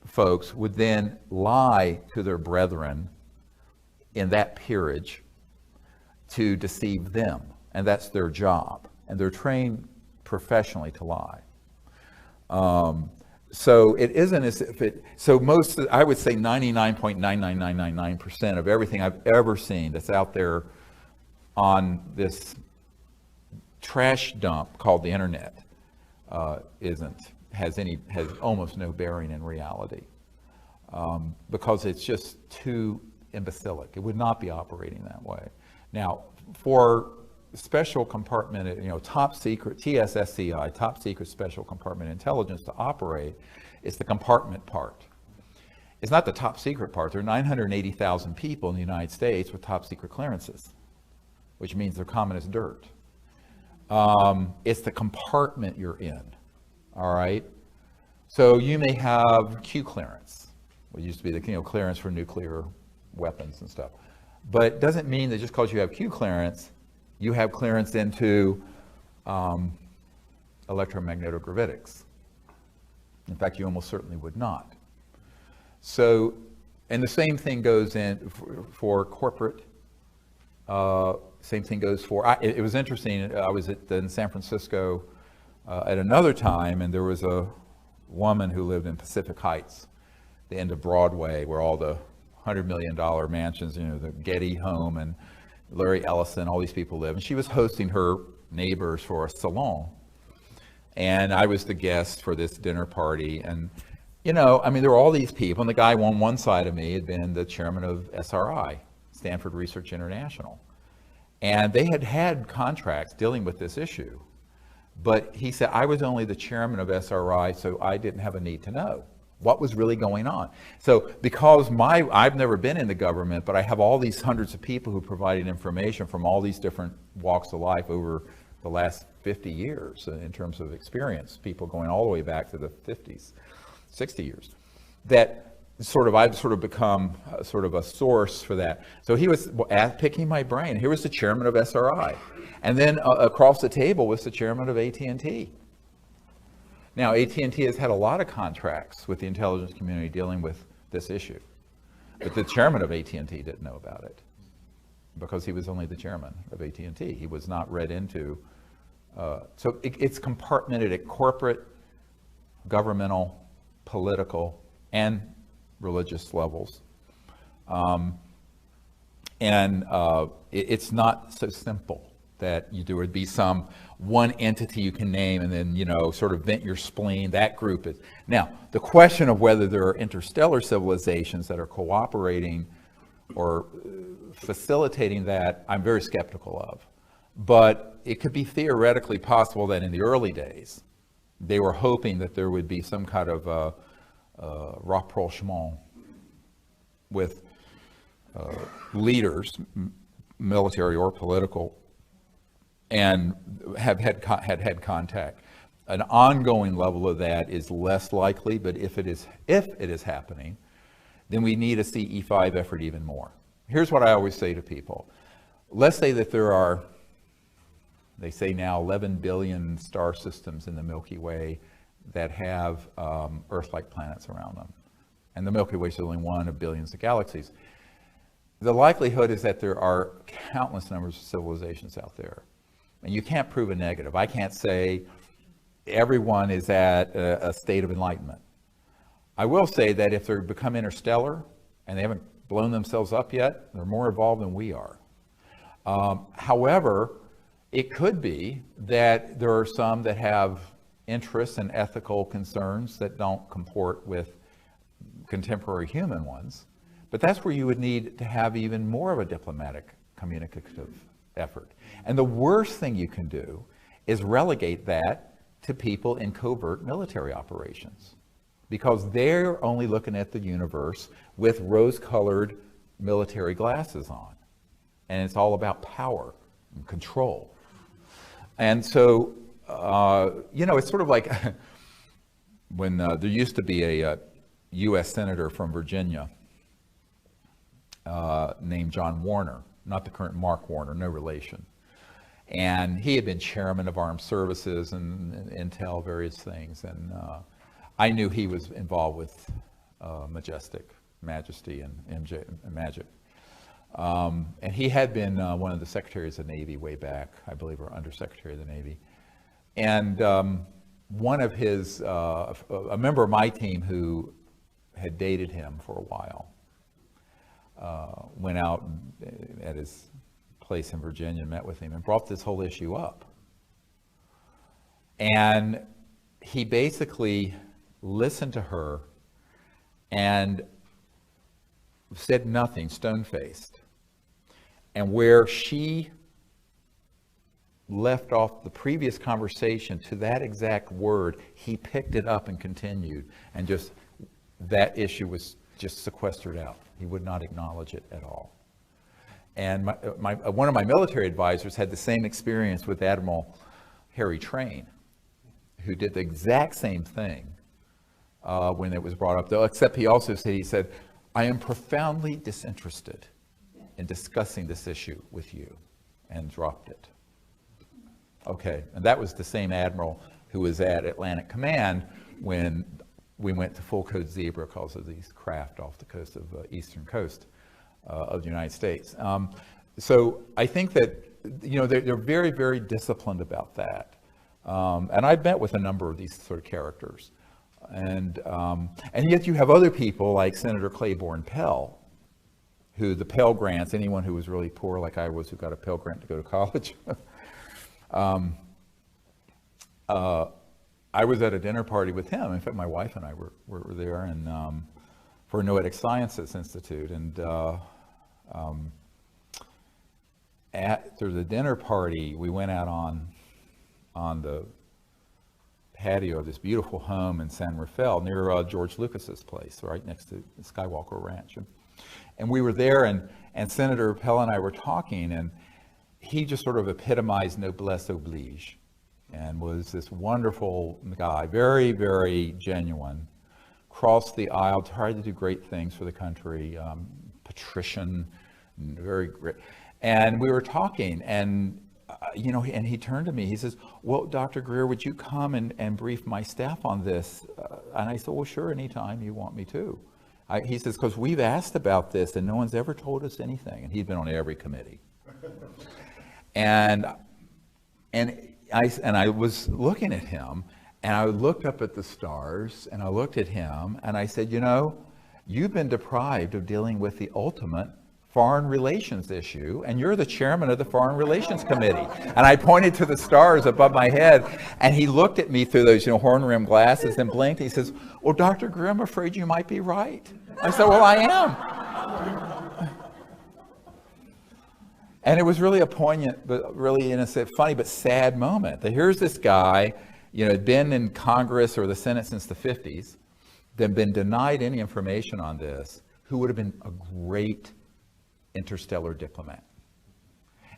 folks would then lie to their brethren in that peerage to deceive them. And that's their job. And they're trained professionally to lie. So it isn't as if it, so most, I would say 99.99999% of everything I've ever seen that's out there on this trash dump called the internet has almost no bearing in reality, because it's just too imbecilic. It would not be operating that way. Now, for special compartment, you know, top secret, TSSCI, top secret special compartment intelligence to operate, is the compartment part. It's not the top secret part. There are 980,000 people in the United States with top secret clearances, which means they're common as dirt. It's the compartment you're in, all right? So you may have Q clearance, which used to be the clearance for nuclear weapons and stuff. But it doesn't mean that just because you have Q clearance, you have clearance into electromagnetogravitics. In fact, you almost certainly would not. So, and the same thing goes in for corporate. Same thing goes for, it was interesting, I was in San Francisco at another time, and there was a woman who lived in Pacific Heights, the end of Broadway, where all the $100 million mansions, the Getty home and Larry Ellison, all these people live. And she was hosting her neighbors for a salon. And I was the guest for this dinner party. And, there were all these people. And the guy on one side of me had been the chairman of SRI, Stanford Research International. And they had had contracts dealing with this issue. But he said, I was only the chairman of SRI, so I didn't have a need to know what was really going on. So because I've never been in the government, but I have all these hundreds of people who provided information from all these different walks of life over the last 50 years in terms of experience, people going all the way back to the 50s, 60 years, that I've sort of become sort of a source for that. So he was picking my brain. Here was the chairman of SRI. And then across the table was the chairman of AT&T. Now, AT&T has had a lot of contracts with the intelligence community dealing with this issue. But the chairman of AT&T didn't know about it because he was only the chairman of AT&T. He was not read into. So it's compartmented at corporate, governmental, political, and religious levels. It's not so simple that there would be some one entity you can name and then, sort of vent your spleen. That group is. Now, the question of whether there are interstellar civilizations that are cooperating or facilitating that, I'm very skeptical of. But it could be theoretically possible that in the early days, they were hoping that there would be some kind of rapprochement with leaders, military or political, and have had contact. An ongoing level of that is less likely, but if it is happening, then we need a CE5 effort even more. Here's what I always say to people. Let's say that there are, they say now, 11 billion star systems in the Milky Way that have Earth-like planets around them. And the Milky Way is only one of billions of galaxies. The likelihood is that there are countless numbers of civilizations out there. And you can't prove a negative. I can't say everyone is at a state of enlightenment. I will say that if they become interstellar and they haven't blown themselves up yet, they're more evolved than we are. However, it could be that there are some that have interests and ethical concerns that don't comport with contemporary human ones. But that's where you would need to have even more of a diplomatic communicative effort. And the worst thing you can do is relegate that to people in covert military operations, because they're only looking at the universe with rose-colored military glasses on. And it's all about power and control. And so, it's sort of like when there used to be a U.S. Senator from Virginia named John Warner, not the current Mark Warner, no relation. And he had been chairman of armed services and intel, various things. And I knew he was involved with Majesty and Magic. And he had been one of the secretaries of the Navy way back, I believe, or undersecretary of the Navy. And one of his, a member of my team who had dated him for a while, went out at his place in Virginia and met with him and brought this whole issue up. And he basically listened to her and said nothing, stone-faced. And where she left off the previous conversation to that exact word, he picked it up and continued. And just that issue was just sequestered out. He would not acknowledge it at all. And one of my military advisors had the same experience with Admiral Harry Train, who did the exact same thing when it was brought up, though, except he also said, he said, I am profoundly disinterested in discussing this issue with you, and dropped it. Okay, and that was the same admiral who was at Atlantic Command when we went to full code zebra because of these craft off the coast of eastern coast of the United States. So I think that, you know, they're very, very disciplined about that. And I've met with a number of these sort of characters. And yet you have other people like Senator Claiborne Pell, who the Pell Grants, anyone who was really poor like I was who got a Pell Grant to go to college. I was at a dinner party with him. In fact, my wife and I were there, and for Noetic Sciences Institute. And after the dinner party, we went out on the patio of this beautiful home in San Rafael near George Lucas's place, right next to the Skywalker Ranch. And we were there, and Senator Pell and I were talking, and he just sort of epitomized noblesse oblige, and was this wonderful guy, very, very genuine, crossed the aisle, tried to do great things for the country, patrician, very great. And we were talking, and you know, and he turned to me, he says, well, Dr. Greer, would you come and brief my staff on this? And I said, well, sure, anytime you want me to. He says, because we've asked about this and no one's ever told us anything. And he'd been on every committee. And I was looking at him, and I looked up at the stars, and I looked at him, and I said, you know, you've been deprived of dealing with the ultimate foreign relations issue, and you're the chairman of the Foreign Relations Committee. And I pointed to the stars above my head, and he looked at me through those, you know, horn-rimmed glasses and blinked. He says, well, Dr. Greer, I'm afraid you might be right. I said, well, I am. And it was really a poignant, but really innocent, funny, but sad moment. That here's this guy, you know, had been in Congress or the Senate since the 50s, then been denied any information on this, who would have been a great interstellar diplomat.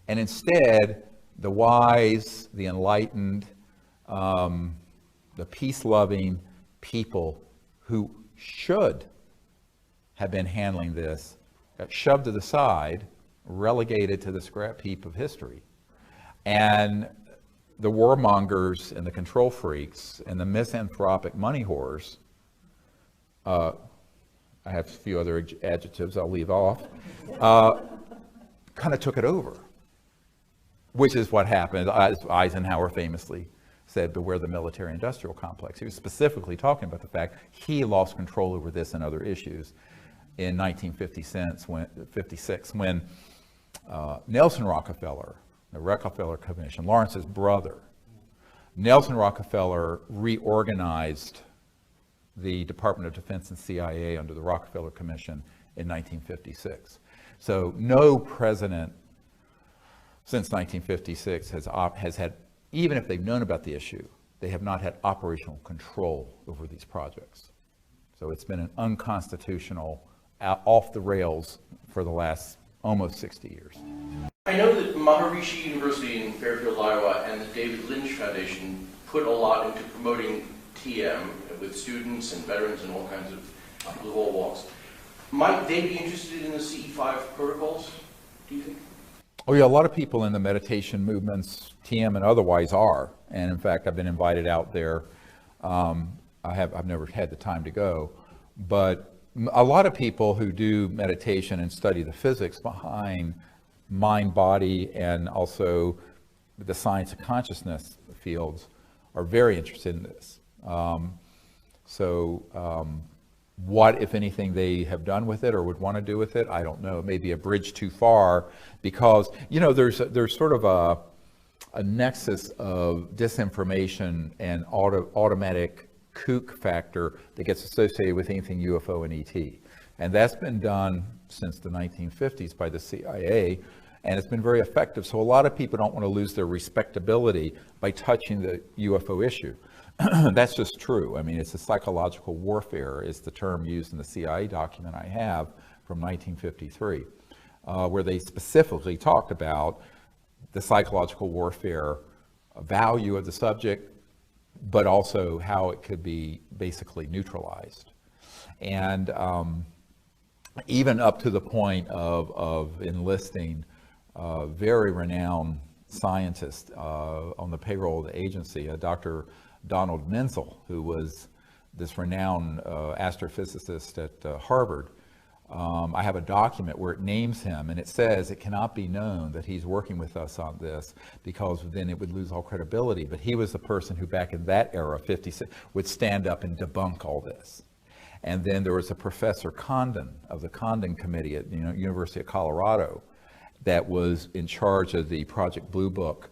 And instead, the wise, the enlightened, the peace-loving people who should have been handling this got shoved to the side, relegated to the scrap heap of history. And the warmongers and the control freaks and the misanthropic money whores, I have a few other adjectives I'll leave off, kind of took it over, which is what happened. As Eisenhower famously said, beware the military-industrial complex. He was specifically talking about the fact he lost control over this and other issues in 1956 when Nelson Rockefeller, the Rockefeller Commission, Lawrence's brother, Nelson Rockefeller reorganized the Department of Defense and CIA under the Rockefeller Commission in 1956. So no president since 1956 has had, even if they've known about the issue, they have not had operational control over these projects. So it's been an unconstitutional, off the rails for the last almost 60 years. I know that Maharishi University in Fairfield, Iowa, and the David Lynch Foundation put a lot into promoting TM with students and veterans and all kinds of people of all walks. Might they be interested in the CE5 protocols, do you think? Oh yeah, a lot of people in the meditation movements, TM and otherwise, are. And in fact, I've been invited out there. I've never had the time to go, but a lot of people who do meditation and study the physics behind mind, body, and also the science of consciousness fields are very interested in this. What, if anything, they have done with it or would want to do with it, I don't know. It may be a bridge too far because, you know, there's sort of a nexus of disinformation and automatic kook factor that gets associated with anything UFO and ET. And that's been done since the 1950s by the CIA, and it's been very effective. So a lot of people don't want to lose their respectability by touching the UFO issue. That's just true. I mean, it's a psychological warfare is the term used in the CIA document I have from 1953, where they specifically talked about the psychological warfare value of the subject, but also how it could be basically neutralized. And even up to the point of enlisting very renowned scientists on the payroll of the agency, Dr. Donald Menzel, who was this renowned astrophysicist at Harvard. I have a document where it names him, and it says it cannot be known that he's working with us on this because then it would lose all credibility. But he was the person who back in that era, 56, would stand up and debunk all this. And then there was a Professor Condon of the Condon Committee at University of Colorado that was in charge of the Project Blue Book,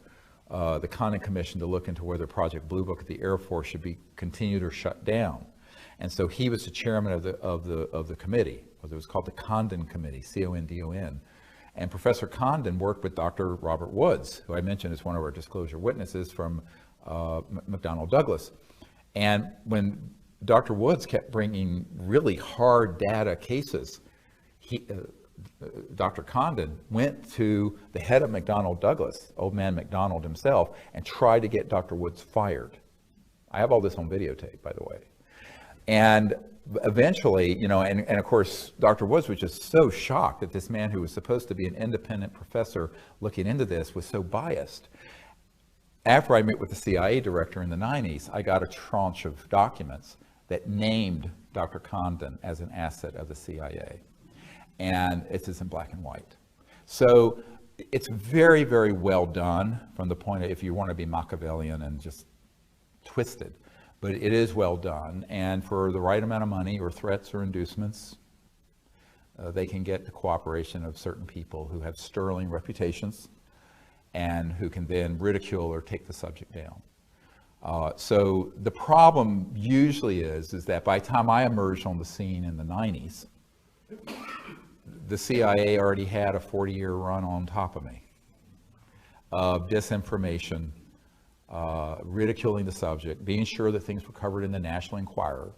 the Condon Commission, to look into whether Project Blue Book at the Air Force should be continued or shut down. And so he was the chairman of the committee. It was called the Condon Committee, C-O-N-D-O-N. And Professor Condon worked with Dr. Robert Woods, who I mentioned is one of our disclosure witnesses from McDonnell Douglas. And when Dr. Woods kept bringing really hard data cases, Dr. Condon went to the head of McDonnell Douglas, old man McDonald himself, and tried to get Dr. Woods fired. I have all this on videotape, by the way. And eventually, and of course, Dr. Woods was just so shocked that this man who was supposed to be an independent professor looking into this was so biased. After I met with the CIA director in the 90s, I got a tranche of documents that named Dr. Condon as an asset of the CIA. And it's just in black and white. So it's very, very well done from the point of, if you want to be Machiavellian and just twisted. But it is well done, and for the right amount of money or threats or inducements, they can get the cooperation of certain people who have sterling reputations and who can then ridicule or take the subject down. So the problem usually is that by the time I emerged on the scene in the 90s, the CIA already had a 40-year run on top of me of disinformation, ridiculing the subject, being sure that things were covered in the National Enquirer,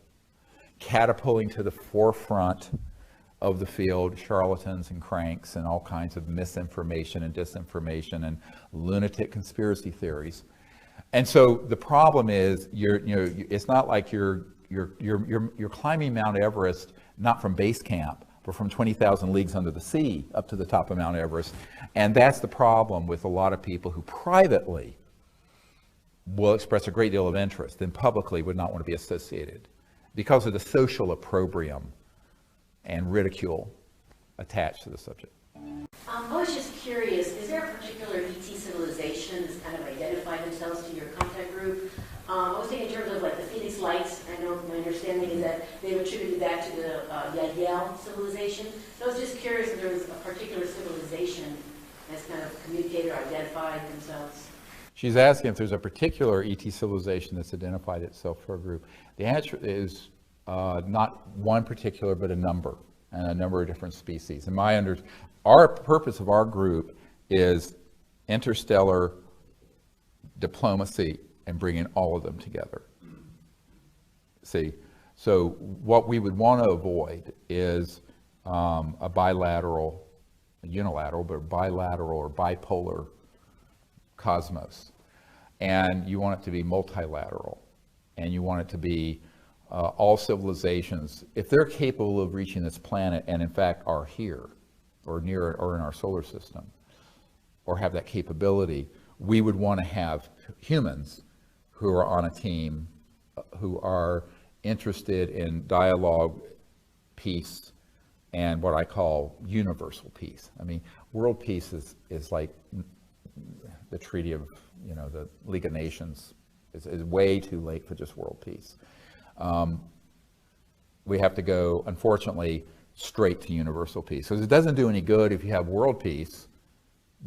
catapulting to the forefront of the field charlatans and cranks and all kinds of misinformation and disinformation and lunatic conspiracy theories. And so the problem is, it's not like you're climbing Mount Everest not from base camp, but from 20,000 leagues under the sea up to the top of Mount Everest. And that's the problem with a lot of people who privately will express a great deal of interest and publicly would not want to be associated because of the social opprobrium and ridicule attached to the subject. I was just curious, is there a particular ET civilization that's kind of identified themselves to your contact group? I was thinking in terms of like the Phoenix Lights. I know my understanding is that they've attributed that to the Yahyel civilization. So I was just curious if there was a particular civilization that's kind of communicated or identified themselves. She's asking if there's a particular ET civilization that's identified itself for a group. The answer is not one particular, but a number, and a number of different species. And our purpose of our group is interstellar diplomacy and bringing all of them together. See, so what we would want to avoid is a bilateral, unilateral, but bilateral or bipolar cosmos. And you want it to be multilateral, and you want it to be all civilizations, if they're capable of reaching this planet and in fact are here or near or in our solar system or have that capability, we would want to have humans who are on a team who are interested in dialogue, peace, and what I call universal peace. I mean, world peace is like the treaty of, the League of Nations is way too late for just world peace. We have to go, unfortunately, straight to universal peace. Because it doesn't do any good if you have world peace,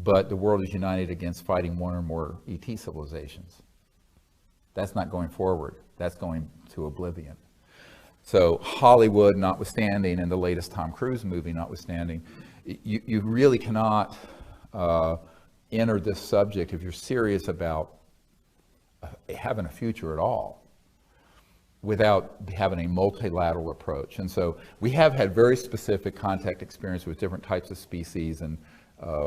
but the world is united against fighting one or more ET civilizations. That's not going forward. That's going to oblivion. So Hollywood notwithstanding, and the latest Tom Cruise movie notwithstanding, you really cannot enter this subject if you're serious about having a future at all without having a multilateral approach. And so we have had very specific contact experience with different types of species and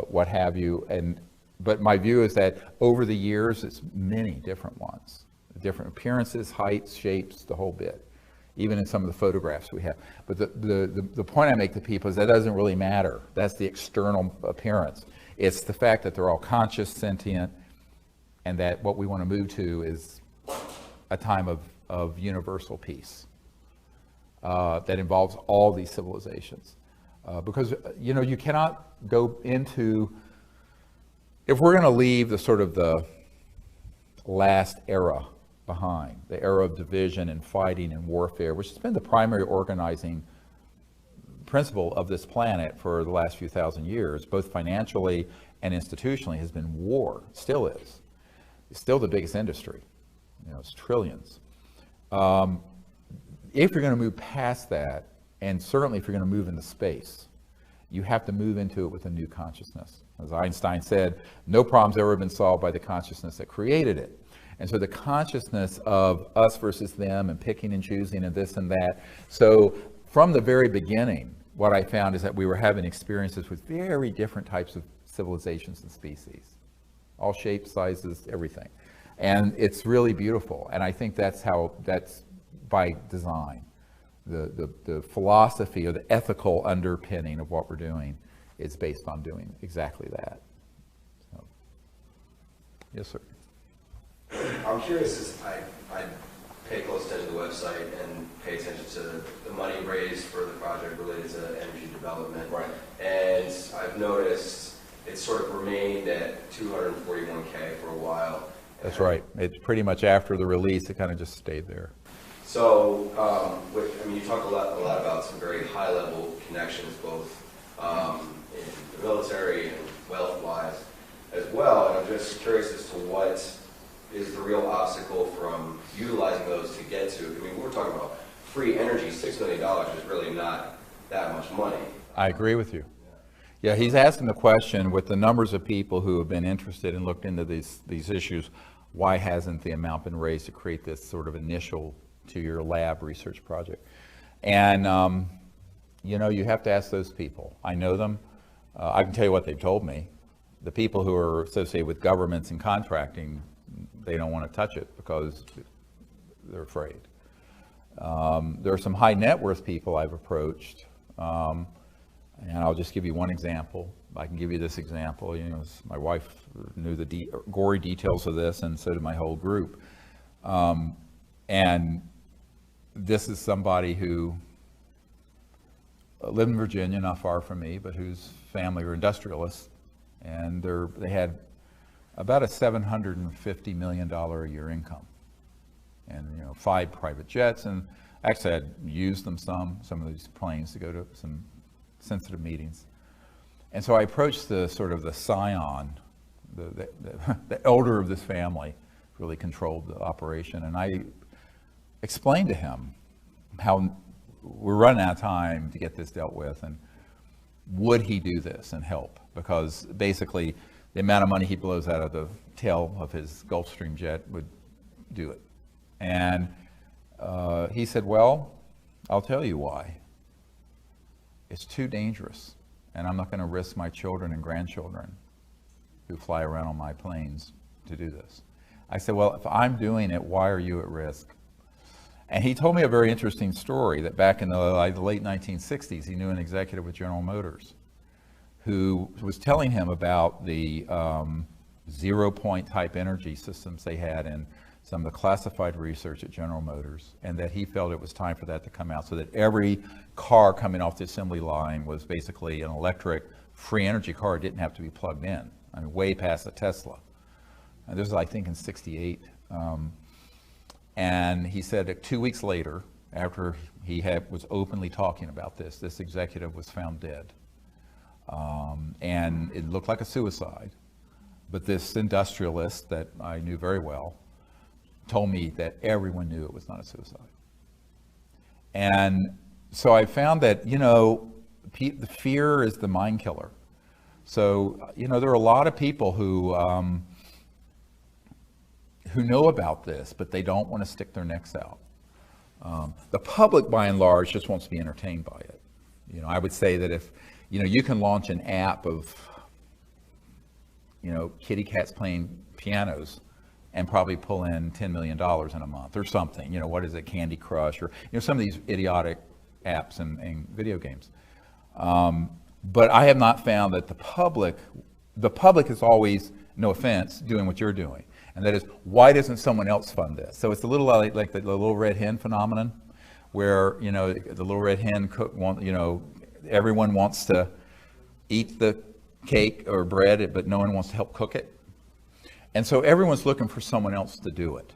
what have you. And but my view is that over the years, it's many different ones, different appearances, heights, shapes, the whole bit, even in some of the photographs we have. But the point I make to people is that doesn't really matter. That's the external appearance. It's the fact that they're all conscious, sentient, and that what we want to move to is a time of universal peace that involves all these civilizations. Because, you know, you cannot go into, if we're going to leave the sort of the last era behind, the era of division and fighting and warfare, which has been the primary organizing principle of this planet for the last few thousand years, both financially and institutionally, has been war, still is. It's still the biggest industry, you know, it's trillions. If you're going to move past that, and certainly if you're going to move into space, you have to move into it with a new consciousness. As Einstein said, no problem's ever been solved by the consciousness that created it. And so the consciousness of us versus them and picking and choosing and this and that. So from the very beginning, what I found is that we were having experiences with very different types of civilizations and species, all shapes, sizes, everything. And it's really beautiful. And I think that's by design. The philosophy or the ethical underpinning of what we're doing is based on doing exactly that. So, yes, sir. I'm curious, as I pay close attention to the website and pay attention to the money raised for the project related to energy development. Right. And I've noticed it's sort of remained at $241K for a while. That's right. It's pretty much after the release, it kind of just stayed there. So, you talk a lot about some very high-level connections, both in the military and wealth-wise as well. And I'm just curious as to what is the real obstacle from utilizing those to get to. I mean, we're talking about free energy. $6 million is really not that much money. I agree with you. Yeah, he's asking the question, with the numbers of people who have been interested and looked into these issues, why hasn't the amount been raised to create this sort of initial two-year lab research project? And, you know, you have to ask those people. I know them. I can tell you what they've told me. The people who are associated with governments and contracting, they don't want to touch it because they're afraid. There are some high net worth people I've approached, and I'll just give you one example. I can give you this example. You know, my wife knew the gory details of this, and so did my whole group. And this is somebody who lived in Virginia, not far from me, but whose family were industrialists, and they had about a $750 million a year income, and 5 private jets, and actually I'd used them some of these planes to go to some sensitive meetings. And so I approached the sort of the scion, the elder of this family, really controlled the operation, and I explained to him how we're running out of time to get this dealt with, and would he do this and help? Because basically the amount of money he blows out of the tail of his Gulfstream jet would do it. And he said, well, I'll tell you why. It's too dangerous, and I'm not going to risk my children and grandchildren who fly around on my planes to do this. I said, well, if I'm doing it, why are you at risk? And he told me a very interesting story that back in the late 1960s, he knew an executive with General Motors who was telling him about the 0-point type energy systems they had in some of the classified research at General Motors, and that he felt it was time for that to come out so that every car coming off the assembly line was basically an electric free energy car. It didn't have to be plugged in. I mean, way past a Tesla. And this was, I think, in '68. And he said that 2 weeks later, after he was openly talking about this executive was found dead. And it looked like a suicide. But this industrialist that I knew very well told me that everyone knew it was not a suicide. And so I found that, the fear is the mind killer. So, there are a lot of people who know about this, but they don't want to stick their necks out. The public, by and large, just wants to be entertained by it. I would say that if, you can launch an app of, kitty cats playing pianos and probably pull in $10 million in a month or something. What is it, Candy Crush, or some of these idiotic apps and video games. But I have not found that the public is always, no offense, doing what you're doing. And that is, why doesn't someone else fund this? So it's a little like the little red hen phenomenon, where, the little red hen everyone wants to eat the cake or bread, but no one wants to help cook it. And so everyone's looking for someone else to do it.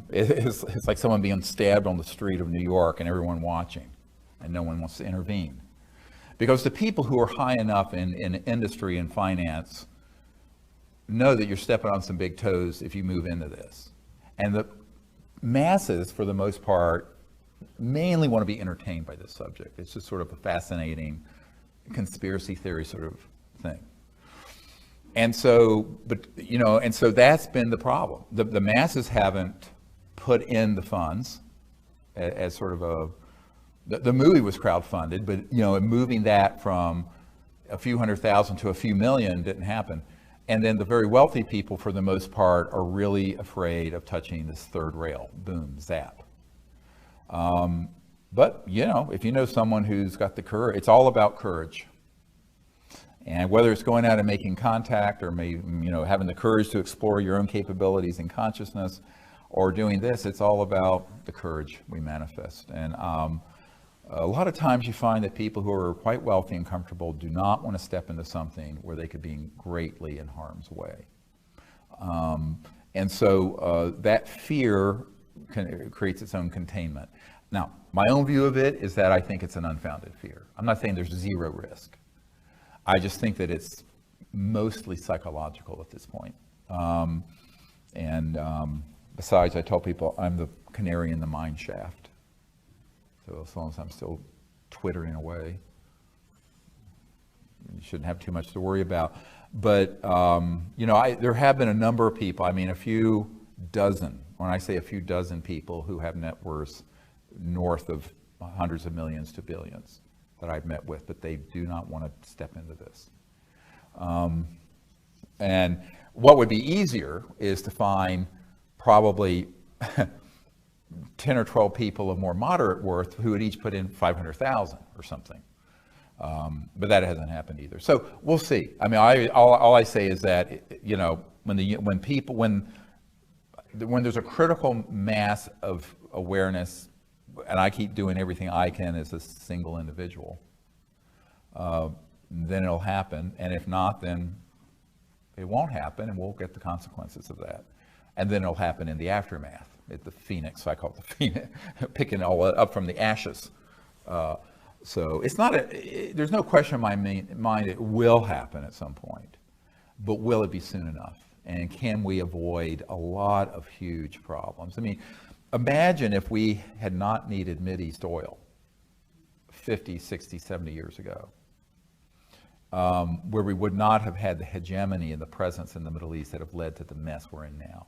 It's like someone being stabbed on the street of New York and everyone watching, and no one wants to intervene. Because the people who are high enough in industry and finance know that you're stepping on some big toes if you move into this. And the masses, for the most part, mainly want to be entertained by this subject. It's just sort of a fascinating conspiracy theory sort of thing. And so, so that's been the problem. The masses haven't put in the funds as sort of the movie was crowdfunded, but moving that from a few $100,000 to a few million didn't happen. And then the very wealthy people, for the most part, are really afraid of touching this third rail. Boom, zap. But if you know someone who's got the courage, it's all about courage. And whether it's going out and making contact, or having the courage to explore your own capabilities and consciousness, or doing this, it's all about the courage we manifest. And a lot of times you find that people who are quite wealthy and comfortable do not want to step into something where they could be greatly in harm's way. And so that fear creates its own containment. Now, my own view of it is that I think it's an unfounded fear. I'm not saying there's zero risk. I just think that it's mostly psychological at this point. Besides, I tell people I'm the canary in the mine shaft. So as long as I'm still twittering away, you shouldn't have too much to worry about. But, there have been a number of people, a few dozen, when I say a few dozen people who have net worths north of hundreds of millions to billions that I've met with, but they do not want to step into this. And what would be easier is to find probably 10 or 12 people of more moderate worth who would each put in 500,000 or something. But that hasn't happened either. So we'll see. All I say is that, when there's a critical mass of awareness, and I keep doing everything I can as a single individual, then it'll happen. And if not, then it won't happen, and we'll get the consequences of that. And then it'll happen in the aftermath. The phoenix, I call it the phoenix, picking all up from the ashes. So it's not there's no question in my mind it will happen at some point, but will it be soon enough? And can we avoid a lot of huge problems? Imagine if we had not needed Mideast oil 50, 60, 70 years ago, where we would not have had the hegemony and the presence in the Middle East that have led to the mess we're in now.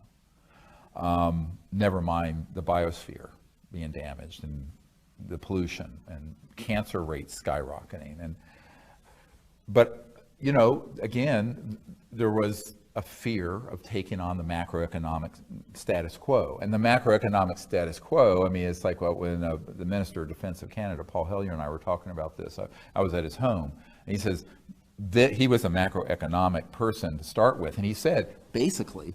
Never mind the biosphere being damaged and the pollution and cancer rates skyrocketing. But again, there was a fear of taking on the macroeconomic status quo. And the macroeconomic status quo, it's like when the Minister of Defense of Canada, Paul Hellyer, and I were talking about this. I was at his home, and he says that he was a macroeconomic person to start with. And he said, basically,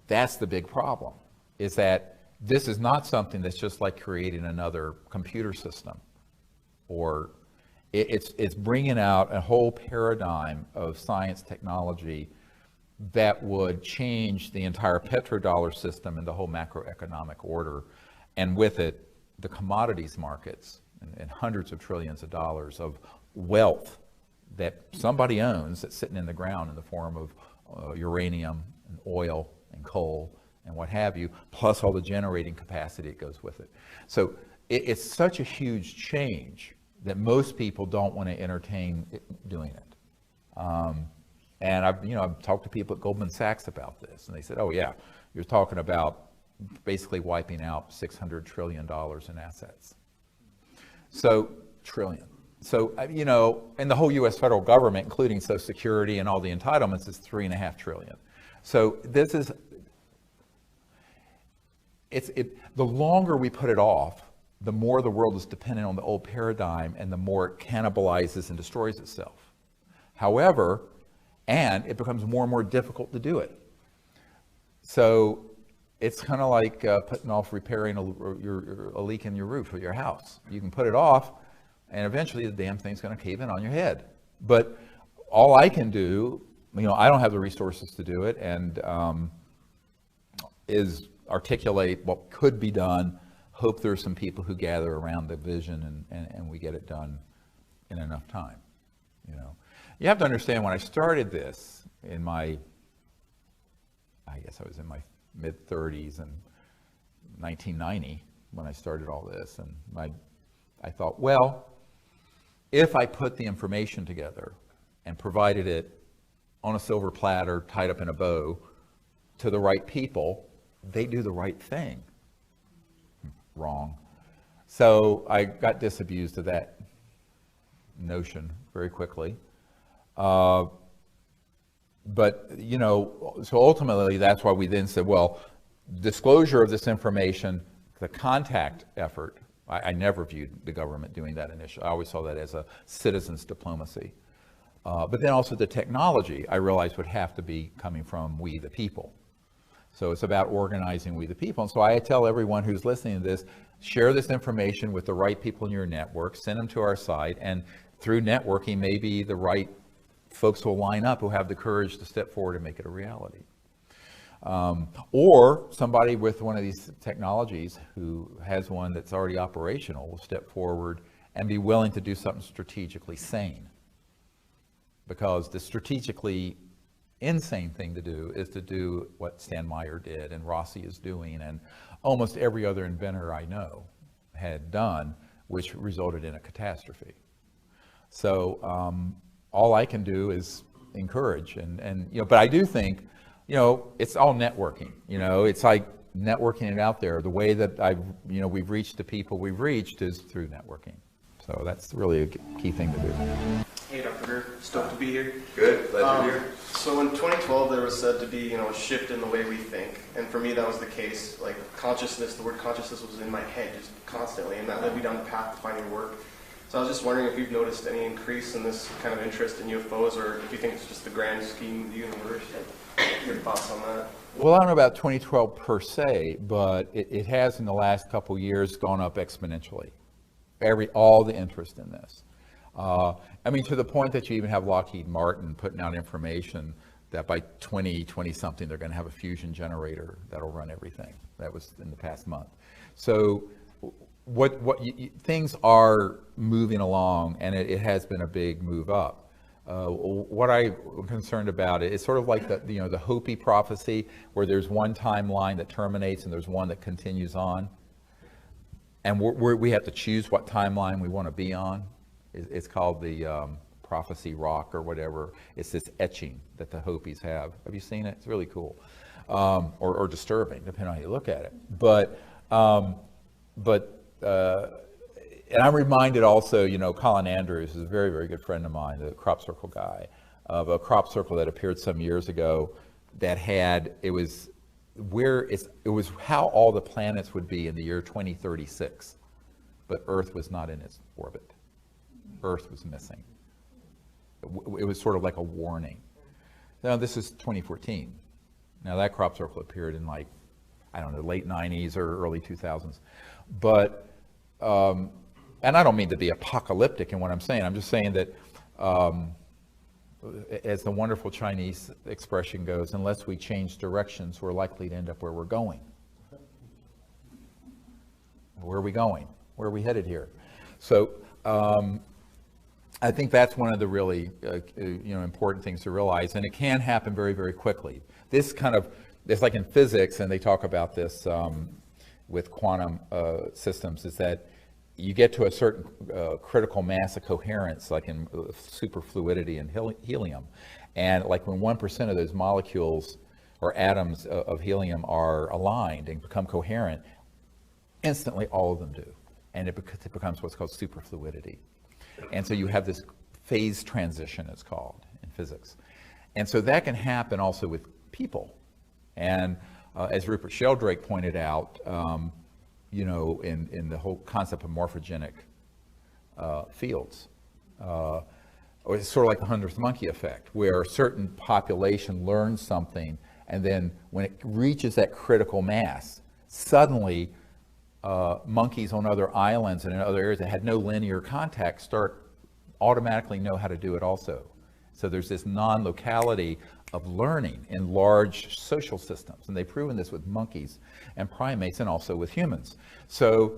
that's the big problem, is that this is not something that's just like creating another computer system, or it's bringing out a whole paradigm of science technology that would change the entire petrodollar system and the whole macroeconomic order, and with it, the commodities markets and hundreds of trillions of dollars of wealth that somebody owns that's sitting in the ground in the form of uranium and oil and coal and what have you, plus all the generating capacity that goes with it. So it's such a huge change that most people don't want to entertain doing it. And I've talked to people at Goldman Sachs about this, and they said, oh yeah, you're talking about basically wiping out $600 trillion in assets. So, trillion. you know, and the whole U.S. federal government, including Social Security and all the entitlements, is $3.5 trillion. So this is, the longer we put it off, the more the world is dependent on the old paradigm and the more it cannibalizes and destroys itself. However, and it becomes more and more difficult to do it. So it's kind of like putting off repairing a leak in your roof of your house. You can put it off, and eventually the damn thing's going to cave in on your head. But all I can do, you know, I don't have the resources to do it, and is articulate what could be done, hope there's some people who gather around the vision, and we get it done in enough time, you know. You have to understand, when I started this in my, I guess I was in my mid-30s in 1990 when I started all this, and I thought, well, if I put the information together and provided it on a silver platter tied up in a bow to the right people, they do the right thing. Wrong. So I got disabused of that notion very quickly. But, you know, so ultimately that's why we then said, well, disclosure of this information, the contact effort, I never viewed the government doing that initially. I always saw that as a citizen's diplomacy. But then also the technology, I realized, would have to be coming from we the people. So it's about organizing we the people. And so I tell everyone who's listening to this, share this information with the right people in your network, send them to our site, and through networking, maybe the right folks will line up who have the courage to step forward and make it a reality. Or somebody with one of these technologies who has one that's already operational will step forward and be willing to do something strategically sane. Because the strategically insane thing to do is to do what Stan Meyer did and Rossi is doing and almost every other inventor I know had done, which resulted in a catastrophe. So all I can do is encourage, and you know, but I do think, you know, it's all networking. You know, it's like networking it out there. The way that we've reached the people we've reached is through networking. So that's really a key thing to do. Hey, Dr. Greer, stoked to be here. Good, glad you're here. So in 2012, there was said to be, a shift in the way we think, and for me, that was the case. Like consciousness, the word consciousness was in my head just constantly, and that led me down the path to finding work. So I was just wondering if you've noticed any increase in this kind of interest in UFOs, or if you think it's just the grand scheme of the universe. Your thoughts on that? Well, I don't know about 2012 per se, but it has in the last couple years gone up exponentially. All the interest in this. I mean, to the point that you even have Lockheed Martin putting out information that by 2020 something, they're going to have a fusion generator that'll run everything. That was in the past month. So things are moving along, and it has been a big move up. What I'm concerned about is sort of like the Hopi prophecy, where there's one timeline that terminates and there's one that continues on. And we have to choose what timeline we want to be on. It's called the prophecy rock or whatever. It's this etching that the Hopis have. Have you seen it? It's really cool, or disturbing, depending on how you look at it. And I'm reminded also, Colin Andrews is a very, very good friend of mine, the crop circle guy, of a crop circle that appeared some years ago that it was how all the planets would be in the year 2036, but Earth was not in its orbit. Earth was missing. It was sort of like a warning. Now this is 2014. Now that crop circle appeared in late 90s or early 2000s. But, and I don't mean to be apocalyptic in what I'm saying. I'm just saying that, as the wonderful Chinese expression goes, unless we change directions, we're likely to end up where we're going. Where are we going? Where are we headed here? So I think that's one of the really important things to realize, and it can happen very, very quickly. It's like in physics, and they talk about this with quantum systems, is that you get to a certain critical mass of coherence, like in superfluidity and helium. And like when 1% of those molecules or atoms of helium are aligned and become coherent, instantly all of them do. And it becomes what's called superfluidity. And so you have this phase transition, it's called, in physics. And so that can happen also with people. And as Rupert Sheldrake pointed out, you know, in the whole concept of morphogenic fields, or it's sort of like the 100th monkey effect, where a certain population learns something, and then when it reaches that critical mass, suddenly monkeys on other islands and in other areas that had no linear contact start automatically know how to do it also. So there's this non-locality of learning in large social systems, and they've proven this with monkeys and primates and also with humans. So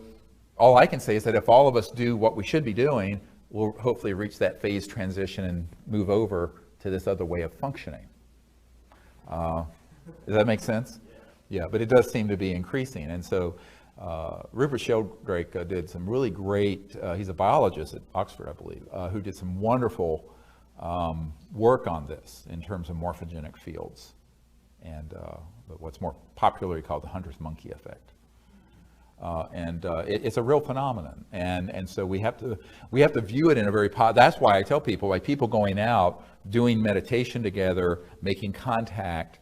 all I can say is that if all of us do what we should be doing, we'll hopefully reach that phase transition and move over to this other way of functioning. Does that make sense? Yeah, but it does seem to be increasing. And so Rupert Sheldrake did some really great, he's a biologist at Oxford, I believe, who did some wonderful work on this in terms of morphogenic fields and what's more popularly called the 100th monkey effect. It's a real phenomenon, and so we have to view it in a very that's why I tell people, like people going out, doing meditation together, making contact,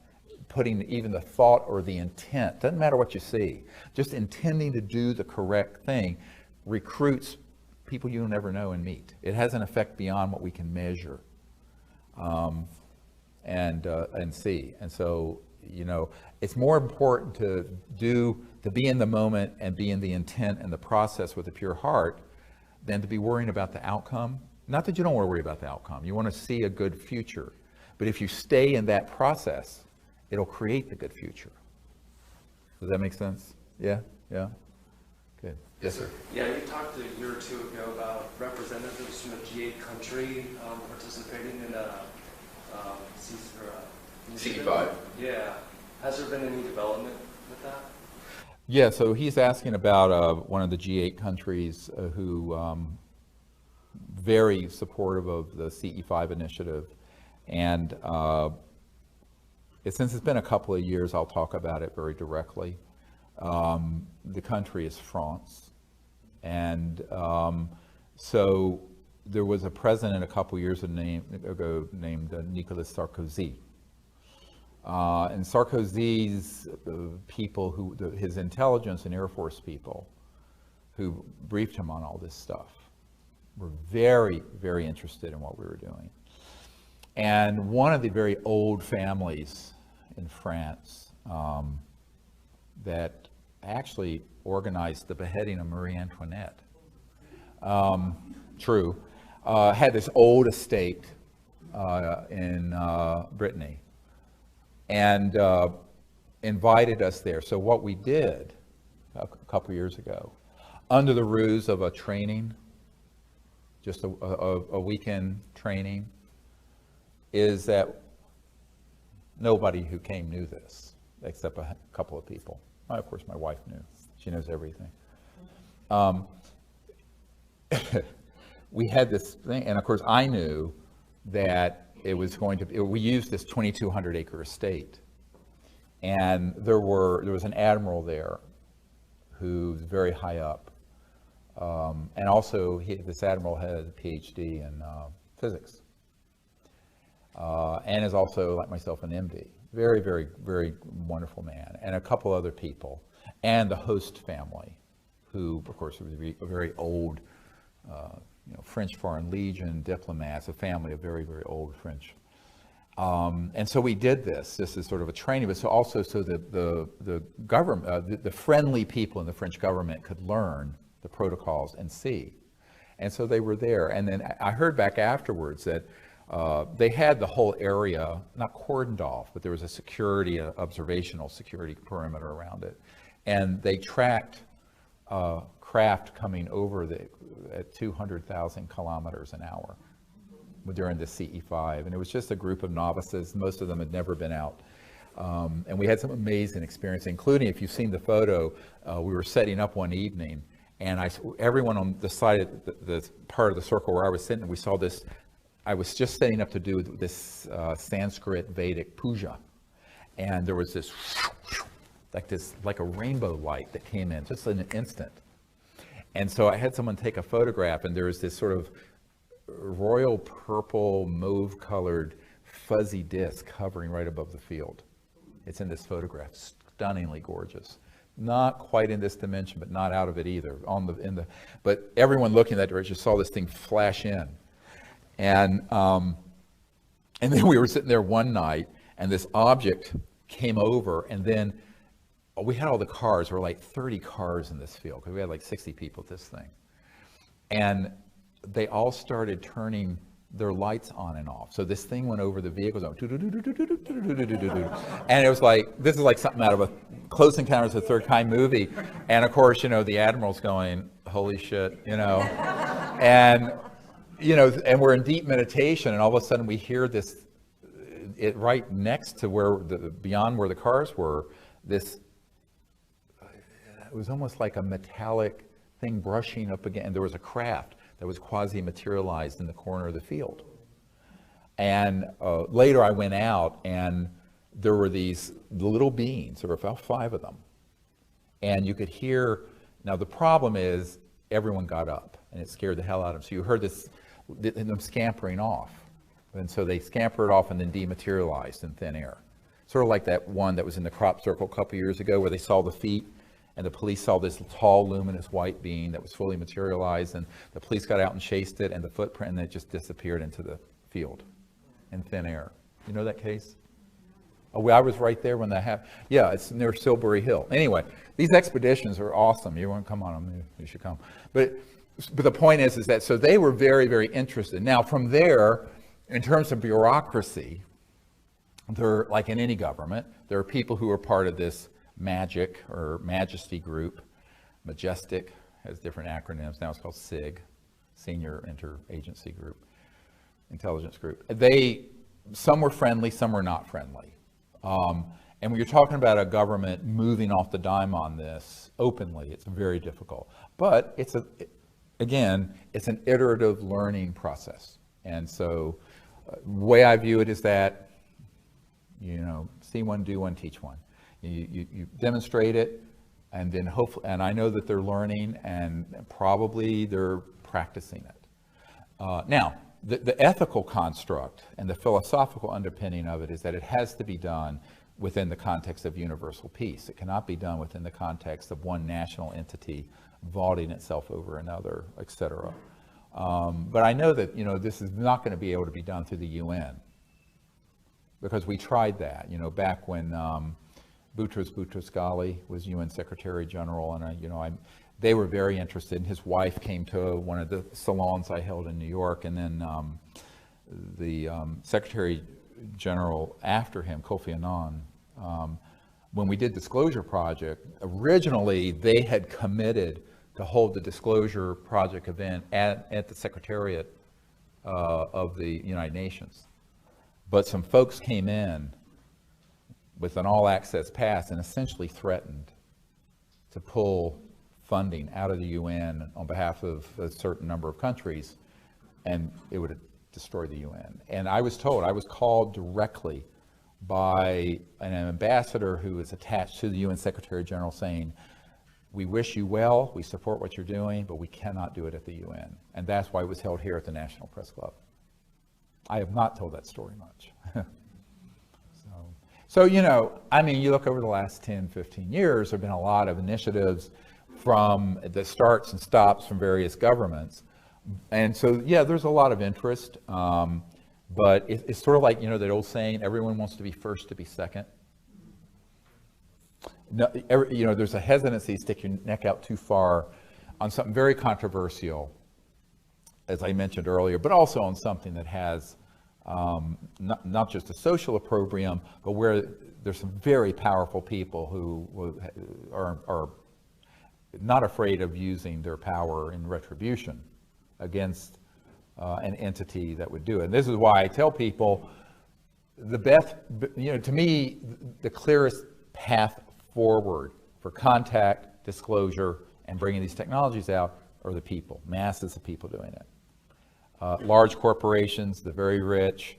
putting even the thought or the intent, doesn't matter what you see, just intending to do the correct thing, recruits people you'll never know and meet. It has an effect beyond what we can measure and see. And so, you know, it's more important to be in the moment and be in the intent and the process with a pure heart than to be worrying about the outcome. Not that you don't want to worry about the outcome. You want to see a good future. But if you stay in that process, it'll create the good future. Does that make sense? Yeah? Yeah? Good. Yes, sir. Yeah, you talked a year or two ago about representatives from a G8 country participating in a CE5. Yeah. Has there been any development with that? Yeah, so he's asking about one of the G8 countries who very supportive of the CE5 initiative. And since it's been a couple of years, I'll talk about it very directly. The country is France. And so there was a president a couple years ago named Nicolas Sarkozy. And Sarkozy's people, his intelligence and Air Force people who briefed him on all this stuff were very, very interested in what we were doing. And one of the very old families in France that actually organized the beheading of Marie Antoinette, had this old estate in Brittany, and invited us there. So what we did a couple years ago, under the ruse of a training, just a weekend training, is that nobody who came knew this, except a couple of people. Of course, my wife knew. She knows everything. We had this thing, and of course I knew that it was going to, we used this 2,200 acre estate. And there was an admiral there who's very high up. And also this admiral had a PhD in physics. And is also, like myself, an MD. Very, very, very wonderful man. And a couple other people. And the host family, who, of course, was a very old French Foreign Legion diplomats, a family of very, very old French. And so we did this. This is sort of a training, but so also so that the government, the friendly people in the French government could learn the protocols and see. And so they were there. And then I heard back afterwards that they had the whole area, not cordoned off, but there was a security, observational security perimeter around it. And they tracked craft coming over at 200,000 kilometers an hour during the CE5. And it was just a group of novices. Most of them had never been out. And we had some amazing experience, including, if you've seen the photo, we were setting up one evening, and everyone on the side of the part of the circle where I was sitting, we saw this. I was just setting up to do this Sanskrit Vedic puja. And there was this, like a rainbow light that came in just in an instant. And so I had someone take a photograph, and there was this sort of royal purple, mauve-colored, fuzzy disc hovering right above the field. It's in this photograph, stunningly gorgeous. Not quite in this dimension, but not out of it either. But everyone looking in that direction saw this thing flash in. And then we were sitting there one night, and this object came over, and then we had all the cars. There were like 30 cars in this field, because we had like 60 people at this thing. And they all started turning their lights on and off. So this thing went over the vehicles, and it was like, this is like something out of a Close Encounters of the Third Kind movie. And of course, you know, the Admiral's going, holy shit, you know. And, you know, and we're in deep meditation, and all of a sudden we hear this, it right next to where, beyond where the cars were, this, it was almost like a metallic thing brushing up again. And there was a craft that was quasi-materialized in the corner of the field. And later I went out, and there were these little beings. There were about 5 of them. And you could hear, now the problem is everyone got up, and it scared the hell out of them. So you heard them scampering off. And so they scampered off and then dematerialized in thin air. Sort of like that one that was in the crop circle a couple years ago, where they saw the feet, and the police saw this tall, luminous white being that was fully materialized, and the police got out and chased it, and the footprint, and it just disappeared into the field in thin air. You know that case? Oh, well, I was right there when that happened. Yeah, it's near Silbury Hill. Anyway, these expeditions are awesome. You want to come on them, you should come. But the point is that, so they were very, very interested. Now, from there, in terms of bureaucracy, there, like in any government, there are people who are part of this MAGIC or Majesty group. Majestic has different acronyms. Now it's called SIG, Senior Interagency Group, Intelligence Group. Some were friendly, some were not friendly. And when you're talking about a government moving off the dime on this openly, it's very difficult. But it's again, it's an iterative learning process. And so the way I view it is that, you know, see one, do one, teach one. You demonstrate it, and then hopefully, and I know that they're learning, and probably they're practicing it. Now, the ethical construct and the philosophical underpinning of it is that it has to be done within the context of universal peace. It cannot be done within the context of one national entity vaulting itself over another, et cetera. But I know that, you know, this is not going to be able to be done through the UN, because we tried that, you know, back when Boutros Boutros-Ghali was UN Secretary General, and they were very interested. And his wife came to one of the salons I held in New York, and then the Secretary General after him, Kofi Annan, when we did Disclosure Project, originally they had committed to hold the Disclosure Project event at the Secretariat of the United Nations. But some folks came in with an all-access pass and essentially threatened to pull funding out of the UN on behalf of a certain number of countries, and it would have destroyed the UN. And I was called directly by an ambassador who is attached to the UN Secretary General saying, we wish you well, we support what you're doing, but we cannot do it at the UN. And that's why it was held here at the National Press Club. I have not told that story much. So, you know, I mean, you look over the last 10, 15 years, there have been a lot of initiatives from the starts and stops from various governments. And so, yeah, there's a lot of interest, but it's sort of like, you know, that old saying, everyone wants to be first to be second. No, you know, there's a hesitancy to stick your neck out too far on something very controversial, as I mentioned earlier, but also on something that has not just a social opprobrium, but where there's some very powerful people who are not afraid of using their power in retribution against an entity that would do it. And this is why I tell people the best, you know, to me, the clearest path forward for contact, disclosure, and bringing these technologies out are the people, masses of people doing it. Large corporations, the very rich,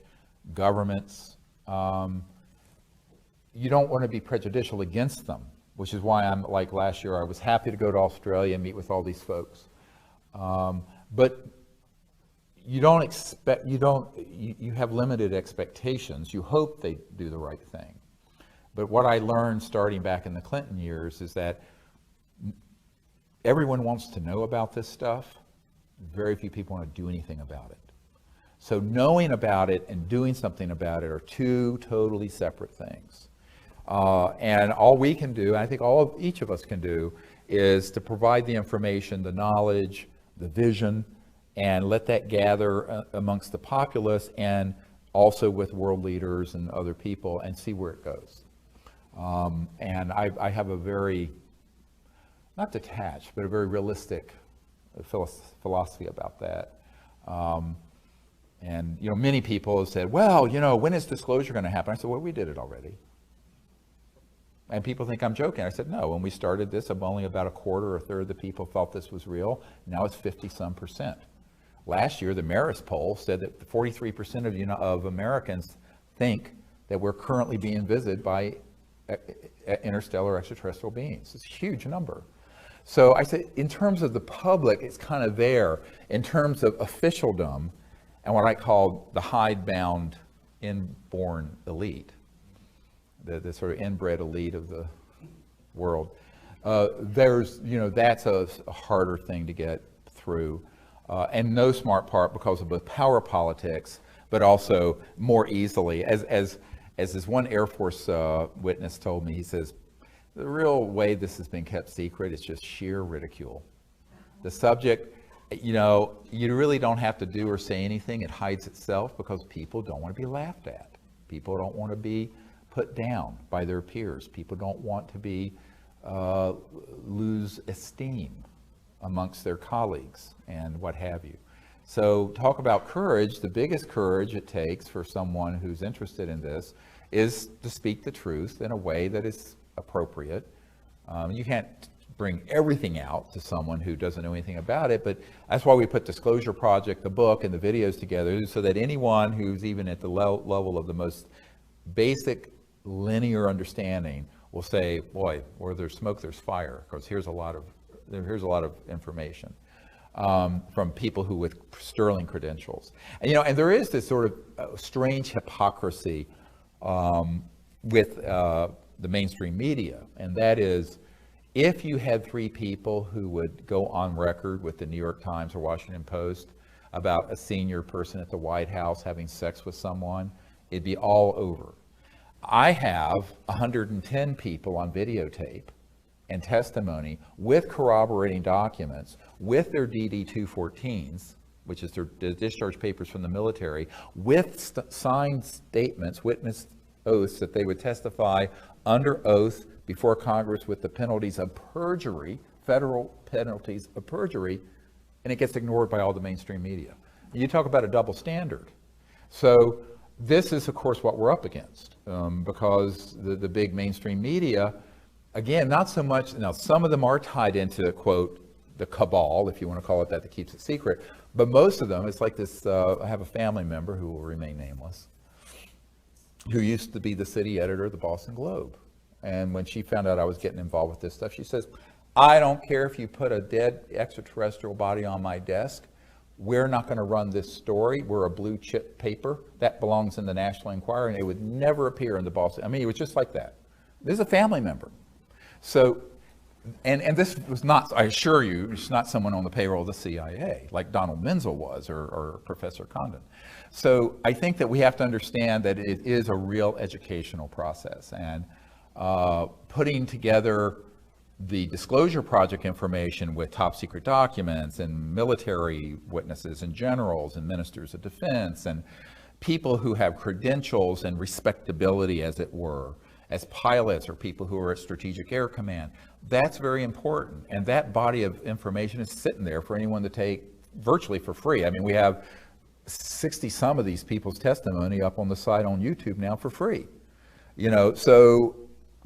governments, you don't want to be prejudicial against them, which is why I'm, like last year, I was happy to go to Australia and meet with all these folks. But you don't expect, you have limited expectations. You hope they do the right thing. But what I learned starting back in the Clinton years is that everyone wants to know about this stuff. Very few people want to do anything about it. So knowing about it and doing something about it are two totally separate things. And all we can do, I think each of us can do, is to provide the information, the knowledge, the vision, and let that gather amongst the populace and also with world leaders and other people and see where it goes. And I have a very, not detached, but a very realistic philosophy about that. And, you know, many people have said, well, you know, when is disclosure going to happen? I said, well, we did it already. And people think I'm joking. I said, no, when we started this, only about a quarter or a third of the people felt this was real. Now it's 50-some%. Last year, the Marist poll said that 43% of Americans think that we're currently being visited by interstellar extraterrestrial beings. It's a huge number. So I say, in terms of the public, it's kind of there. In terms of officialdom and what I call the hidebound inborn elite, the sort of inbred elite of the world, there's, you know, that's a harder thing to get through. And no smart part because of both power politics, but also more easily, as this one Air Force witness told me, he says, the real way this has been kept secret is just sheer ridicule. The subject, you know, you really don't have to do or say anything. It hides itself because people don't want to be laughed at. People don't want to be put down by their peers. People don't want to be lose esteem amongst their colleagues and what have you. So talk about courage. The biggest courage it takes for someone who's interested in this is to speak the truth in a way that is appropriate. You can't bring everything out to someone who doesn't know anything about it, but that's why we put Disclosure Project, the book, and the videos together, so that anyone who's even at the level of the most basic linear understanding will say, boy, where there's smoke, there's fire, because here's a lot of information from people who with sterling credentials. And, you know, and there is this sort of strange hypocrisy with the mainstream media, and that is, if you had three people who would go on record with the New York Times or Washington Post about a senior person at the White House having sex with someone, it'd be all over. I have 110 people on videotape and testimony with corroborating documents, with their DD-214s, which is their discharge papers from the military, with signed statements, witness oaths that they would testify under oath before Congress with the penalties of perjury, federal penalties of perjury, and it gets ignored by all the mainstream media. You talk about a double standard. So this is, of course, what we're up against, because the big mainstream media, again, not so much, now some of them are tied into, quote, the cabal, if you want to call it that keeps it secret, but most of them, it's like this, I have a family member who will remain nameless, who used to be the city editor of the Boston Globe. And when she found out I was getting involved with this stuff, she says, I don't care if you put a dead extraterrestrial body on my desk, we're not going to run this story. We're a blue chip paper. That belongs in the National Enquirer, and it would never appear in the Boston. I mean, it was just like that. This is a family member. So, and this was not, I assure you, it's not someone on the payroll of the CIA, like Donald Menzel was, or Professor Condon. So I think that we have to understand that it is a real educational process, and putting together the Disclosure Project information with top secret documents and military witnesses and generals and ministers of defense and people who have credentials and respectability, as it were, as pilots or people who are at Strategic Air Command. That's very important. And that body of information is sitting there for anyone to take virtually for free. I mean, we have 60 some of these people's testimony up on the site on YouTube now for free. You know, so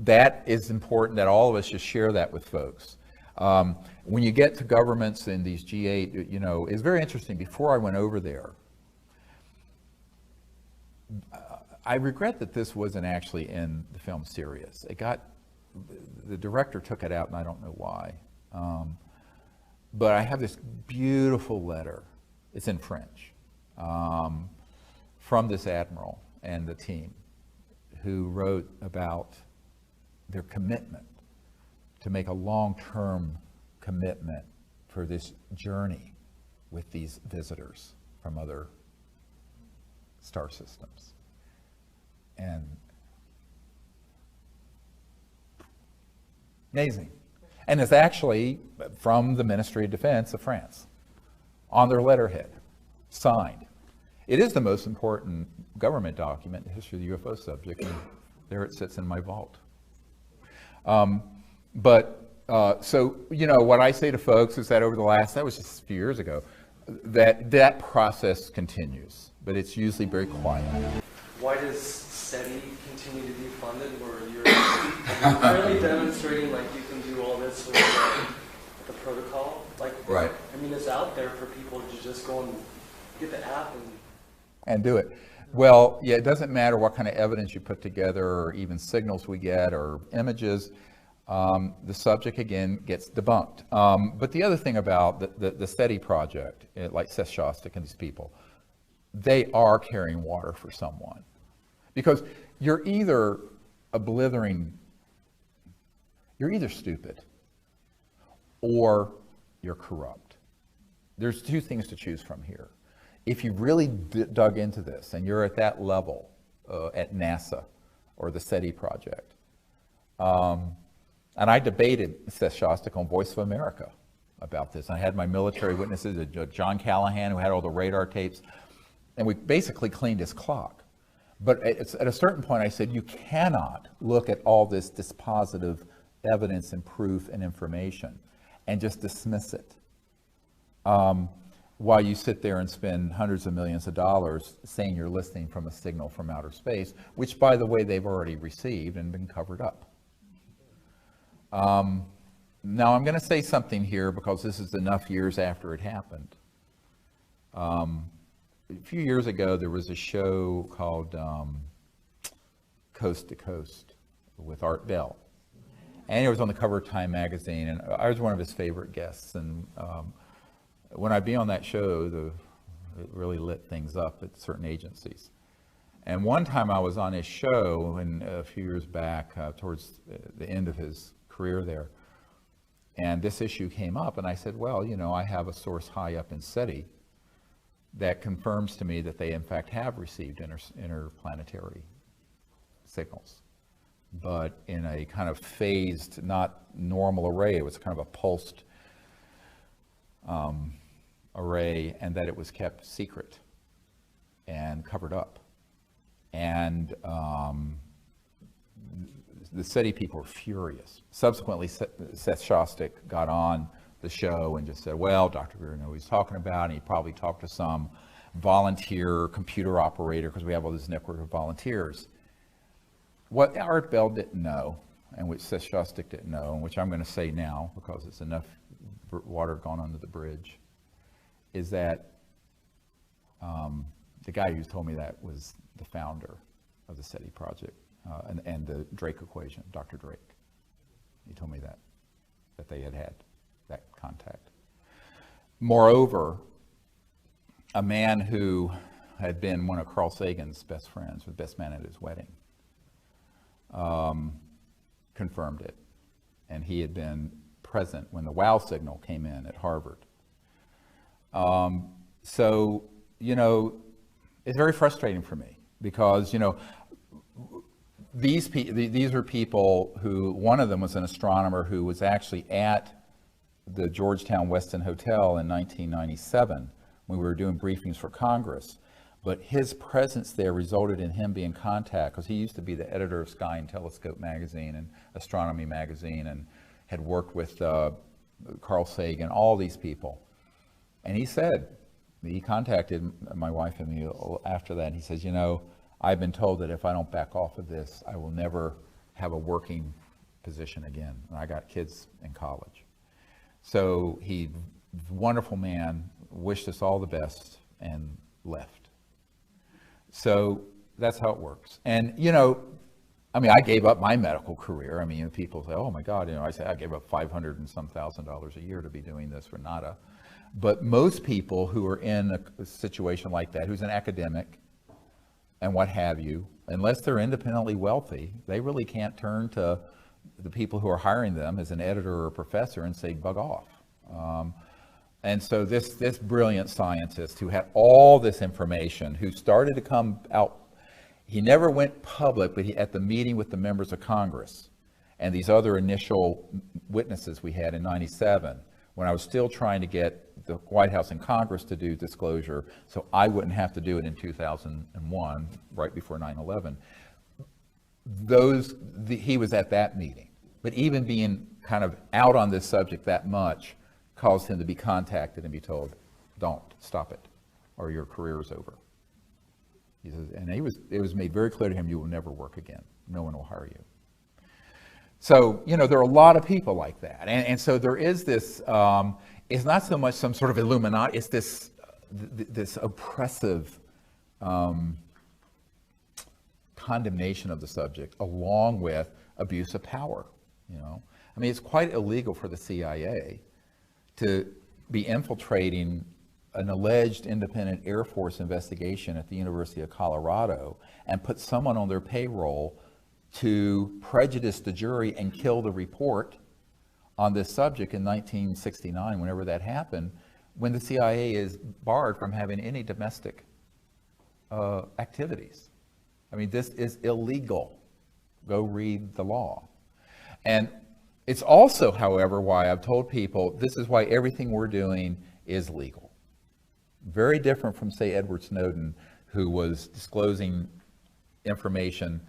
that is important that all of us just share that with folks. When you get to governments in these G8, you know, it's very interesting. Before I went over there, I regret that this wasn't actually in the film Sirius. It got, the director took it out and I don't know why. But I have this beautiful letter. It's in French. from this admiral and the team who wrote about their commitment to make a long-term commitment for this journey with these visitors from other star systems. And amazing. And it's actually from the Ministry of Defense of France on their letterhead, signed. It is the most important government document in the history of the UFO subject, and there it sits in my vault. So, you know, what I say to folks is that over the last, that was just a few years ago, that process continues, but it's usually very quiet. Why does SETI continue to be funded where you're currently demonstrating like you can do all this with the protocol? Like, Right. I mean, it's out there for people to just go and get the app And do it. Well, yeah, it doesn't matter what kind of evidence you put together or even signals we get or images. The subject, again, gets debunked. But the other thing about the SETI project, like Seth Shostak and these people, they are carrying water for someone. Because you're either you're either stupid or you're corrupt. There's two things to choose from here. If you really dug into this and you're at that level at NASA or the SETI project, and I debated Seth Shostak on Voice of America about this. I had my military witnesses, John Callahan, who had all the radar tapes, and we basically cleaned his clock. But at a certain point, I said, you cannot look at all this dispositive evidence and proof and information and just dismiss it while you sit there and spend hundreds of millions of dollars saying you're listening from a signal from outer space, which, by the way, they've already received and been covered up. Now, I'm going to say something here because this is enough years after it happened. A few years ago, there was a show called Coast to Coast with Art Bell. And it was on the cover of Time magazine, and I was one of his favorite guests. And when I'd be on that show, it really lit things up at certain agencies. And one time I was on his show, and a few years back, towards the end of his career there, and this issue came up, and I said, well, you know, I have a source high up in SETI that confirms to me that they in fact have received interplanetary signals, but in a kind of phased, not normal array. It was kind of a pulsed array, and that it was kept secret and covered up. And the SETI people were furious. Subsequently, Seth Shostak got on the show and just said, well, Dr. Greer knew what he's talking about, and he probably talked to some volunteer computer operator, because we have all this network of volunteers. What Art Bell didn't know, and which Seth Shostak didn't know, and which I'm going to say now because it's enough water gone under the bridge, is that the guy who told me that was the founder of the SETI project and the Drake equation, Dr. Drake. He told me that they had that contact. Moreover, a man who had been one of Carl Sagan's best friends, the best man at his wedding, confirmed it. And he had been present when the WOW signal came in at Harvard. So, you know, it's very frustrating for me because, you know, these are people who, one of them was an astronomer who was actually at the Georgetown Westin Hotel in 1997 when we were doing briefings for Congress. But his presence there resulted in him being in contact, because he used to be the editor of Sky and Telescope magazine and Astronomy magazine, and had worked with Carl Sagan, all these people. And he said, he contacted my wife and me after that, and he says, you know, I've been told that if I don't back off of this, I will never have a working position again. And I got kids in college. So he, wonderful man, wished us all the best and left. So that's how it works. And, you know, I mean, I gave up my medical career. I mean, people say, oh my God, I say I gave up $500 and some $1,000 a year to be doing this for nada. But most people who are in a situation like that, who's an academic and what have you, unless they're independently wealthy, they really can't turn to the people who are hiring them as an editor or a professor and say, bug off. And so this brilliant scientist who had all this information, who started to come out, he never went public, but at the meeting with the members of Congress and these other initial witnesses we had in '97, when I was still trying to get the White House and Congress to do disclosure so I wouldn't have to do it in 2001, right before 9/11, he was at that meeting. But even being kind of out on this subject that much caused him to be contacted and be told, don't, stop it, or your career is over. He says, and it was made very clear to him, you will never work again. No one will hire you. So, there are a lot of people like that. And so there is this, it's not so much some sort of Illuminati, it's this oppressive condemnation of the subject, along with abuse of power. I mean, it's quite illegal for the CIA to be infiltrating an alleged independent Air Force investigation at the University of Colorado and put someone on their payroll to prejudice the jury and kill the report on this subject in 1969, whenever that happened, when the CIA is barred from having any domestic activities. I mean, this is illegal. Go read the law. And it's also, however, why I've told people this is why everything we're doing is legal. Very different from, say, Edward Snowden, who was disclosing information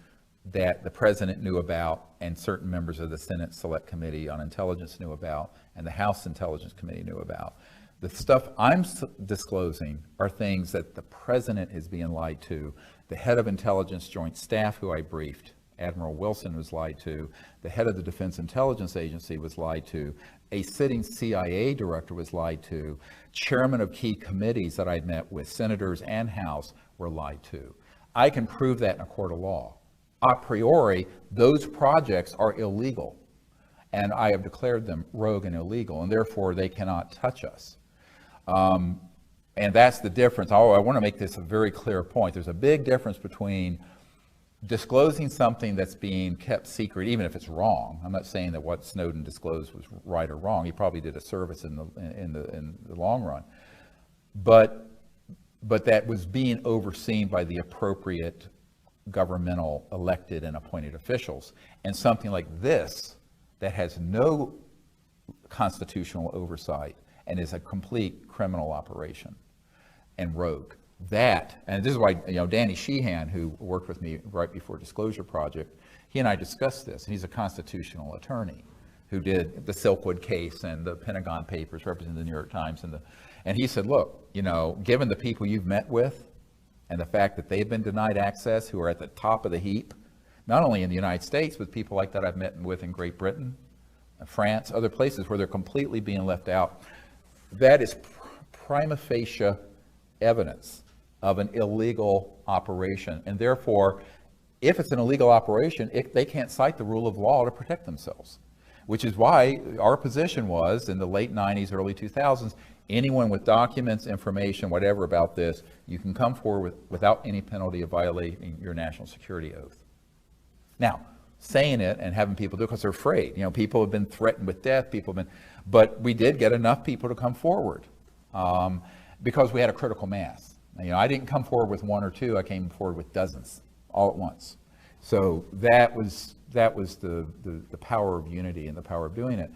that the president knew about and certain members of the Senate Select Committee on Intelligence knew about and the House Intelligence Committee knew about. The stuff I'm disclosing are things that the president is being lied to. The head of Intelligence Joint Staff, who I briefed, Admiral Wilson, was lied to. The head of the Defense Intelligence Agency was lied to. A sitting CIA director was lied to. Chairman of key committees that I met with, senators and House, were lied to. I can prove that in a court of law. A priori, those projects are illegal, and I have declared them rogue and illegal, and therefore they cannot touch us. And that's the difference. I want to make this a very clear point. There's a big difference between disclosing something that's being kept secret, even if it's wrong. I'm not saying that what Snowden disclosed was right or wrong. He probably did a service in the long run, but that was being overseen by the appropriate governmental elected and appointed officials. And something like this that has no constitutional oversight and is a complete criminal operation and rogue. That, and this is why, Danny Sheehan, who worked with me right before Disclosure Project, he and I discussed this, and he's a constitutional attorney who did the Silkwood case and the Pentagon Papers representing the New York Times, and he said, look, given the people you've met with and the fact that they've been denied access, who are at the top of the heap, not only in the United States, but people like that I've met with in Great Britain, France, other places where they're completely being left out, that is prima facie evidence of an illegal operation. And therefore, if it's an illegal operation, they can't cite the rule of law to protect themselves, which is why our position was in the late 90s, early 2000s, anyone with documents, information, whatever about this, you can come forward without any penalty of violating your national security oath. Now, saying it and having people do it because they're afraid. People have been threatened with death, but we did get enough people to come forward because we had a critical mass. I didn't come forward with one or two, I came forward with dozens all at once. So that was the power of unity and the power of doing it.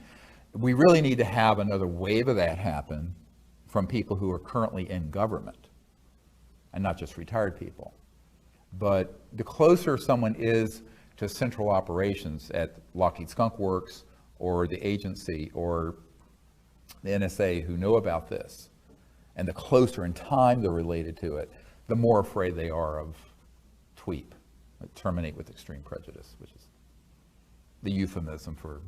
We really need to have another wave of that happen from people who are currently in government and not just retired people. But the closer someone is to central operations at Lockheed Skunk Works or the agency or the NSA who know about this, and the closer in time they're related to it, the more afraid they are of TWEEP, terminate with extreme prejudice, which is the euphemism for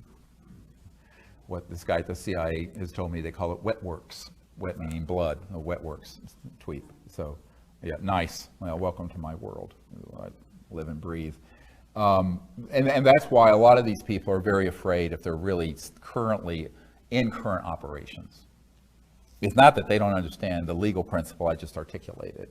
what this guy at the CIA has told me. They call it wet works. Wet meaning blood, wet works, TWEEP. So, yeah, nice. Well, welcome to my world. I live and breathe. And that's why a lot of these people are very afraid if they're really currently in current operations. It's not that they don't understand the legal principle I just articulated.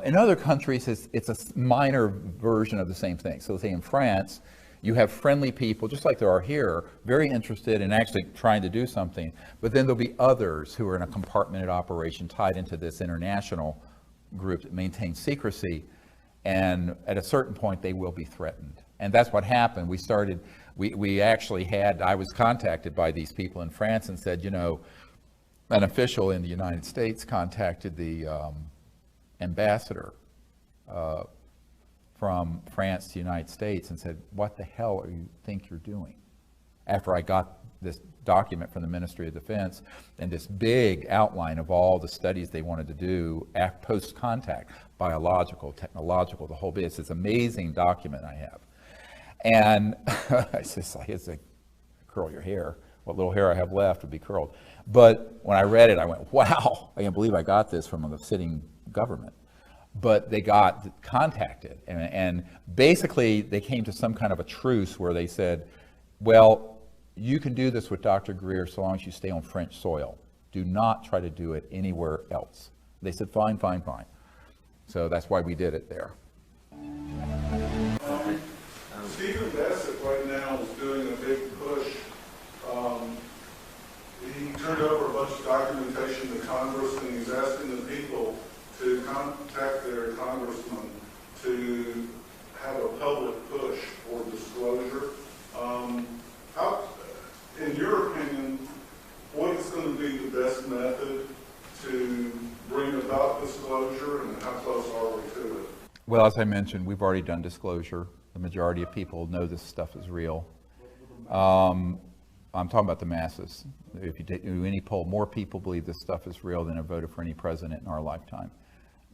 In other countries, it's a minor version of the same thing. So say in France, you have friendly people, just like there are here, very interested in actually trying to do something, but then there'll be others who are in a compartmented operation tied into this international group that maintains secrecy, and at a certain point they will be threatened. And that's what happened. We actually had, I was contacted by these people in France and said, you know, an official in the United States contacted the ambassador from France to the United States and said, what the hell are you think you're doing? After I got this document from the Ministry of Defense and this big outline of all the studies they wanted to do post-contact, biological, technological, the whole bit. It's this amazing document I have. And it's just like, it's like, curl your hair. What little hair I have left would be curled. But when I read it, I went, wow, I can't believe I got this from a sitting government. But they got contacted, and basically they came to some kind of a truce where they said, well, you can do this with Dr. Greer so long as you stay on French soil. Do not try to do it anywhere else. They said, fine, fine, fine. So that's why we did it there. Stephen Bassett right now is doing a big push. He turned over a bunch of documentation to Congress, and he's asking the people to contact their congressman to have a public push for disclosure. How, in your opinion, what is going to be the best method to bring about disclosure, and how close are we to it? Well, as I mentioned, we've already done disclosure. The majority of people know this stuff is real. I'm talking about the masses. If you do any poll, more people believe this stuff is real than have voted for any president in our lifetime.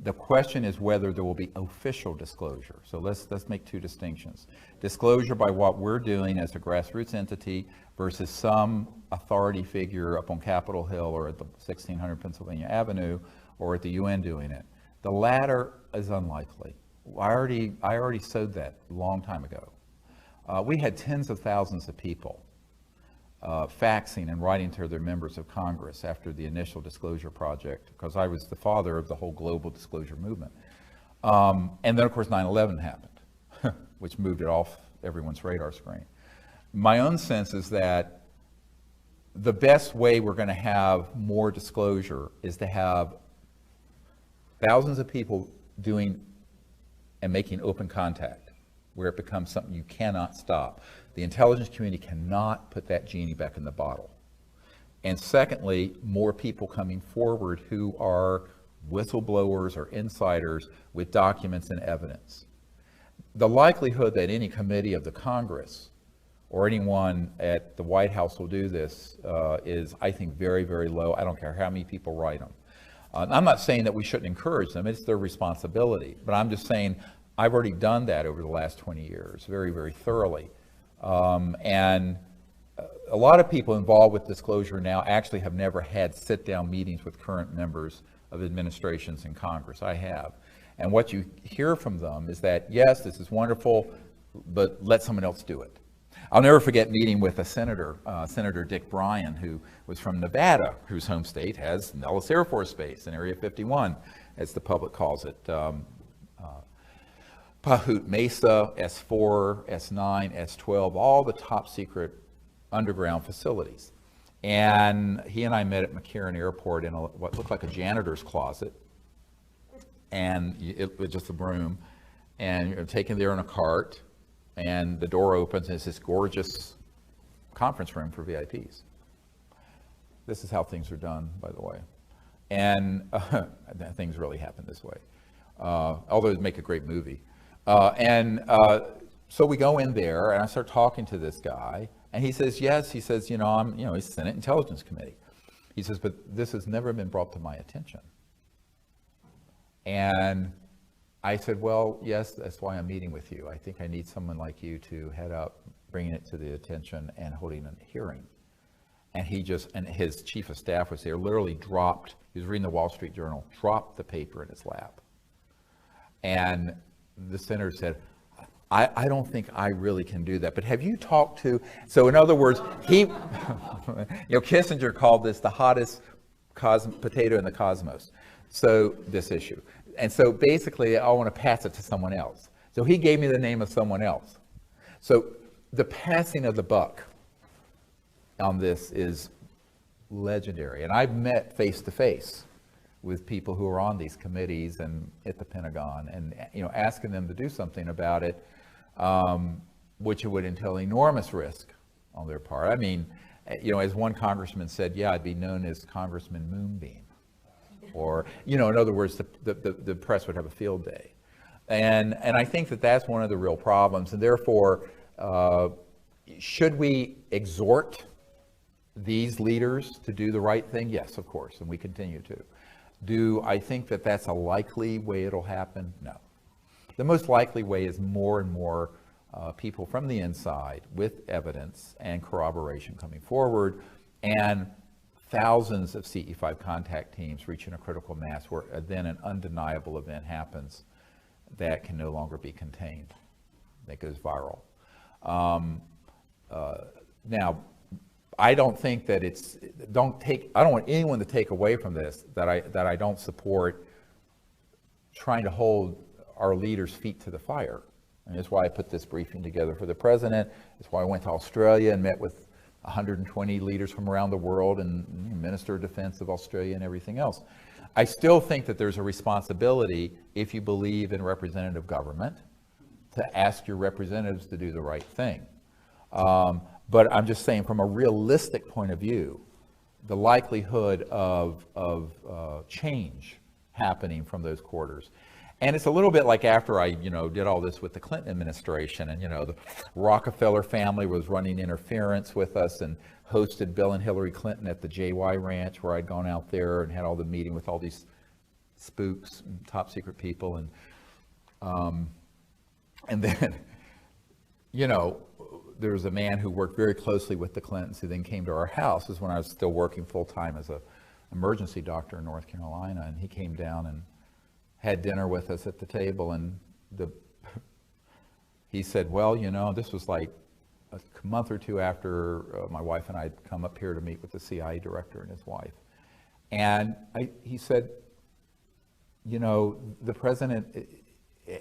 The question is whether there will be official disclosure. So let's make two distinctions. Disclosure by what we're doing as a grassroots entity versus some authority figure up on Capitol Hill or at the 1600 Pennsylvania Avenue or at the UN doing it. The latter is unlikely. I already sowed that a long time ago. We had tens of thousands of people faxing and writing to their members of Congress after the initial disclosure project, because I was the father of the whole global disclosure movement. And then, of course, 9/11 happened, which moved it off everyone's radar screen. My own sense is that the best way we're going to have more disclosure is to have thousands of people doing and making open contact, where it becomes something you cannot stop. The intelligence community cannot put that genie back in the bottle. And secondly, more people coming forward who are whistleblowers or insiders with documents and evidence. The likelihood that any committee of the Congress or anyone at the White House will do this is, I think, very, very low. I don't care how many people write them. I'm not saying that we shouldn't encourage them. It's their responsibility. But I'm just saying I've already done that over the last 20 years very, very thoroughly. And a lot of people involved with disclosure now actually have never had sit-down meetings with current members of administrations in Congress. I have. And what you hear from them is that, yes, this is wonderful, but let someone else do it. I'll never forget meeting with a senator, Senator Dick Bryan, who was from Nevada, whose home state has Nellis Air Force Base in Area 51, as the public calls it. Pahut Mesa, S4, S9, S12, all the top secret underground facilities. And he and I met at McCarran Airport in what looked like a janitor's closet, and it was just a room, and you're taken there in a cart, and the door opens, and it's this gorgeous conference room for VIPs. This is how things are done, by the way. And things really happen this way, although it'd make a great movie. So we go in there, and I start talking to this guy, and he says, yes, he says, he's Senate Intelligence Committee. He says, but this has never been brought to my attention. And I said, well, yes, that's why I'm meeting with you. I think I need someone like you to head up bringing it to the attention and holding a hearing. And and his chief of staff was there, literally dropped, he was reading the Wall Street Journal, dropped the paper in his lap. And the senator said, I don't think I really can do that. But have you talked to, so in other words, Kissinger called this the hottest potato in the cosmos. So this issue. And so basically I want to pass it to someone else. So he gave me the name of someone else. So the passing of the buck on this is legendary. And I've met face to face with people who are on these committees and at the Pentagon, and asking them to do something about it, which would entail enormous risk on their part. I mean, as one congressman said, yeah, I'd be known as Congressman Moonbeam. Or, in other words, the press would have a field day. And I think that that's one of the real problems. And therefore, should we exhort these leaders to do the right thing? Yes, of course, and we continue to. Do I think that that's a likely way it'll happen? No. The most likely way is more and more people from the inside with evidence and corroboration coming forward, and thousands of CE5 contact teams reaching a critical mass where then an undeniable event happens that can no longer be contained, that goes viral. Now, I don't think that I don't want anyone to take away from this that I don't support trying to hold our leaders' feet to the fire. And that's why I put this briefing together for the president. That's why I went to Australia and met with 120 leaders from around the world and Minister of Defense of Australia and everything else. I still think that there's a responsibility, if you believe in representative government, to ask your representatives to do the right thing. But I'm just saying, from a realistic point of view, the likelihood of change happening from those quarters. And it's a little bit like after I, did all this with the Clinton administration, and, the Rockefeller family was running interference with us and hosted Bill and Hillary Clinton at the JY Ranch, where I'd gone out there and had all the meeting with all these spooks and top secret people. And then, there was a man who worked very closely with the Clintons who then came to our house. This is when I was still working full-time as an emergency doctor in North Carolina, and he came down and had dinner with us at the table, and he said, well, this was like a month or two after my wife and I had come up here to meet with the CIA director and his wife. And he said, the president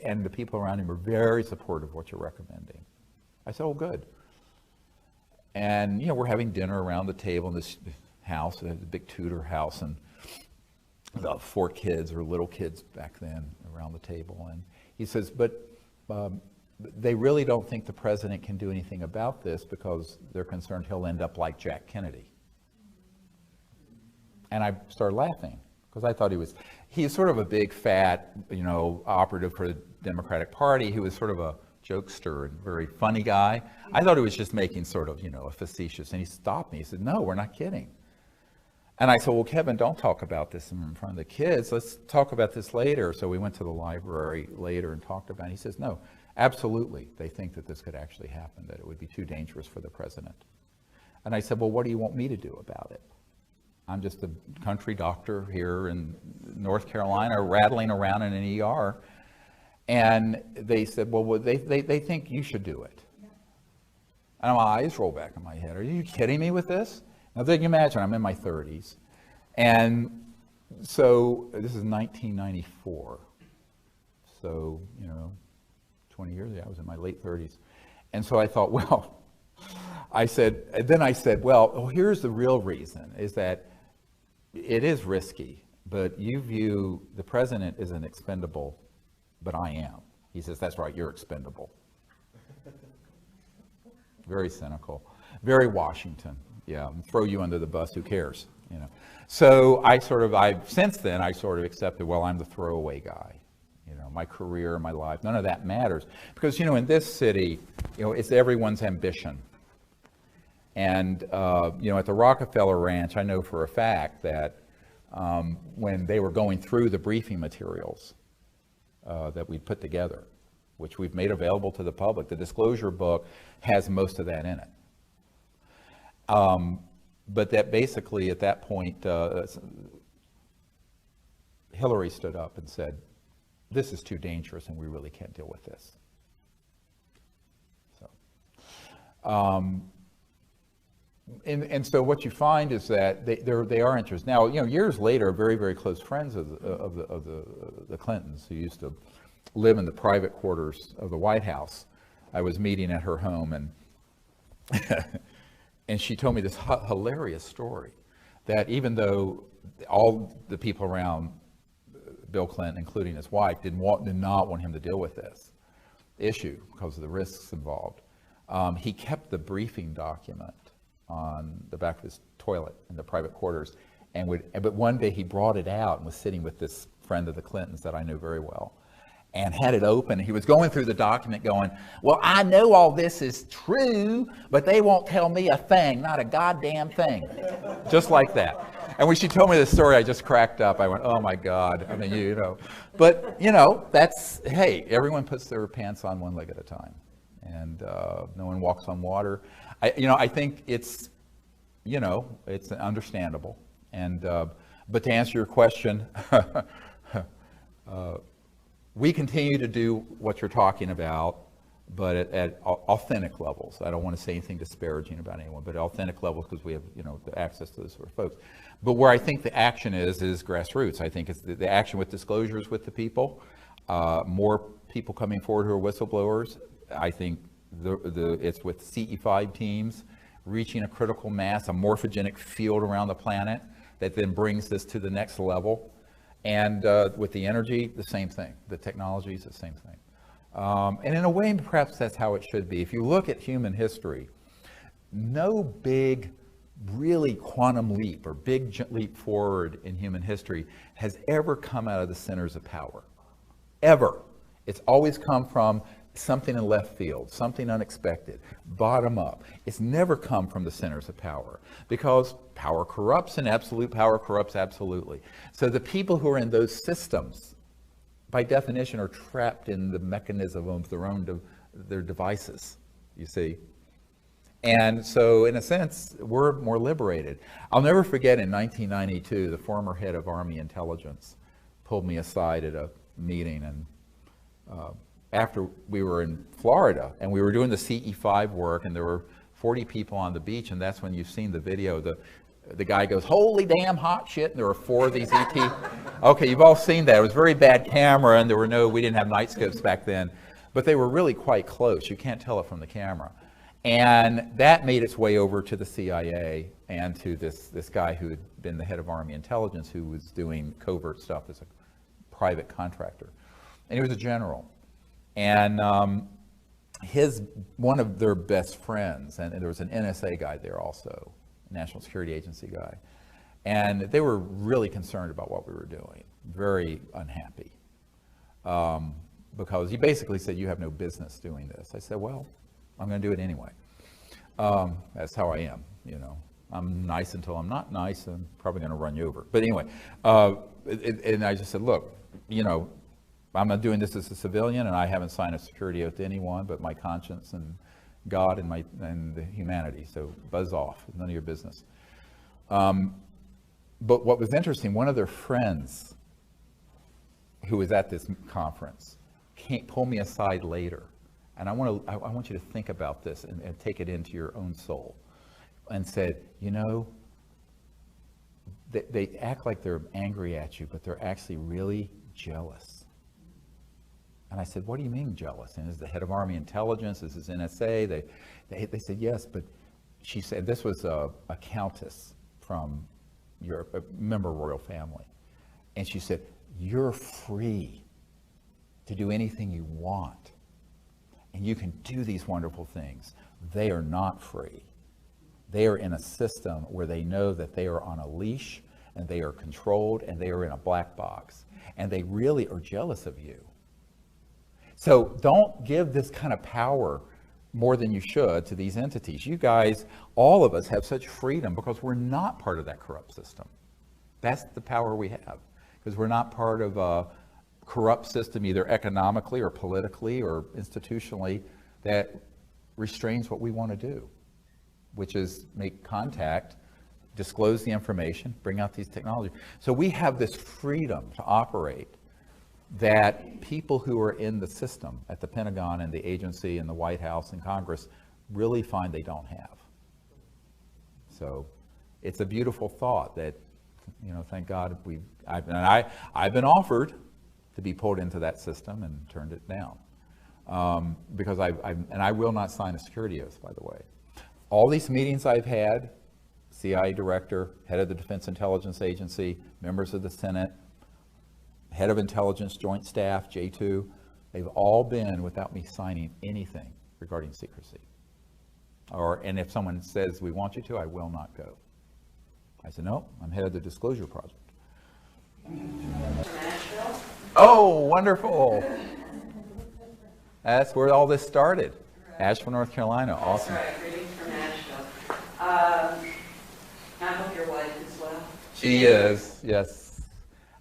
and the people around him are very supportive of what you're recommending. I said, oh, good. And, we're having dinner around the table in this house, a big Tudor house, and about 4 kids or little kids back then around the table. And he says, but they really don't think the president can do anything about this because they're concerned he'll end up like Jack Kennedy. And I started laughing because I thought he's sort of a big fat, operative for the Democratic Party. He was sort of a jokester and very funny guy. I thought he was just making sort of, a facetious, and he stopped me. He said, no, we're not kidding. And I said, well, Kevin, don't talk about this in front of the kids. Let's talk about this later. So we went to the library later and talked about it. He says, no, absolutely. They think that this could actually happen, that it would be too dangerous for the president. And I said, well, what do you want me to do about it? I'm just a country doctor here in North Carolina, rattling around in an ER. And they said, well, they think you should do it. And my eyes roll back in my head. Are you kidding me with this? Now, then you imagine, I'm in my 30s. And so this is 1994. So, 20 years ago, I was in my late 30s. And so I thought, well, then I said, well, here's the real reason, is that it is risky, but you view the president as an expendable, but I am. He says, that's right, you're expendable. Very cynical, very Washington. Yeah, throw you under the bus, who cares? So since then, I sort of accepted, well, I'm the throwaway guy. My career, my life, none of that matters. Because, in this city, it's everyone's ambition. And, at the Rockefeller Ranch, I know for a fact that when they were going through the briefing materials that we put together, which we've made available to the public, the disclosure book has most of that in it. But that basically, at that point, Hillary stood up and said, this is too dangerous and we really can't deal with this. And so what you find is that they are interested. Now, years later, very, very close friends of the Clintons, who used to live in the private quarters of the White House, I was meeting at her home, and and she told me this hilarious story, that even though all the people around Bill Clinton, including his wife, did not want him to deal with this issue because of the risks involved, he kept the briefing document on the back of his toilet in the private quarters, but one day he brought it out and was sitting with this friend of the Clintons that I knew very well, and had it open. He was going through the document going, well, I know all this is true, but they won't tell me a thing, not a goddamn thing. Just like that. And when she told me this story, I just cracked up. I went, oh my God. I mean, But, that's, hey, everyone puts their pants on one leg at a time. And no one walks on water. I think it's, it's understandable. And, but to answer your question, we continue to do what you're talking about, but at authentic levels. I don't want to say anything disparaging about anyone, but at authentic levels, because we have, the access to those sort of folks. But where I think the action is grassroots. I think it's the action with disclosures with the people, more people coming forward who are whistleblowers. I think it's with CE5 teams reaching a critical mass, a morphogenic field around the planet that then brings this to the next level. And with the energy, the same thing. The technology is the same thing. And in a way, perhaps that's how it should be. If you look at human history, no big, really quantum leap or big leap forward in human history has ever come out of the centers of power. Ever. It's always come from something in left field, something unexpected, bottom up. It's never come from the centers of power, because power corrupts and absolute power corrupts absolutely. So the people who are in those systems, by definition, are trapped in the mechanism of their devices, you see. And so in a sense, we're more liberated. I'll never forget in 1992, the former head of Army intelligence pulled me aside at a meeting, and after we were in Florida and we were doing the CE5 work, and there were 40 people on the beach, and that's when you've seen the video. The guy goes, holy damn hot shit, and there were 4 of these ET. Okay, you've all seen that. It was very bad camera, and we didn't have night scopes back then, but they were really quite close. You can't tell it from the camera. And that made its way over to the CIA and to this guy who had been the head of Army intelligence, who was doing covert stuff as a private contractor. And he was a general. And one of their best friends, and there was an NSA guy there also, National Security Agency guy, and they were really concerned about what we were doing, very unhappy, because he basically said, you have no business doing this. I said, well, I'm going to do it anyway. That's how I am, I'm nice until I'm not nice, and I'm probably going to run you over. But anyway, and I just said, look, I'm not doing this as a civilian, and I haven't signed a security oath to anyone but my conscience and God and the humanity. So buzz off, none of your business. But what was interesting, one of their friends who was at this conference pulled me aside later, and I want you to think about this and take it into your own soul, and said, they act like they're angry at you, but they're actually really jealous. And I said, what do you mean jealous? And is the head of Army intelligence, this is NSA. They said, yes, but she said, this was a countess from Europe, a member of royal family. And she said, you're free to do anything you want. And you can do these wonderful things. They are not free. They are in a system where they know that they are on a leash, and they are controlled, and they are in a black box. And they really are jealous of you. So don't give this kind of power more than you should to these entities. You guys, all of us, have such freedom because we're not part of that corrupt system. That's the power we have, because we're not part of a corrupt system, either economically or politically or institutionally, that restrains what we want to do, which is make contact, disclose the information, bring out these technologies. So we have this freedom to operate that people who are in the system at the Pentagon and the agency and the White House and Congress really find they don't have. So it's a beautiful thought that, you know, thank God I've been offered to be pulled into that system and turned it down. Because I will not sign a security oath, by the way. All these meetings I've had, CIA director, head of the Defense Intelligence Agency, members of the Senate, head of intelligence joint staff, J2, they've all been without me signing anything regarding secrecy. And if someone says, we want you to, I will not go. I said, no, I'm head of the disclosure project. Nashville? Oh, wonderful. That's where all this started. Asheville, North Carolina. Awesome. That's right, greetings from Nashville. I hope your wife is well. She is, yes.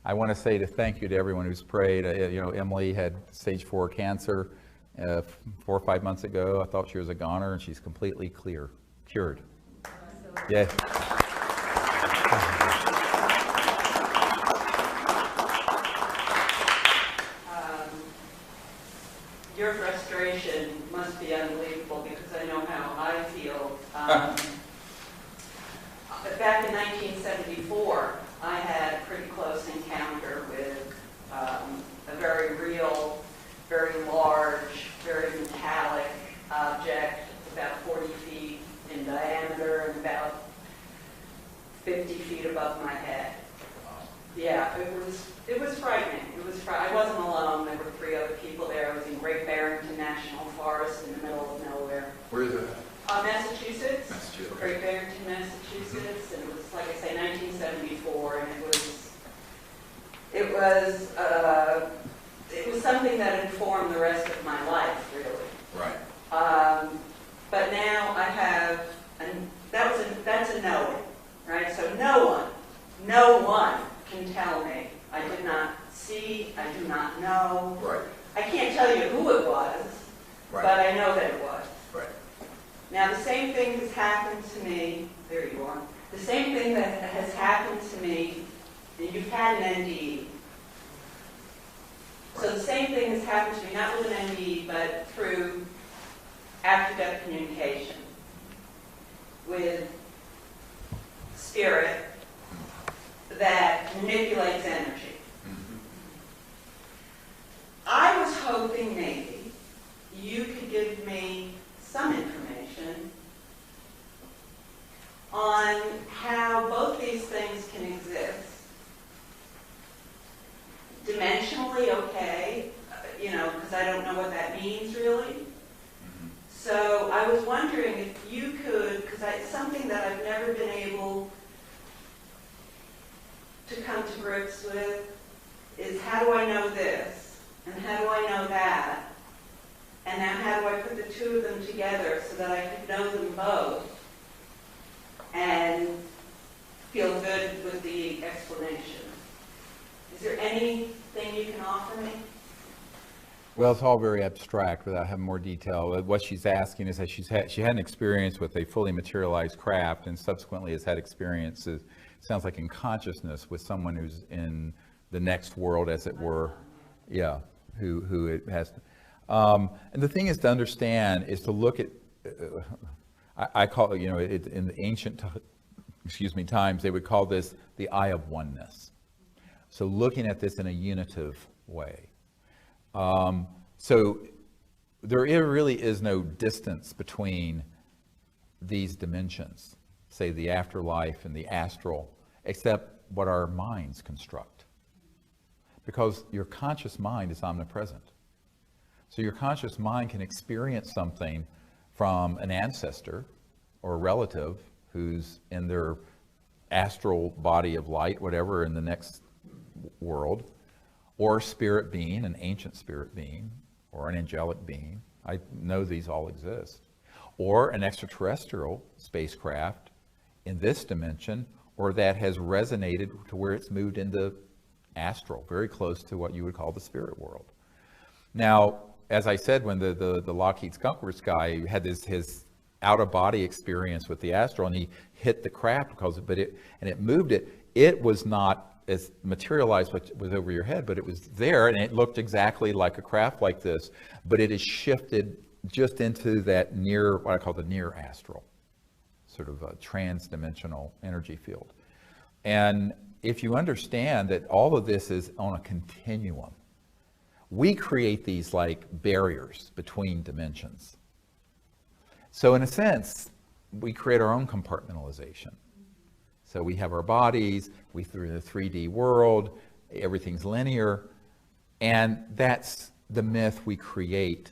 I want to say thank you to everyone who's prayed. You know, Emily had stage 4 cancer 4 or 5 months ago. I thought she was a goner, and she's completely cured. Yeah. Your frustration must be unbelievable because I know how I feel. Back in 1974, I had a pretty close encounter with a very real, very large, very metallic object, about 40 feet in diameter and about 50 feet above my head. Yeah, it was frightening. I wasn't alone. There were 3 other people there. I was in Great Barrington National Forest in the middle of nowhere. Where is that? Massachusetts. Massachusetts. Great Barrington, Massachusetts, and it was, like I say, 1974, and it was something that informed the rest of my life, really. Right. But now I have, and that's a knowing, right? So no one can tell me. I did not see, I do not know. Right. I can't tell you who it was, Right. but I know that it was. Right. Now, the same thing has happened to me, there you are, the same thing that has happened to me, and you've had an NDE. So the same thing has happened to me, not with an NDE, but through after-death communication with spirit that manipulates energy. Mm-hmm. I was hoping maybe you could give me some information on how both these things can exist. Dimensionally, okay, because I don't know what that means really. Mm-hmm. So I was wondering if you could, because it's something that I've never been able to come to grips with, is how do I know this? And how do I know that? And now how do I put the 2 of them together so that I could know them both and feel good with the explanation? Is there anything you can offer me? Well, it's all very abstract without having more detail. What she's asking is that she had an experience with a fully materialized craft and subsequently has had experiences, sounds like in consciousness, with someone who's in the next world, as it were. Yeah, who it has. And the thing is to understand is to look at, I call it, in the ancient, times, they would call this the eye of oneness. So looking at this in a unitive way. So there really is no distance between these dimensions, say the afterlife and the astral, except what our minds construct. Because your conscious mind is omnipresent. So your conscious mind can experience something from an ancestor or a relative who's in their astral body of light, whatever, in the next world, or a spirit being, an ancient spirit being, or an angelic being. I know these all exist. Or an extraterrestrial spacecraft in this dimension, or that has resonated to where it's moved into astral, very close to what you would call the spirit world. Now, as I said, when the Lockheed Skunkworks guy had his out-of-body experience with the astral, and he hit the craft it moved it, it was not as materialized what was over your head, but it was there, and it looked exactly like a craft like this, but it has shifted just into that near, what I call the near astral, sort of a trans-dimensional energy field. And if you understand that all of this is on a continuum, we create these like barriers between dimensions. So in a sense, we create our own compartmentalization. So we have our bodies, we through the 3D world, everything's linear, and that's the myth we create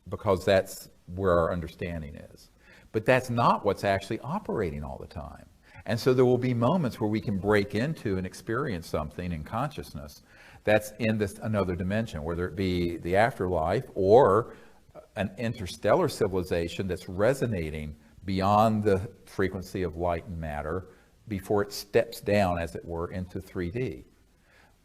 because that's where our understanding is. But that's not what's actually operating all the time. And so there will be moments where we can break into and experience something in consciousness that's in this another dimension, whether it be the afterlife or an interstellar civilization that's resonating beyond the frequency of light and matter before it steps down, as it were, into 3D.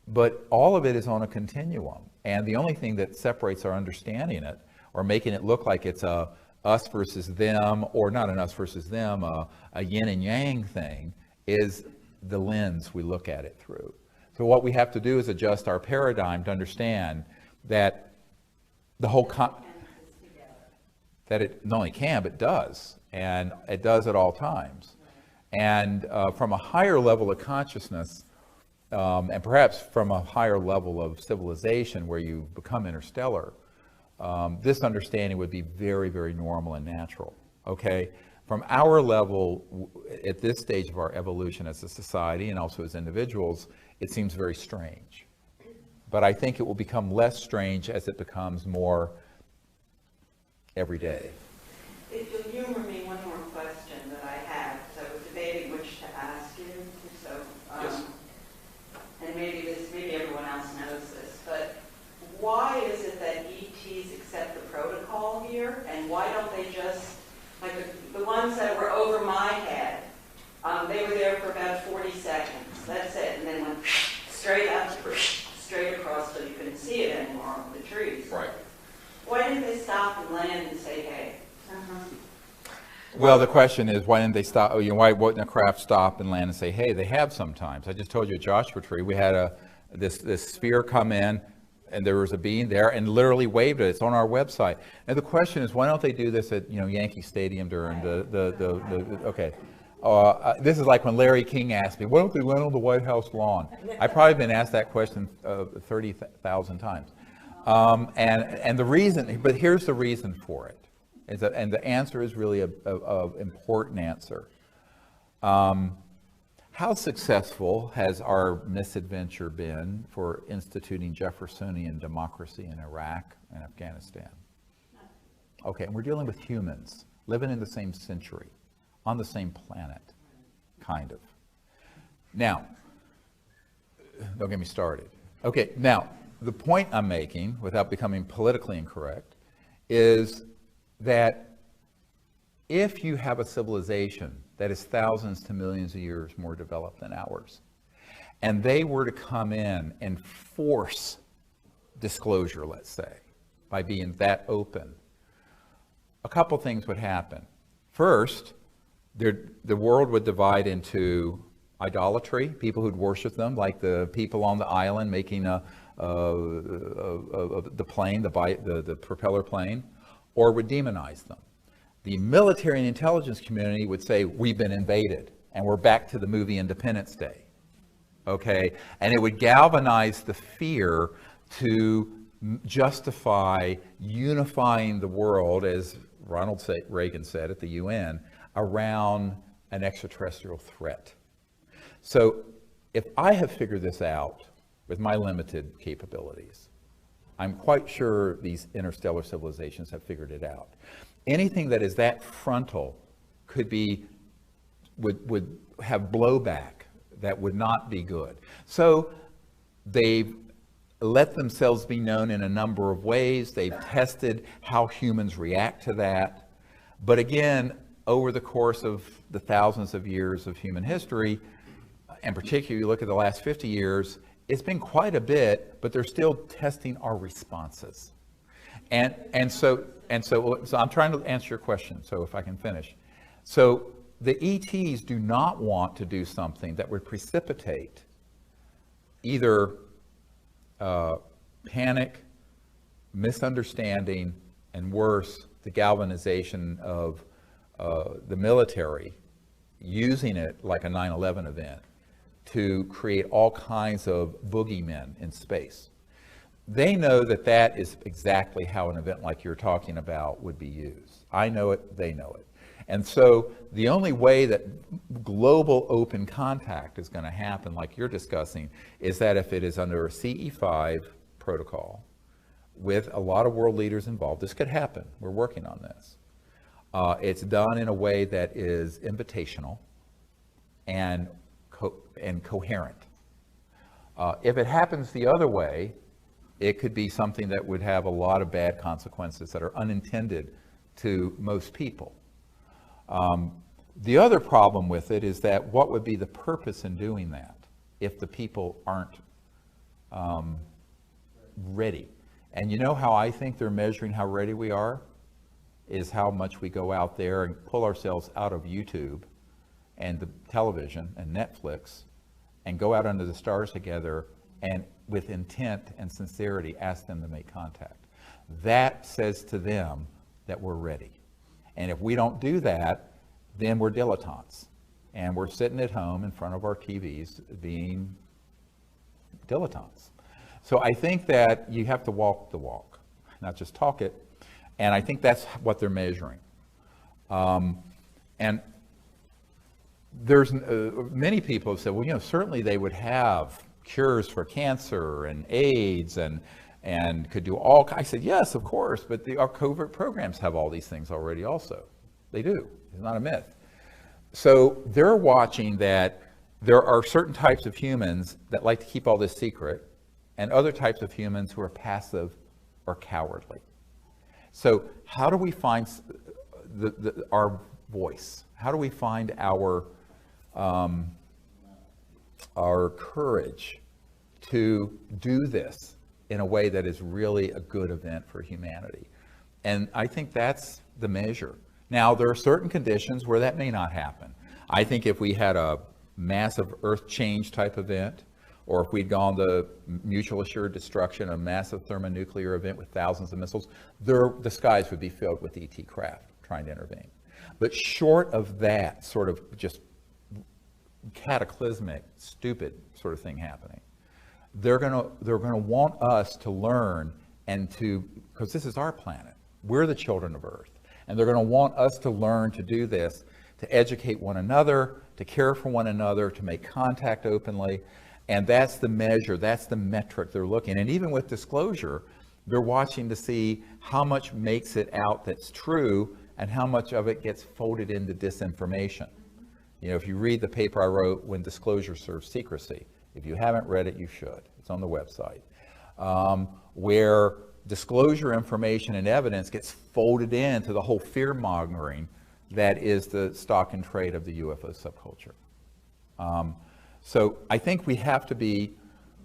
But all of it is on a continuum. And the only thing that separates our understanding it, or making it look like it's a us versus them, or not an us versus them, a yin and yang thing, is the lens we look at it through. So what we have to do is adjust our paradigm to understand that the whole that it not only can, but does, and it does at all times. And from a higher level of consciousness, and perhaps from a higher level of civilization where you become interstellar, this understanding would be very, very normal and natural, okay? From our level, at this stage of our evolution as a society and also as individuals, it seems very strange. But I think it will become less strange as it becomes more everyday. If you'll humor me, one more question that I have, because I was debating which to ask you, so, Yes. and maybe everyone else knows this, but why is it that ETs accept the protocol here, and why don't they just, like the ones that were over my head, they were there for about 40 seconds, that's it, and then went straight up, straight across so you couldn't see it anymore on the trees. Right. Why didn't they stop and land and say, hey? Well, the question is, why didn't they stop? Why wouldn't a craft stop and land and say, hey? They have sometimes. I just told you at Joshua Tree, we had this sphere come in, and there was a being there, and literally waved it. It's on our website. And the question is, why don't they do this at Yankee Stadium during okay. This is like when Larry King asked me, why don't they land on the White House lawn? I've probably been asked that question 30,000 times. And the reason, but here's the reason for it, is that, and the answer is really an important answer. How successful has our misadventure been for instituting Jeffersonian democracy in Iraq and Afghanistan? Okay, and we're dealing with humans living in the same century, on the same planet, kind of. Now, don't get me started. Okay, now, the point I'm making, without becoming politically incorrect, is that if you have a civilization that is thousands to millions of years more developed than ours, and they were to come in and force disclosure, let's say, by being that open, a couple things would happen. First, the world would divide into idolatry, people who'd worship them, like the people on the island making the plane, the propeller plane, or would demonize them. The military and intelligence community would say, we've been invaded, and we're back to the movie Independence Day, okay? And it would galvanize the fear to justify unifying the world, as Ronald Reagan said at the UN, around an extraterrestrial threat. So if I have figured this out with my limited capabilities, I'm quite sure these interstellar civilizations have figured it out. Anything that is that frontal would have blowback that would not be good. So they've let themselves be known in a number of ways. They've tested how humans react to that. But again, over the course of the thousands of years of human history, and particularly you look at the last 50 years, it's been quite a bit, but they're still testing our responses. And so I'm trying to answer your question, so if I can finish. So the ETs do not want to do something that would precipitate either panic, misunderstanding, and worse, the galvanization of the military, using it like a 9/11 event to create all kinds of boogeymen in space. They know that that is exactly how an event like you're talking about would be used. I know it, they know it. And so the only way that global open contact is going to happen, like you're discussing, is that if it is under a CE5 protocol with a lot of world leaders involved. This could happen. We're working on this. It's done in a way that is invitational and coherent. If it happens the other way, it could be something that would have a lot of bad consequences that are unintended to most people. The other problem with it is that what would be the purpose in doing that if the people aren't ready? And you know how I think they're measuring how ready we are? Is how much we go out there and pull ourselves out of YouTube and the television and Netflix and go out under the stars together and with intent and sincerity ask them to make contact. That says to them that we're ready. And if we don't do that, then we're dilettantes. And we're sitting at home in front of our TVs being dilettantes. So I think that you have to walk the walk, not just talk it. And I think that's what they're measuring. And there's many people have said, well, you know, certainly they would have cures for cancer and AIDS and could do all. I said, yes, of course, but our covert programs have all these things already also. They do. It's not a myth. So they're watching that there are certain types of humans that like to keep all this secret and other types of humans who are passive or cowardly. So how do we find our voice? How do we find our courage to do this in a way that is really a good event for humanity? And I think that's the measure. Now, there are certain conditions where that may not happen. I think if we had a massive earth change type event, or if we'd gone the mutual assured destruction, a massive thermonuclear event with thousands of missiles, the skies would be filled with ET craft trying to intervene. But short of that sort of just cataclysmic, stupid sort of thing happening, they're gonna want us to learn and to, because this is our planet. We're the children of Earth. And they're gonna want us to learn to do this, to educate one another, to care for one another, to make contact openly. And that's the measure, that's the metric they're looking. And even with disclosure, they're watching to see how much makes it out that's true and how much of it gets folded into disinformation. You know, if you read the paper I wrote, When Disclosure Serves Secrecy, if you haven't read it, you should. It's on the website. Where disclosure information and evidence gets folded into the whole fear-mongering that is the stock and trade of the UFO subculture. So I think we have to be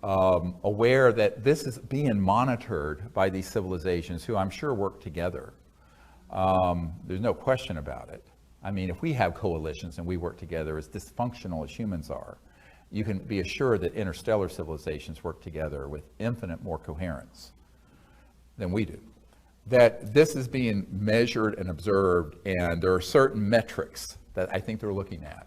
aware that this is being monitored by these civilizations who I'm sure work together. There's no question about it. I mean, if we have coalitions and we work together as dysfunctional as humans are, you can be assured that interstellar civilizations work together with infinite more coherence than we do. That this is being measured and observed, and there are certain metrics that I think they're looking at.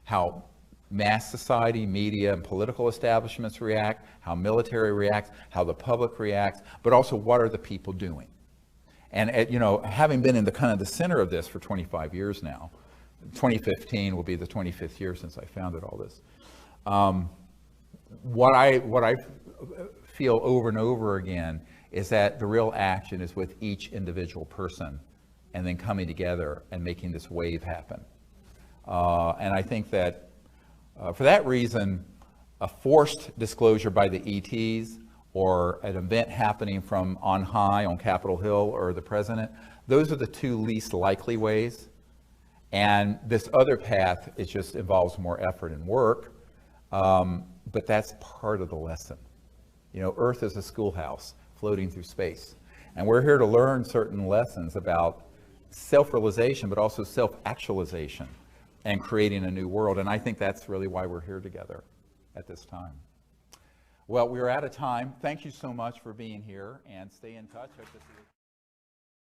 How mass society, media, and political establishments react, how military reacts, how the public reacts, but also what are the people doing? And you know, having been in the kind of the center of this for 25 years now, 2015 will be the 25th year since I founded all this. What I feel over and over again is that the real action is with each individual person and then coming together and making this wave happen. And I think that for that reason, a forced disclosure by the ETs or an event happening from on high on Capitol Hill or the president, those are the two least likely ways. And this other path, it just involves more effort and work, but that's part of the lesson. You know, Earth is a schoolhouse floating through space. And we're here to learn certain lessons about self-realization, but also self-actualization and creating a new world. And I think that's really why we're here together at this time. Well, we're out of time. Thank you so much for being here, and stay in touch. Hope to see you.